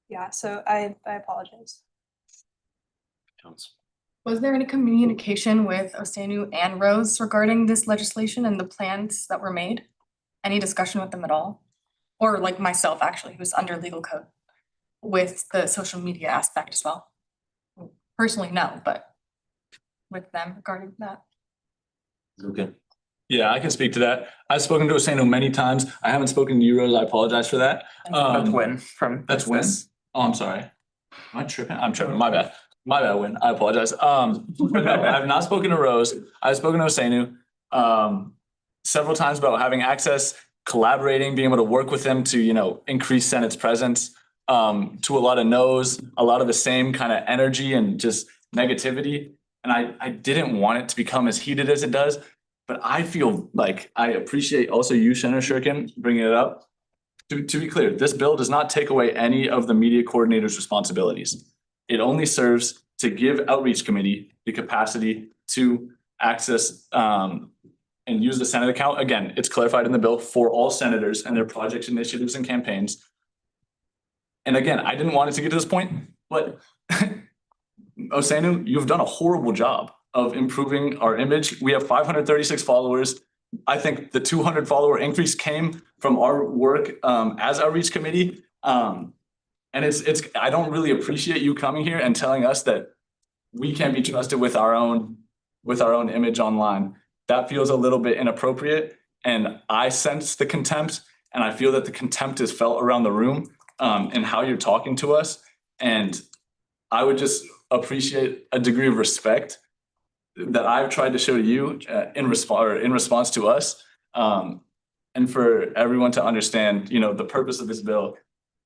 yeah, so I apologize. Was there any communication with Osenio and Rose regarding this legislation and the plans that were made? Any discussion with them at all? Or like myself, actually, who's under legal code with the social media aspect as well? Personally, no, but with them regarding that. Okay. Yeah, I can speak to that. I've spoken to Osenio many times. I haven't spoken to you, Rose. I apologize for that. That's Win from. That's Win. Oh, I'm sorry. Am I tripping? I'm tripping. My bad. My bad, Win. I apologize. No, I've not spoken to Rose. I've spoken to Osenio several times about having access, collaborating, being able to work with him to, increase Senate's presence. To a lot of no's, a lot of the same kind of energy and just negativity. And I didn't want it to become as heated as it does. But I feel like I appreciate also you, Senator Shurkin, bringing it up. To be clear, this bill does not take away any of the media coordinator's responsibilities. It only serves to give outreach committee the capacity to access and use the Senate account. Again, it's clarified in the bill for all senators and their projects, initiatives, and campaigns. And again, I didn't want it to get to this point, but Osenio, you've done a horrible job of improving our image. We have 536 followers. I think the 200 follower increase came from our work as outreach committee. And I don't really appreciate you coming here and telling us that we can't be trusted with our own image online. That feels a little bit inappropriate. And I sense the contempt, and I feel that the contempt is felt around the room and how you're talking to us. And I would just appreciate a degree of respect that I've tried to show to you in response to us. And for everyone to understand, the purpose of this bill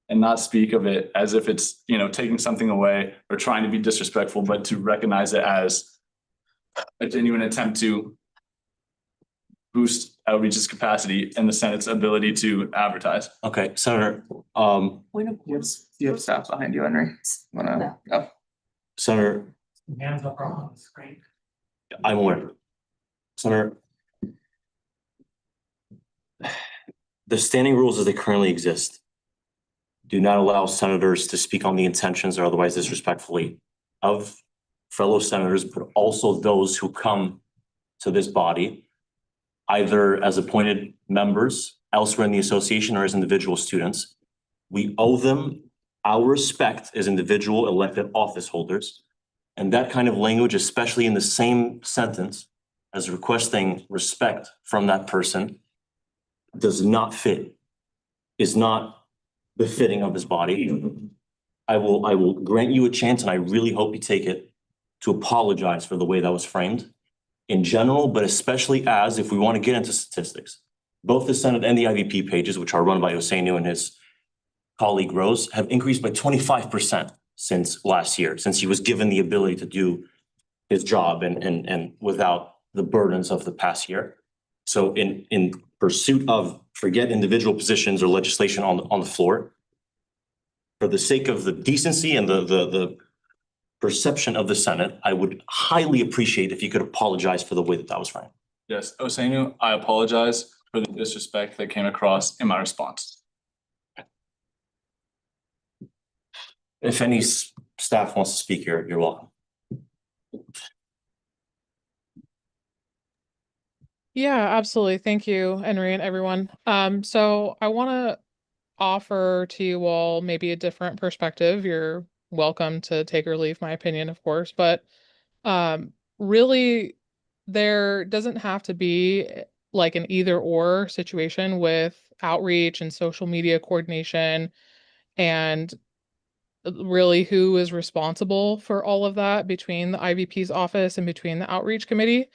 and not speak of it as if it's, taking something away or trying to be disrespectful, but to recognize it as a genuine attempt to boost outreach's capacity and the Senate's ability to advertise. Okay, Senator, You have staff behind you, Henry. Wanna go? Senator, Hands up on the screen. I'm aware. Senator, the standing rules as they currently exist do not allow senators to speak on the intentions or otherwise disrespectfully of fellow senators, but also those who come to this body, either as appointed members elsewhere in the association or as individual students. We owe them our respect as individual elected office holders. And that kind of language, especially in the same sentence as requesting respect from that person does not fit, is not befitting of his body. I will grant you a chance, and I really hope you take it, to apologize for the way that was framed in general, but especially as, if we want to get into statistics, both the Senate and the IVP pages, which are run by Oseinu and his colleague Rose, have increased by 25% since last year, since he was given the ability to do his job and without the burdens of the past year. So in pursuit of, forget individual positions or legislation on the floor, for the sake of the decency and the perception of the Senate, I would highly appreciate if you could apologize for the way that was framed. Yes, Oseinu, I apologize for the disrespect that came across in my response. If any staff wants to speak here, you're welcome. Yeah, absolutely. Thank you, Henry, and everyone. So I want to offer to you all maybe a different perspective. You're welcome to take or leave my opinion, of course, but really there doesn't have to be like an either or situation with outreach and social media coordination and really who is responsible for all of that between the IVP's office and between the outreach committee.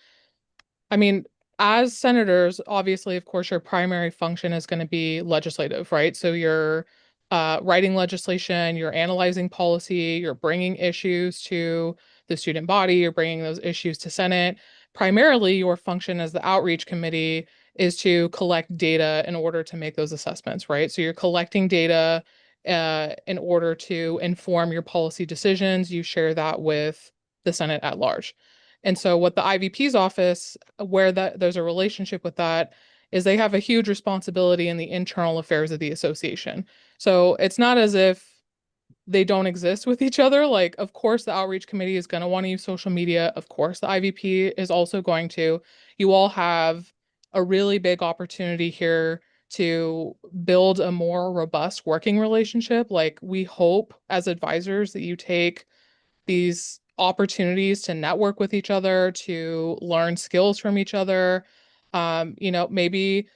I mean, as senators, obviously, of course, your primary function is going to be legislative, right? So you're writing legislation, you're analyzing policy, you're bringing issues to the student body, you're bringing those issues to Senate. Primarily, your function as the outreach committee is to collect data in order to make those assessments, right? So you're collecting data in order to inform your policy decisions. You share that with the Senate at large. And so what the IVP's office, where there's a relationship with that, is they have a huge responsibility in the internal affairs of the association. So it's not as if they don't exist with each other. Like, of course, the outreach committee is going to want to use social media. Of course, the IVP is also going to. You all have a really big opportunity here to build a more robust working relationship. Like, we hope as advisors that you take these opportunities to network with each other, to learn skills from each other. Maybe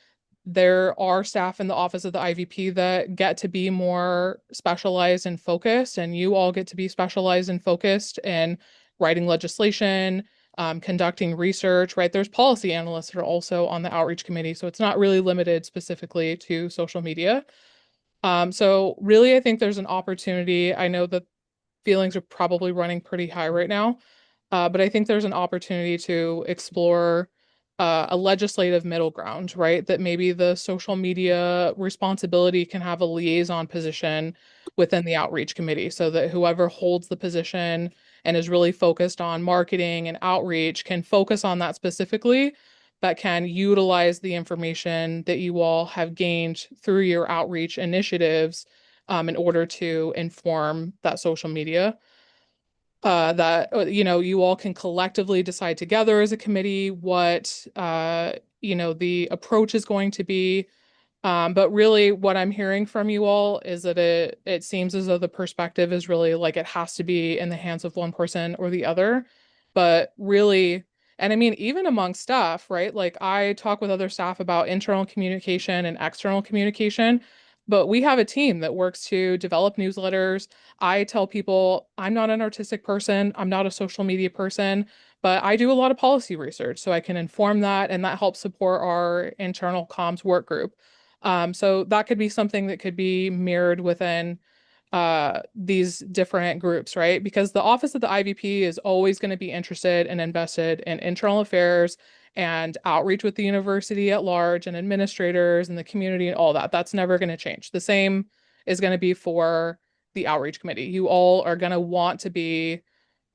there are staff in the office of the IVP that get to be more specialized and focused, and you all get to be specialized and focused in writing legislation, conducting research, right? There's policy analysts that are also on the outreach committee, so it's not really limited specifically to social media. So really, I think there's an opportunity. I know that feelings are probably running pretty high right now, but I think there's an opportunity to explore a legislative middle ground, right? That maybe the social media responsibility can have a liaison position within the outreach committee, so that whoever holds the position and is really focused on marketing and outreach can focus on that specifically, but can utilize the information that you all have gained through your outreach initiatives in order to inform that social media. You all can collectively decide together as a committee what the approach is going to be. But really what I'm hearing from you all is that it seems as though the perspective is really like it has to be in the hands of one person or the other. But really, and I mean, even among staff, right? Like, I talk with other staff about internal communication and external communication, but we have a team that works to develop newsletters. I tell people I'm not an artistic person, I'm not a social media person, but I do a lot of policy research, so I can inform that, and that helps support our internal comms work group. So that could be something that could be mirrored within these different groups, right? Because the office of the IVP is always going to be interested and invested in internal affairs and outreach with the university at large and administrators and the community and all that. That's never going to change. The same is going to be for the outreach committee. You all are going to want to be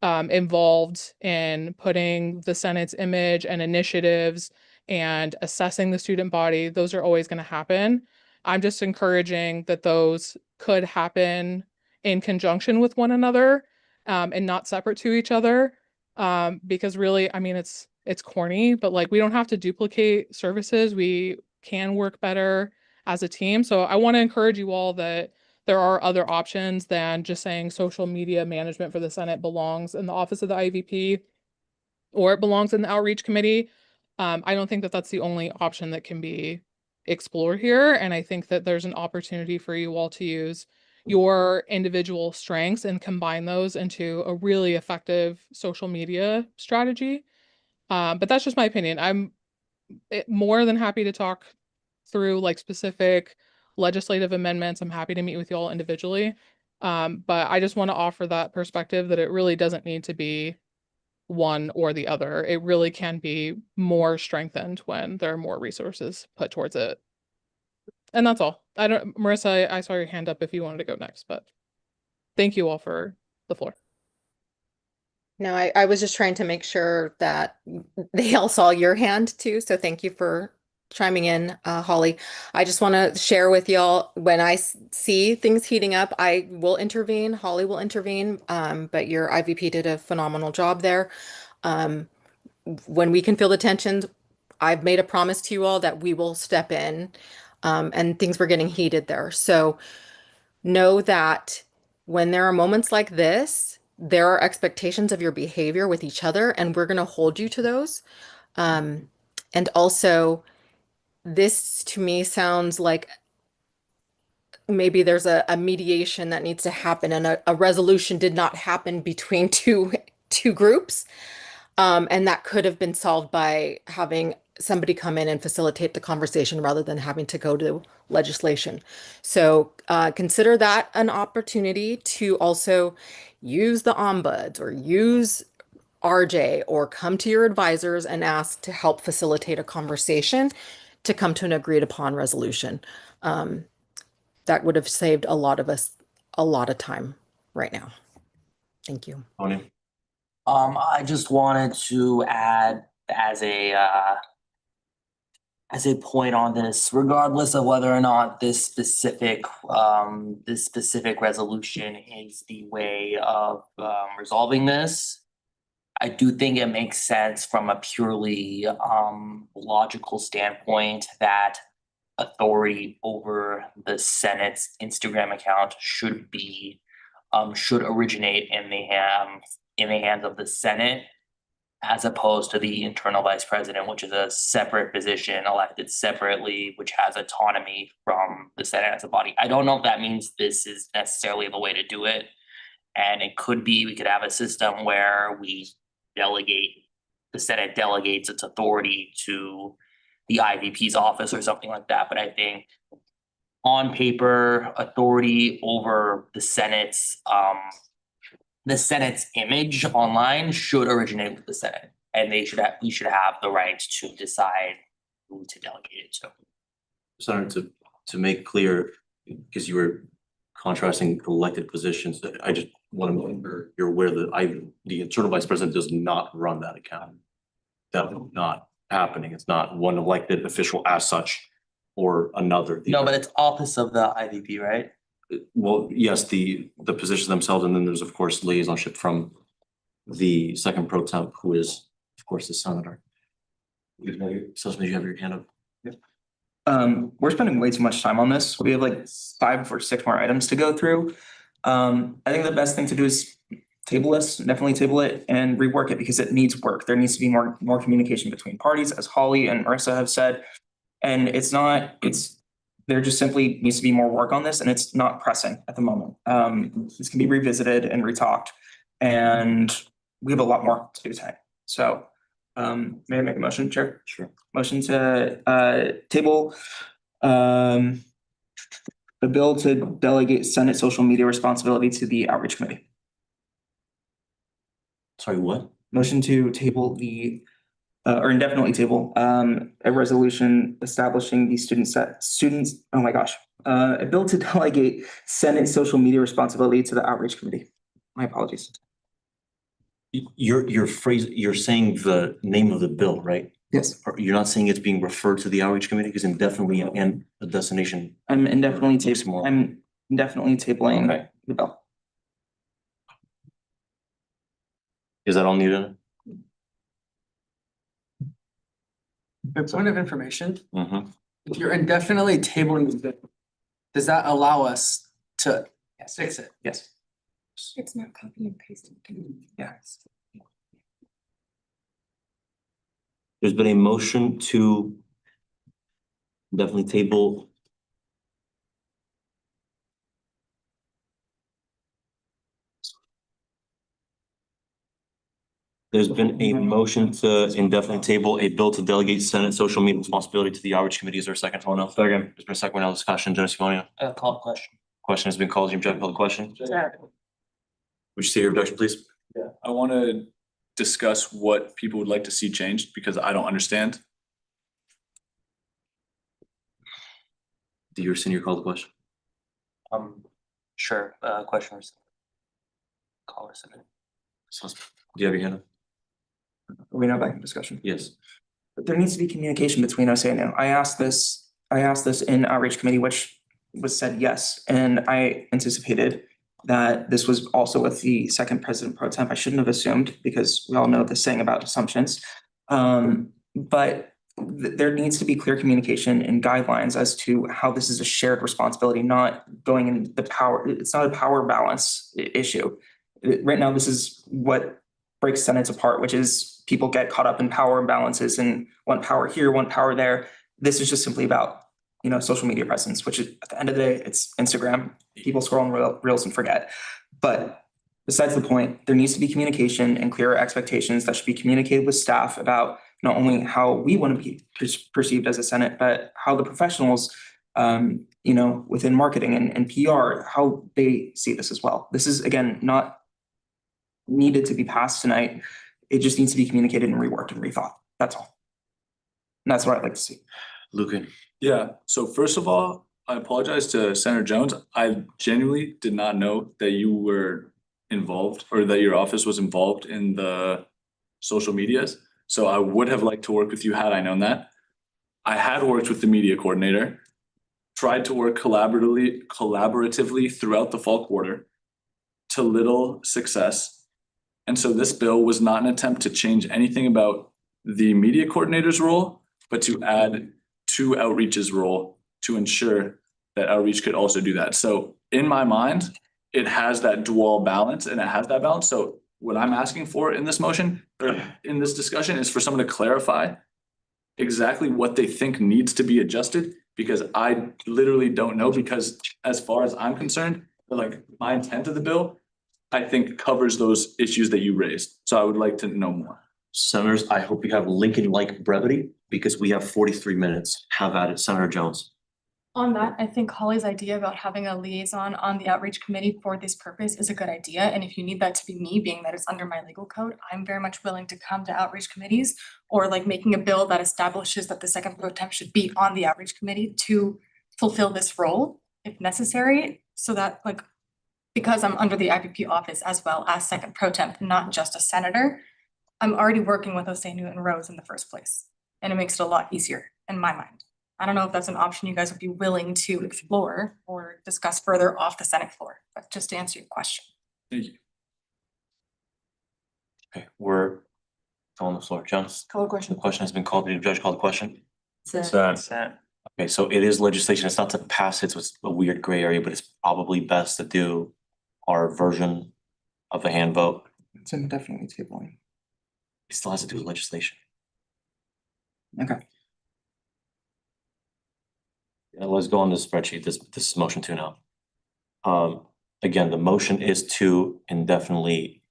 involved in putting the Senate's image and initiatives and assessing the student body. Those are always going to happen. I'm just encouraging that those could happen in conjunction with one another and not separate to each other. Because really, I mean, it's corny, but like, we don't have to duplicate services. We can work better as a team. So I want to encourage you all that there are other options than just saying social media management for the Senate belongs in the office of the IVP or it belongs in the outreach committee. I don't think that that's the only option that can be explored here. And I think that there's an opportunity for you all to use your individual strengths and combine those into a really effective social media strategy. But that's just my opinion. I'm more than happy to talk through like specific legislative amendments. I'm happy to meet with you all individually. But I just want to offer that perspective that it really doesn't need to be one or the other. It really can be more strengthened when there are more resources put towards it. And that's all. Marissa, I saw your hand up if you wanted to go next, but thank you all for the floor. No, I was just trying to make sure that they all saw your hand too. So thank you for chiming in, Holly. I just want to share with y'all when I see things heating up, I will intervene. Holly will intervene. But your IVP did a phenomenal job there. When we can feel the tensions, I've made a promise to you all that we will step in, and things were getting heated there. So know that when there are moments like this, there are expectations of your behavior with each other, and we're going to hold you to those. And also, this to me sounds like maybe there's a mediation that needs to happen, and a resolution did not happen between two groups. And that could have been solved by having somebody come in and facilitate the conversation rather than having to go to legislation. So consider that an opportunity to also use the ombuds or use RJ or come to your advisors and ask to help facilitate a conversation to come to an agreed upon resolution. That would have saved a lot of us a lot of time right now. Thank you. Tony? I just wanted to add as a point on this, regardless of whether or not this specific resolution is the way of resolving this. I do think it makes sense from a purely logical standpoint that authority over the Senate's Instagram account should originate in the hands of the Senate, as opposed to the internal vice president, which is a separate position elected separately, which has autonomy from the Senate as a body. I don't know if that means this is necessarily the way to do it. And it could be, we could have a system where the Senate delegates its authority to the IVP's office or something like that. But I think on paper, authority over the Senate's image online should originate with the Senate, and we should have the right to decide who to delegate it to. Senator, to make clear, because you were contrasting elected positions, I just want to make sure you're aware that the internal vice president does not run that account. That's not happening. It's not one elected official as such or another. No, but it's office of the IVP, right? Well, yes, the positions themselves, and then there's of course liaisonship from the second pro temp, who is of course the senator. Sussman, you have your hand up. We're spending way too much time on this. We have like 5 or 6 more items to go through. I think the best thing to do is table this, definitely table it and rework it because it needs work. There needs to be more communication between parties, as Holly and Marissa have said. And there just simply needs to be more work on this, and it's not pressing at the moment. This can be revisited and retalked, and we have a lot more to do tonight. So may I make a motion, Chair? Sure. Motion to table the bill to delegate Senate social media responsibility to the outreach committee. Sorry, what? Motion to table or indefinitely table a resolution establishing the a bill to delegate Senate social media responsibility to the outreach committee. My apologies. You're saying the name of the bill, right? Yes. You're not saying it's being referred to the outreach committee because indefinitely and a destination. I'm indefinitely tabling the bill. Is that all needed? For point of information, Mm-hmm. if you're indefinitely tabling the bill, does that allow us to fix it? Yes. It's not copy and pasting. Yeah. There's been a motion to definitely table. There's been a motion to indefinitely table a bill to delegate Senate social media responsibility to the outreach committee. Is there a second? Oh, no. Second. There's been a second round of discussion. Dennis Simonio. Call the question. Question has been called. Jim Jeff, call the question. Would you say your objection, please? Yeah, I want to discuss what people would like to see changed because I don't understand. Do you senior call the question? Sure, questioners. Caller submitted. Do you have your hand up? Are we now back in discussion? Yes. But there needs to be communication between us and you. I asked this in outreach committee, which was said yes, and I anticipated that this was also with the second president pro temp. I shouldn't have assumed because we all know the saying about assumptions. But there needs to be clear communication and guidelines as to how this is a shared responsibility, not going in the power. It's not a power balance issue. Right now, this is what breaks Senates apart, which is people get caught up in power imbalances and one power here, one power there. This is just simply about, social media presence, which is at the end of the day, it's Instagram. People scroll on reels and forget. But besides the point, there needs to be communication and clearer expectations that should be communicated with staff about not only how we want to be perceived as a Senate, but how the professionals, within marketing and PR, how they see this as well. This is, again, not needed to be passed tonight. It just needs to be communicated and reworked and rethought. That's all. And that's what I'd like to see. Lucan. Yeah, so first of all, I apologize to Senator Jones. I genuinely did not know that you were involved or that your office was involved in the social medias. So I would have liked to work with you had I known that. I had worked with the media coordinator, tried to work collaboratively throughout the fall quarter to little success. And so this bill was not an attempt to change anything about the media coordinator's role, but to add to outreach's role to ensure that outreach could also do that. So in my mind, it has that dual balance and it has that balance. So what I'm asking for in this motion or in this discussion is for someone to clarify exactly what they think needs to be adjusted, because I literally don't know, because as far as I'm concerned, like my intent of the bill, I think covers those issues that you raised. So I would like to know more. Senators, I hope you have Lincoln-like brevity because we have 43 minutes. Have at it, Senator Jones. On that, I think Holly's idea about having a liaison on the outreach committee for this purpose is a good idea. And if you need that to be me, being that it's under my legal code, I'm very much willing to come to outreach committees or like making a bill that establishes that the second pro temp should be on the outreach committee to fulfill this role if necessary. So that because I'm under the IPP office as well as second pro temp, not just a senator, I'm already working with Osainu and Rose in the first place. And it makes it a lot easier in my mind. I don't know if that's an option you guys would be willing to explore or discuss further off the Senate floor, but just to answer your question. Thank you. Okay, we're on the floor. Jones? Call the question. The question has been called. Did the judge call the question? Consent. Okay, so it is legislation. It's not to pass it, so it's a weird gray area, but it's probably best to do our version of a hand vote. It's indefinitely tabling. It still has to do with legislation. Okay. Let's go on the spreadsheet. This is motion 2 now. Again, the motion is to indefinitely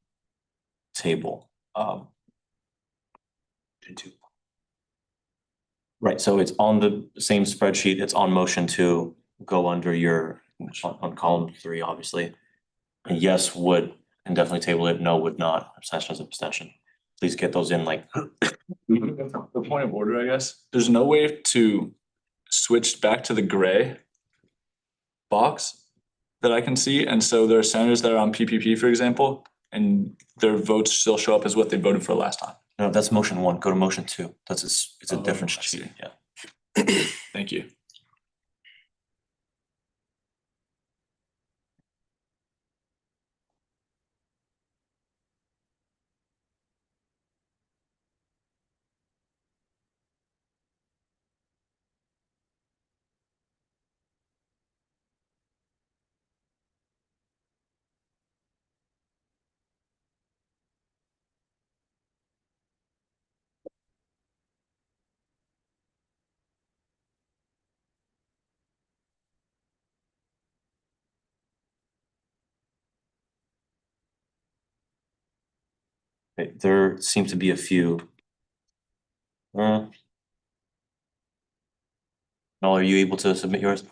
table. Right, so it's on the same spreadsheet. It's on motion to go under your on column 3, obviously. And yes would indefinitely table it. No would not. Abstention is abstention. Please get those in like. The point of order, I guess. There's no way to switch back to the gray box that I can see. And so there are senators that are on PPP, for example, and their votes still show up as what they voted for last time. No, that's motion 1. Go to motion 2. It's a different sheet. Yeah. Thank you. Okay, there seem to be a few. Noel, are you able to submit yours?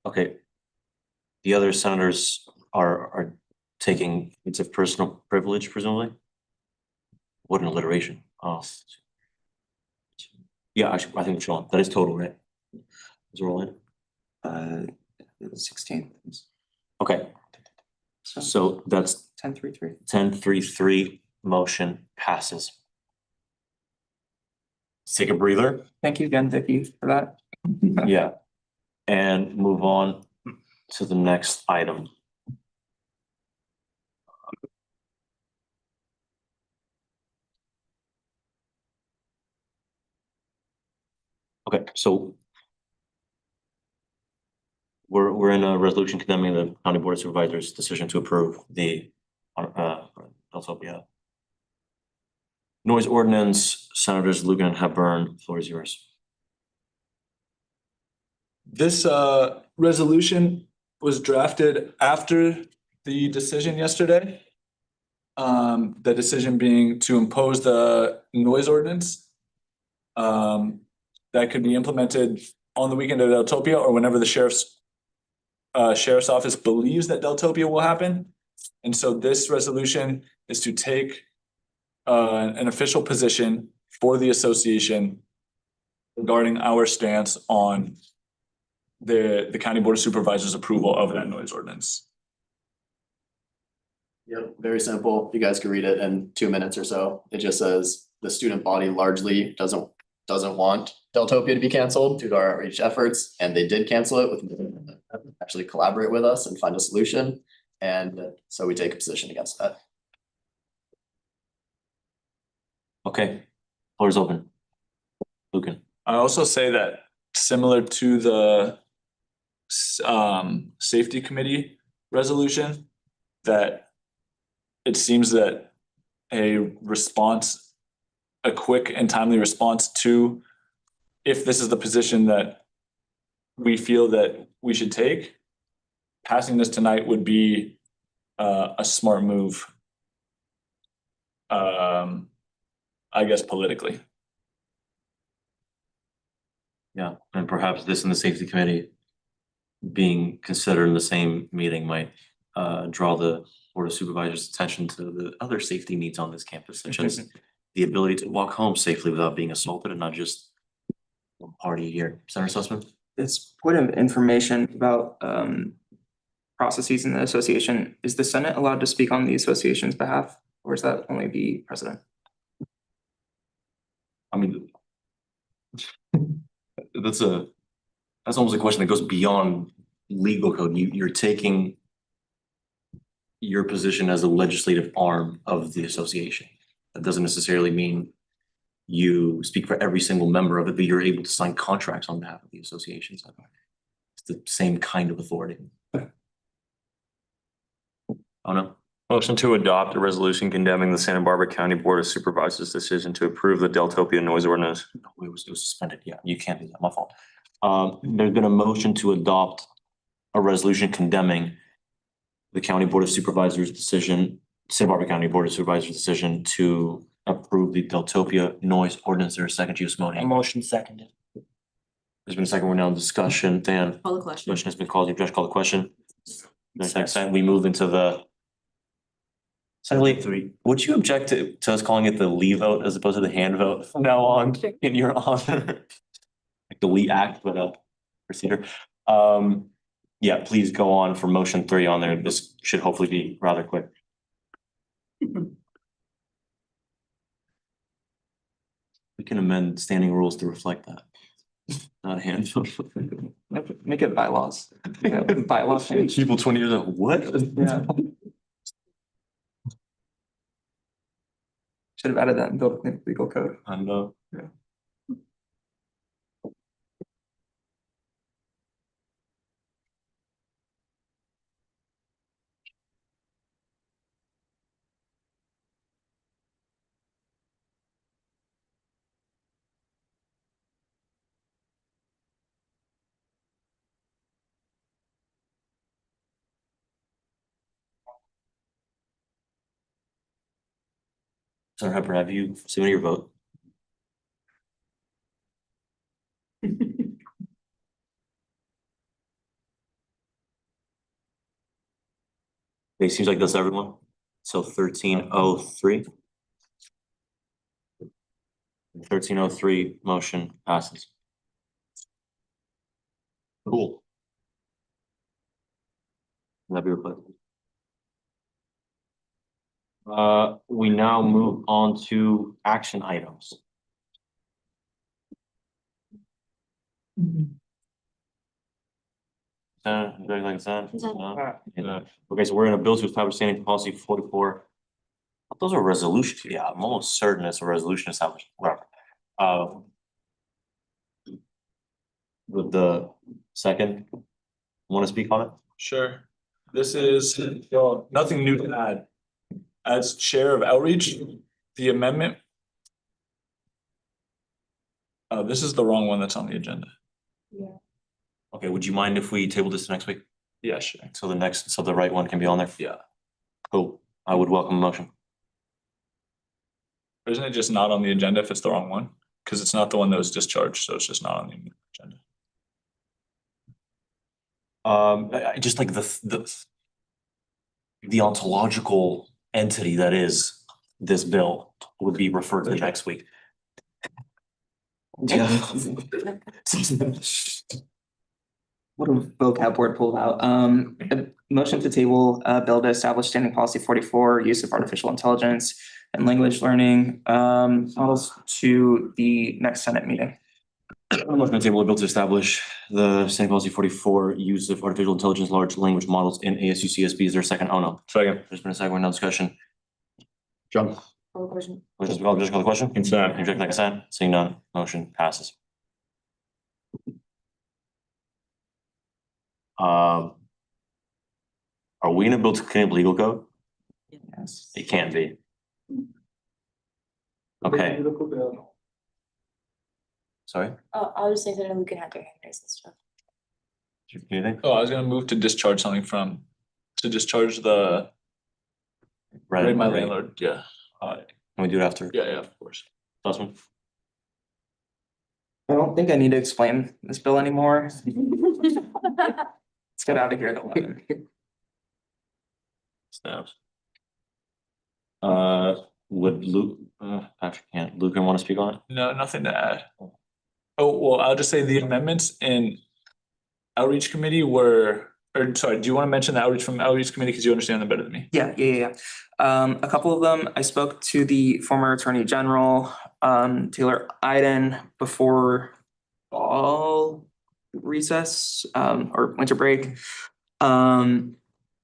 Okay. The other senators are taking, it's a personal privilege presumably? What an alliteration. Oh. Yeah, I think Sean, that is total, right? Is it rolling? 16. Okay. So that's 10-3-3. 10-3-3, motion passes. Take a breather. Thank you again, Vicky, for that. Yeah. And move on to the next item. Okay, so we're in a resolution condemning the county board of supervisors' decision to approve the Deltopia noise ordinance. Senators Lugan and Hepburn, floor is yours. This resolution was drafted after the decision yesterday. The decision being to impose the noise ordinance. That could be implemented on the weekend of Deltopia or whenever the sheriff's office believes that Deltopia will happen. And so this resolution is to take an official position for the association regarding our stance on the county board of supervisors approval of that noise ordinance. Yep, very simple. You guys can read it in 2 minutes or so. It just says the student body largely doesn't want Deltopia to be canceled due to our outreach efforts, and they did cancel it with actually collaborate with us and find a solution. And so we take a position against that. Okay, floor is open. Lucan. I also say that similar to the safety committee resolution, that it seems that a quick and timely response to, if this is the position that we feel that we should take, passing this tonight would be a smart move. I guess politically. Yeah, and perhaps this and the safety committee being considered in the same meeting might draw the board of supervisors' attention to the other safety needs on this campus, such as the ability to walk home safely without being assaulted and not just one party a year. Senator Sussman? It's point of information about processes in the association. Is the Senate allowed to speak on the association's behalf, or is that only the president? I mean, that's almost a question that goes beyond legal code. You're taking your position as a legislative arm of the association. That doesn't necessarily mean you speak for every single member of it, but you're able to sign contracts on behalf of the association. So it's the same kind of authority. Oh no. Motion to adopt a resolution condemning the Santa Barbara County Board of Supervisors' decision to approve the Deltopia noise ordinance. It was suspended. Yeah, you can't do that. My fault. There's been a motion to adopt a resolution condemning the County Board of Supervisors' decision, Santa Barbara County Board of Supervisors' decision to approve the Deltopia noise ordinance. There a second, Chief Simone? Motion seconded. There's been a second. We're now in discussion. Dan? Call the question. Motion has been called. You just call the question. Next time we move into the. Senator, would you object to us calling it the Lee vote as opposed to the hand vote from now on in your honor? Like the Lee Act, but procedure. Yeah, please go on for motion 3 on there. This should hopefully be rather quick. We can amend standing rules to reflect that. Not a hand vote. Make it bylaws. Bylaws change. People 20 years old, what? Yeah. Should have added that in building legal code. I know. Yeah. Senator Hepburn, have you submitted your vote? It seems like that's everyone. So 1303. 1303 motion passes. Cool. That'd be replaced. We now move on to action items. Would you like consent? No? Okay, so we're in a bill to establish standing policy 44. Those are resolutions. Yeah, I'm almost certain it's a resolution established. Whatever. With the second, want to speak on it? Sure. This is, well, nothing new to add. As chair of outreach, the amendment. This is the wrong one that's on the agenda. Okay, would you mind if we table this next week? Yeah, sure. So the right one can be on there? Yeah. Cool. I would welcome a motion. Isn't it just not on the agenda if it's the wrong one? Because it's not the one that was discharged, so it's just not on the agenda. Just like the ontological entity that is this bill would be referred to next week. What a vocab word pulled out. A motion to table, bill to establish standing policy 44, use of artificial intelligence and language learning, models to the next Senate meeting. I'm looking at the table, a bill to establish the standing policy 44, use of artificial intelligence, large language models in ASU CSB. Is there a second? Oh no. Second. There's been a second, no discussion. John. Question. Just call the question? Consent. Inject like consent. Seeing none, motion passes. Are we in a bill to clean up legal code? Yes. It can't be. Okay. Sorry? Oh, I'll just say that we can have their hand raised and stuff. Anything? Oh, I was gonna move to discharge something to discharge the. Right, My right. landlord, yeah. Can we do it after? Yeah, of course. Sussman? I don't think I need to explain this bill anymore. Let's get out of here at 11. Snaps. Would Luke, Patrick can't, Luke want to speak on it? No, nothing to add. Oh, well, I'll just say the amendments in outreach committee were, or sorry, do you want to mention the outreach from outreach committee? Because you understand them better than me. Yeah. A couple of them, I spoke to the former Attorney General, Taylor Iden, before fall recess, or winter break.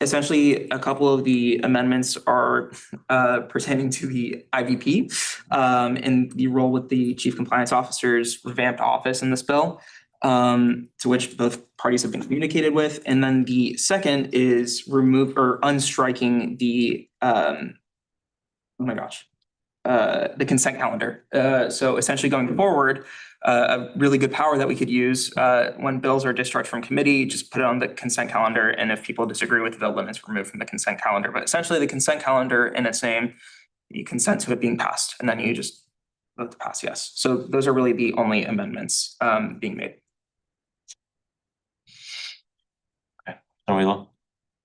Essentially, a couple of the amendments are pertaining to the IVP and the role with the chief compliance officer's revamped office in this bill, to which both parties have been communicated with. And then the second is remove or unstriking the the consent calendar. So essentially going forward, a really good power that we could use when bills are discharged from committee, just put it on the consent calendar. And if people disagree with the bill, then it's removed from the consent calendar. But essentially the consent calendar in its name, you consent to it being passed, and then you just vote to pass yes. So those are really the only amendments being made.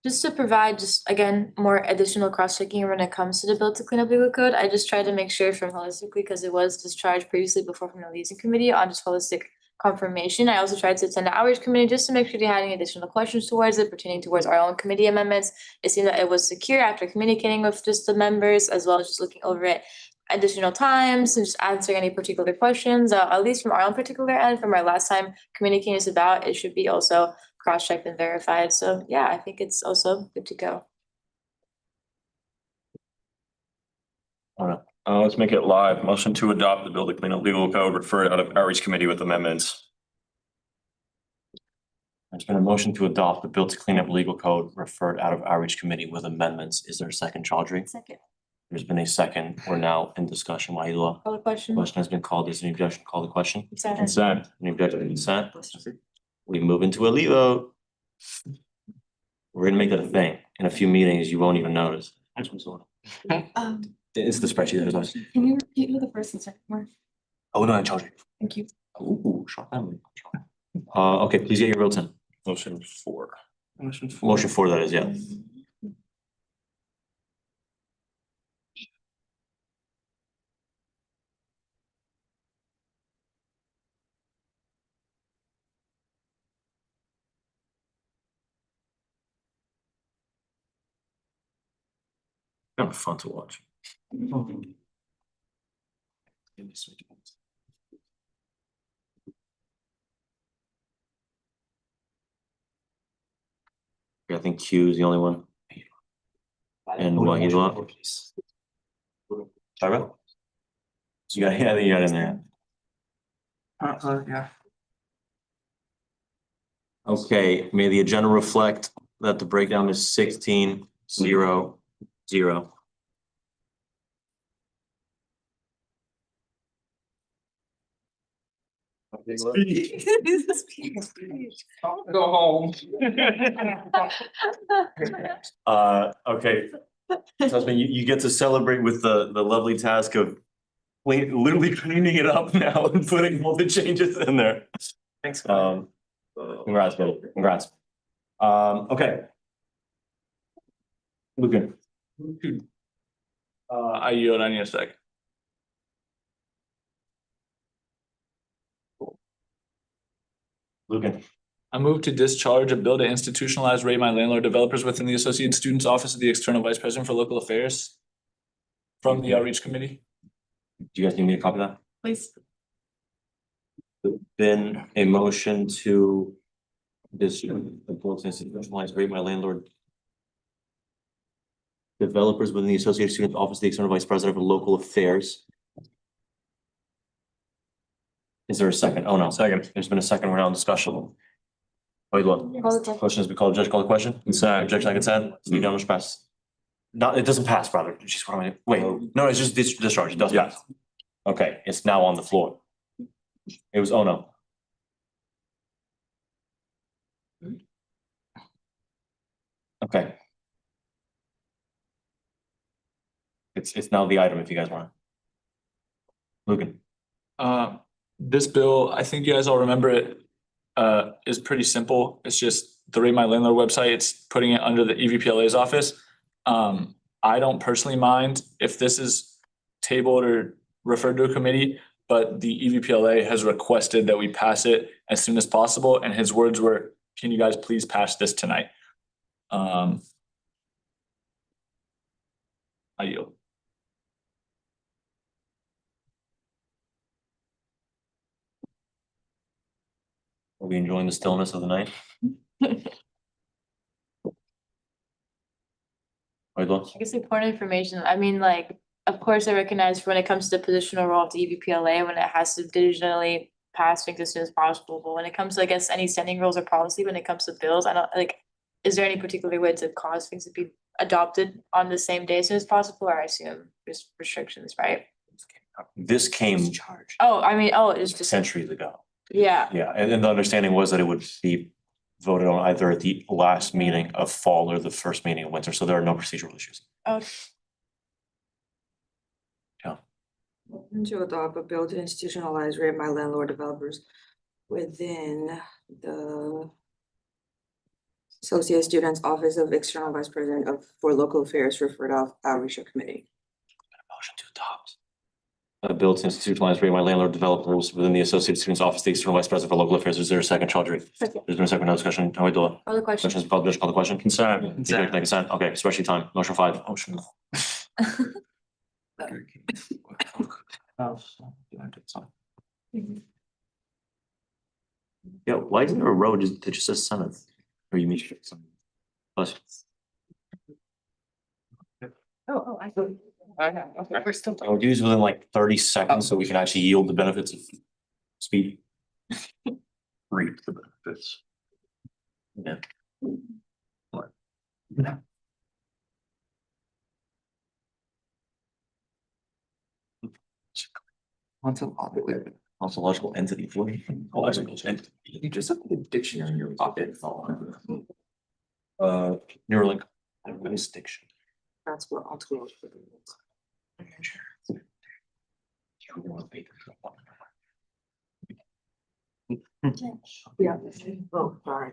Just to provide again, more additional cross-checking when it comes to the bill to clean up legal code, I just tried to make sure from holistically, because it was discharged previously before from the leasing committee on just holistic confirmation. I also tried to attend the outreach committee just to make sure they had any additional questions towards it pertaining towards our own committee amendments. It seemed that it was secure after communicating with just the members, as well as just looking over it additional times and just answering any particular questions, at least from our own particular end, from our last time communicating this about, it should be also cross-checked and verified. So yeah, I think it's also good to go. All right, let's make it live. Motion to adopt the bill to clean up legal code referred out of outreach committee with amendments. There's been a motion to adopt the bill to clean up legal code referred out of outreach committee with amendments. Is there a second, Chaudhry? Second. There's been a second. We're now in discussion. Wahila. Call the question. Question has been called. Is there any objection? Call the question. Consent. Consent. Any objection to consent? We move into a leave vote. We're gonna make that a thing. In a few meetings, you won't even notice. It's the spreadsheet that was. Can you repeat who the first and second were? Oh, no, I charge you. Thank you. Ooh, shot family. Okay, please get your votes in. Motion 4. Motion 4, that is, yeah. Kind of fun to watch. I think Q is the only one. And Wahila. Sorry, bro? You got, yeah, you got in there. Yeah. Okay, may the agenda reflect that the breakdown is 16, 0, 0. Go home. Okay. Husband, you get to celebrate with the lovely task of literally cleaning it up now and putting all the changes in there. Thanks. Congrats, buddy. Congrats. Okay. Lucan. I yield on your second. Lucan. I move to discharge a bill to institutionalize rate my landlord developers within the Associated Students Office of the External Vice President for Local Affairs from the Outreach Committee. Do you guys need me to copy that? Please. Been a motion to institutionalize rate my landlord developers within the Associated Students Office of the External Vice President for Local Affairs. Is there a second? Oh, no. Second. There's been a second round discussion. Wait, look. Question has been called. Judge, call the question. Consent. Objection, I consent. It's unanimous pass. No, it doesn't pass, brother. Jeez, what am I? Wait, no, it's just discharge. It doesn't pass. Okay, it's now on the floor. It was, oh, no. Okay. It's now the item if you guys want. Lucan. This bill, I think you guys all remember it, is pretty simple. It's just the Rate My Landlord website. It's putting it under the EVPLA's office. I don't personally mind if this is tabled or referred to a committee, but the EVPLA has requested that we pass it as soon as possible. And his words were, can you guys please pass this tonight? I yield. Are we enjoying the stillness of the night? I guess important information, I mean, like, of course, I recognize when it comes to the positional role of the EVPLA, when it has to digitally pass things as soon as possible, but when it comes to, I guess, any standing rules or policy, when it comes to bills, I don't, like, is there any particular way to cause things to be adopted on the same day as soon as possible, or I assume there's restrictions, right? This came Oh, I mean, oh, it's just, centuries ago. yeah, Yeah, and the understanding was that it would be voted on either at the last meeting of fall or the first meeting of winter, so there are no procedural issues. oh, To adopt a bill to institutionalize Rate My Landlord developers within the Associate Students Office of External Vice President for Local Affairs referred off Outreach Committee. Motion to adopt. A bill to institutionalize Rate My Landlord developers within the Associated Students Office, the External Vice President for Local Affairs. Is there a second, Chaudhry? Second. There's been a second, no discussion. How we do it? Other questions? Questions, called, Judge, call the question. Consent. Consent. Okay, especially time. Motion 5. Motion. Yeah, why isn't there a row that just says Senate? Or you mean some? Plus. Oh, I thought. Okay, we're still. I would use within like 30 seconds so we can actually yield the benefits of speed. Reap the benefits. Yeah. What? Ontological entity. Ontological entity. You just have the dictionary in your pocket. Neuralink. Diction. That's what ontological is. Yeah. Oh, sorry.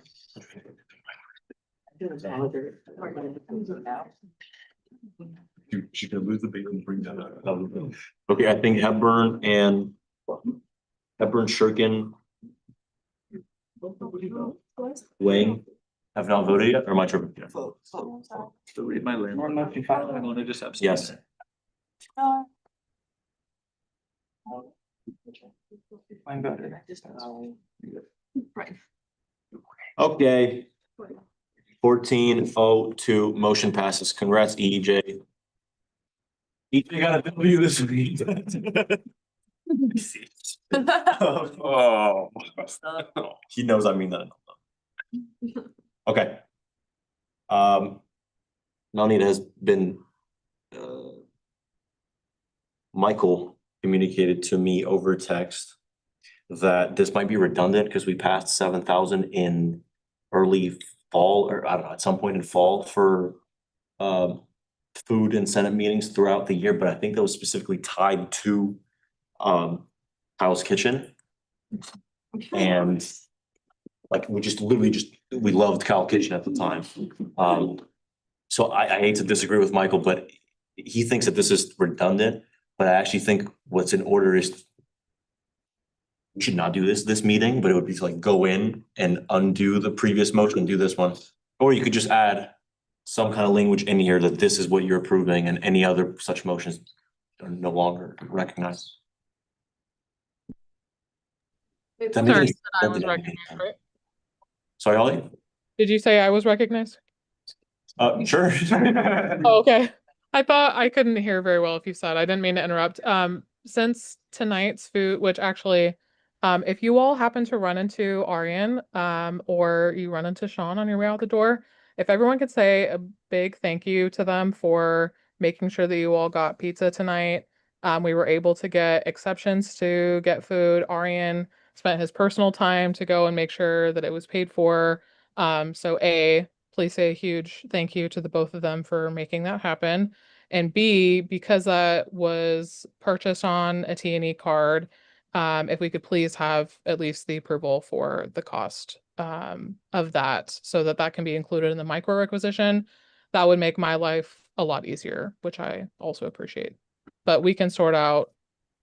She's gonna lose the bacon, bring that up. Okay, I think Hepburn, Shirkin, Wang have not voted yet, or am I tripping? To read my landlord motion, I'm gonna just abstain. Yes. Right. Okay. 14-02, motion passes. Congrats, EJ. EJ got a W this week. Oh. He knows I mean that. Okay. Melanie, it has been Michael communicated to me over text that this might be redundant because we passed 7,000 in early fall, or I don't know, at some point in fall for food and Senate meetings throughout the year, but I think that was specifically tied to Kyle's Kitchen. And like, we loved Kyle Kitchen at the time. So I hate to disagree with Michael, but he thinks that this is redundant, but I actually think what's in order is we should not do this meeting, but it would be to like go in and undo the previous motion and do this one. Or you could just add some kind of language in here that this is what you're approving and any other such motions are no longer recognized. That Sorry, makes I was recognized, right? Sorry, Holly? Did you say I was recognized? Sure. Oh, okay. I thought I couldn't hear very well if you said. I didn't mean to interrupt. Since tonight's food, which actually, if you all happen to run into Aryan, or you run into Sean on your way out the door, if everyone could say a big thank you to them for making sure that you all got pizza tonight. We were able to get exceptions to get food. Aryan spent his personal time to go and make sure that it was paid for. So A, please say a huge thank you to the both of them for making that happen. And B, because that was purchased on a T&E card, if we could please have at least the approval for the cost of that so that that can be included in the micro requisition, that would make my life a lot easier, which I also appreciate. But we can sort out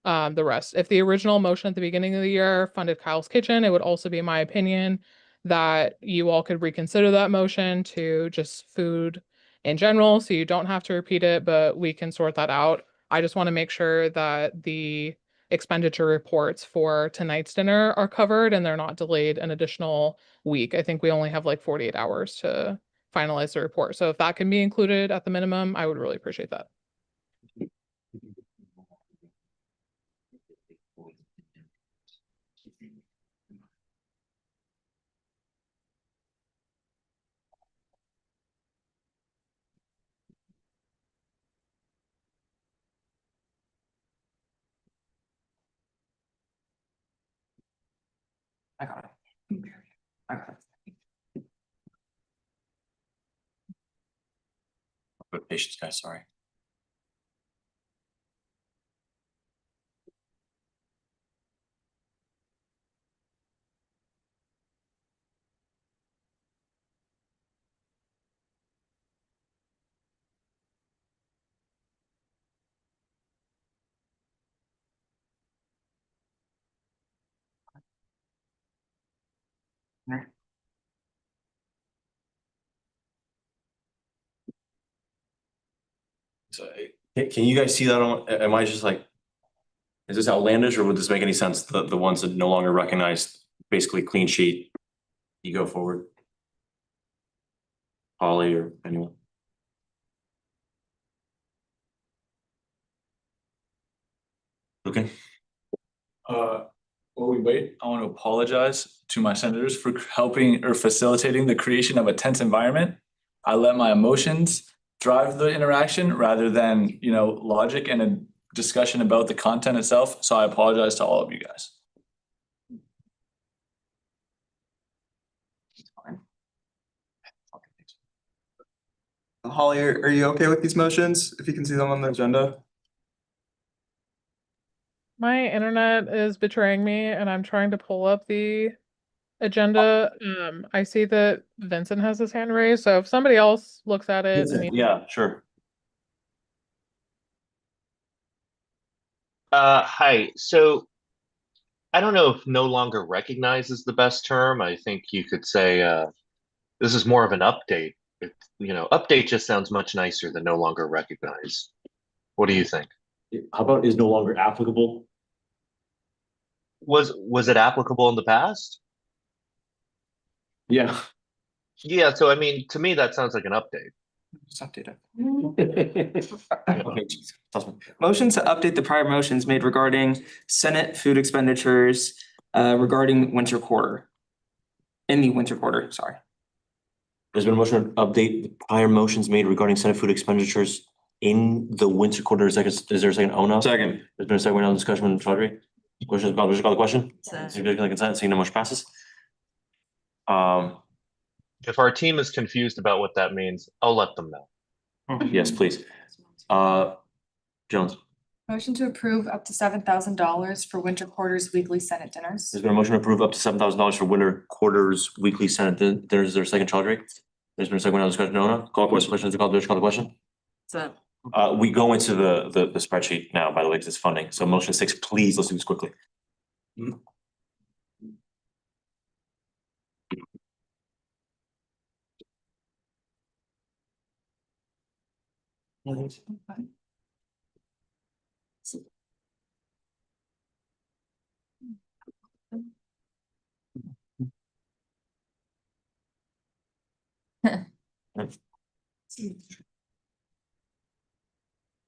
the rest. If the original motion at the beginning of the year funded Kyle's Kitchen, it would also be my opinion that you all could reconsider that motion to just food in general, so you don't have to repeat it, but we can sort that out. I just want to make sure that the expenditure reports for tonight's dinner are covered and they're not delayed an additional week. I think we only have like 48 hours to finalize the report. So if that can be included at the minimum, I would really appreciate that. I got it. I got it. But patience, guys, sorry. So, can you guys see that on, am I just like, is this outlandish or would this make any sense? The ones that no longer recognize, basically clean sheet, you go forward? Holly or anyone? Okay. While we wait, I want to apologize to my senators for helping or facilitating the creation of a tense environment. I let my emotions drive the interaction rather than, logic and a discussion about the content itself. So I apologize to all of you guys. Holly, are you okay with these motions? If you can see them on the agenda? My internet is betraying me and I'm trying to pull up the agenda. I see that Vincent has his hand raised, so if somebody else looks at it, I mean, Yeah, sure. Hi. So I don't know if no longer recognized is the best term. I think you could say this is more of an update. Update just sounds much nicer than no longer recognized. What do you think? How about is no longer applicable? Was it applicable in the past? Yeah. Yeah, so I mean, to me, that sounds like an update. Just update it. Okay, geez. Motion to update the prior motions made regarding Senate food expenditures regarding winter quarter. In the winter quarter, sorry. There's been a motion to update the prior motions made regarding Senate food expenditures in the winter quarter. Is there a second? Oh, no. Second. There's been a second round of discussion, Chaudhry. Questions, call the question? Consent, seeing no motion passes. If our team is confused about what that means, I'll let them know. Yes, please. Jones, Motion to approve up to $7,000 for winter quarters weekly Senate dinners. there's been a motion to approve up to $7,000 for winter quarters weekly Senate dinners. Is there a second, Chaudhry? There's been a second round of discussion, Nona? Call question. Questions, call the question? So. We go into the spreadsheet now, by the way, because it's funding. So motion 6, please, let's do this quickly.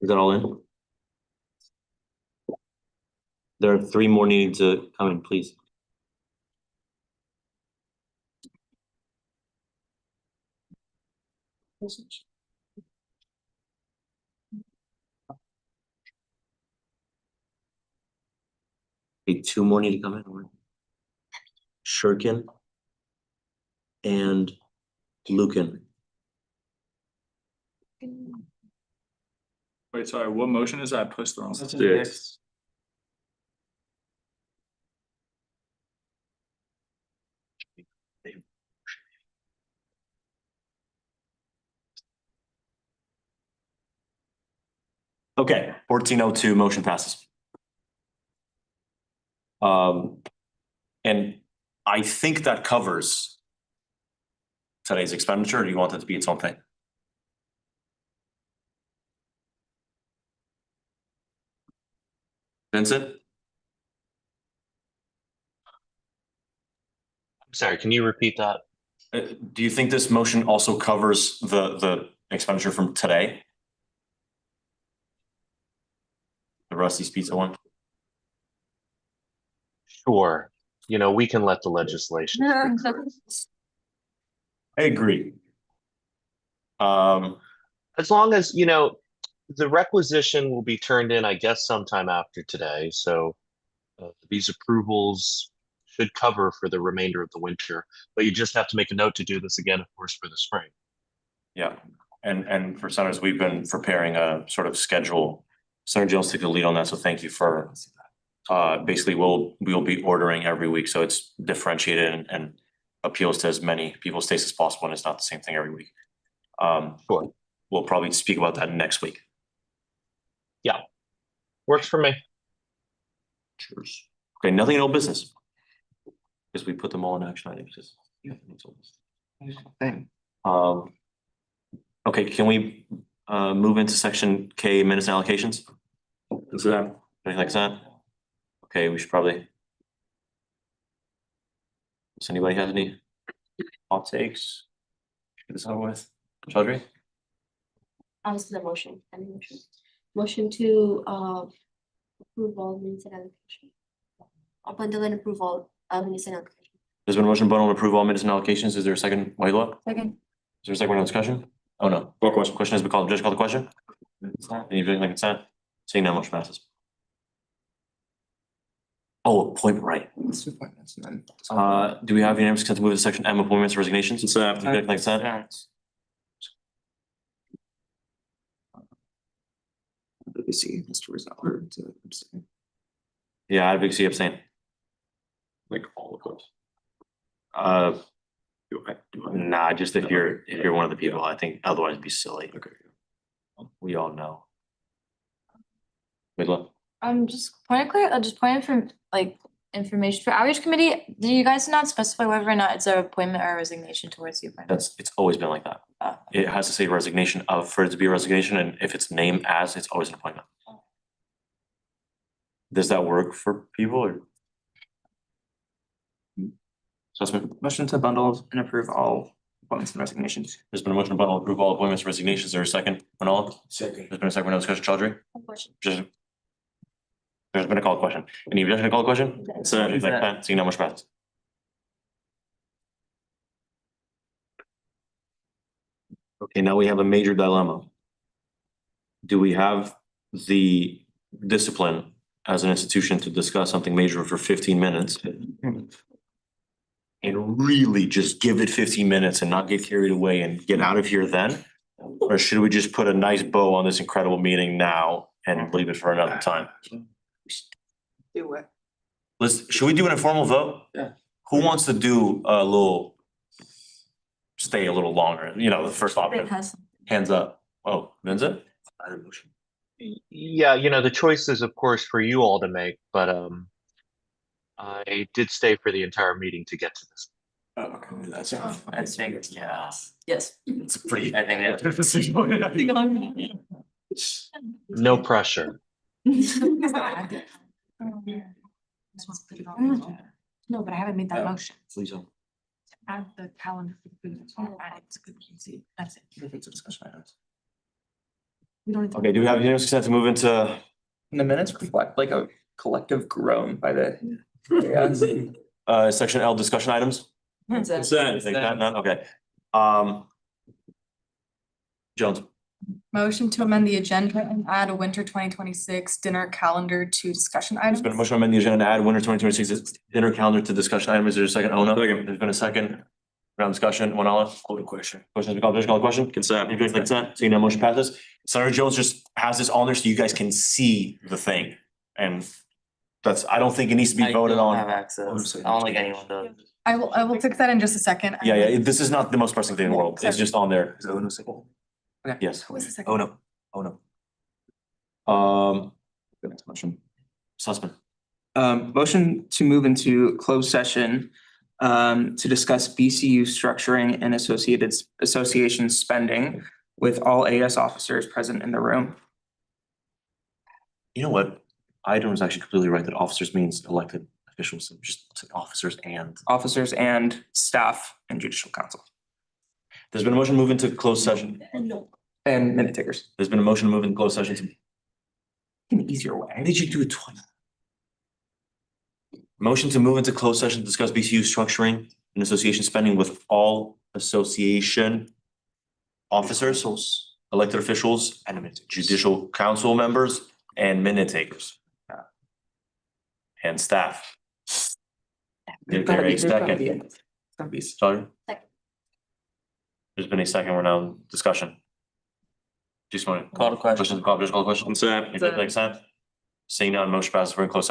Is that all in? There are 3 more needing to come in, please. Okay, 2 more need to come in. Shurkin and Lucan. Wait, sorry, what motion is that? I pushed the wrong. Six. Okay, 1402, motion passes. And I think that covers today's expenditure. Or do you want that to be its own thing? Vincent? I'm sorry, can you repeat that? Do you think this motion also covers the expenditure from today? The Rusty's Pizza one? Sure. We can let the legislation. I agree. As long as, the requisition will be turned in, I guess, sometime after today. So these approvals should cover for the remainder of the winter, but you just have to make a note to do this again, of course, for the spring. Yeah, and for centers, we've been preparing a sort of schedule. Senator Jones took the lead on that, so thank you for basically we'll be ordering every week, so it's differentiated and appeals to as many people's tastes as possible, and it's not the same thing every week. Sure. We'll probably speak about that next week. Yeah, works for me. Cheers. Okay, nothing in old business. Because we put them all in action items, just. Thing. Okay, can we move into section K, minutes and allocations? Is that, anything like that? Okay, we should probably. Does anybody have any hot takes? Get this over with. Chaudhry? I was the motion, motion to approve all minutes and allocation. I'll bundle and approve all minutes and allocation. There's been a motion bundle to approve all minutes and allocations. Is there a second? Waila? Second. Is there a second round of discussion? Oh, no. Call question. Question has been called. Judge, call the question. Anything like consent? Seeing none, motion passes. Oh, appointment, right. Do we have unanimous consent to move to section M, appointments, resignations? Consent. Like consent? Let me see, Mr. Rizal. Yeah, I have Big C abstain. Like all of those. Nah, just if you're one of the people, I think otherwise it'd be silly. Okay. We all know. Midla, Just point from like information for outreach committee, do you guys not specify whether or not it's a appointment or a resignation towards the appointment? it's always been like that. It has to say resignation for it to be a resignation, and if it's named as, it's always an appointment. Does that work for people or? Sussman? Motion to bundle and approve all appointments and resignations. There's been a motion to bundle approve all appointments, resignations. Is there a second? Manala? Second. There's been a second, no discussion, Chaudhry? Question. Just. There's been a call question. Any objection to call question? Seeing none, motion passes. Okay, now we have a major dilemma. Do we have the discipline as an institution to discuss something major for 15 minutes? And really just give it 15 minutes and not get carried away and get out of here then? Or should we just put a nice bow on this incredible meeting now and leave it for another time? Do it. Should we do an informal vote? Yeah. Who wants to do a little? Stay a little longer, the first option, hands up. Oh, Vinza? Yeah, the choice is of course for you all to make, but I did stay for the entire meeting to get to this. Oh, okay, that's. I think, yeah, Yes. It's pretty. I think that. No pressure. No, but I haven't made that motion. Please don't. Add the calendar for the food. It's good, see, that's it. It's a discussion items. We don't need to. Okay, do we have unanimous consent to move into? The minutes reflect like a collective groan by the. Section L discussion items? Consent. Think that, none, okay. Jones, Motion to amend the agenda and add a winter 2026 dinner calendar to discussion items. there's been a motion to amend the agenda to add winter 2026 dinner calendar to discussion item. Is there a second? Oh, no. There's been a second. Round discussion, Manala? Call the question. Questions, call the question? Consent. You guys like consent? Seeing none, motion passes. Senator Jones just has this on there so you guys can see the thing. And I don't think it needs to be voted I don't have on. access. I don't think anyone does. I will fix that in just a second. Yeah, this is not the most pressing thing in the world. It's just on there. Okay. Yes. Who was the second? Oh, no. Next motion. Sussman. Motion to move into closed session to discuss BCU structuring and association spending with all AS officers present in the room. You know what? Item was actually completely right that officers means elected officials, just officers and. Officers and staff and judicial council There's been a motion to move into closed session. and minute takers. There's been a motion to move into closed session to. An easier way. Why did you do it twice? Motion to move into closed session to discuss BCU structuring and association spending with all association officers, elected officials, and judicial council members and minute takers. And staff. Is there a second? Sorry? Second. There's been a second, we're now in discussion. Just want to Call the question. call the question. Consent. If you like consent. Seeing none, motion passes, we're in closed session.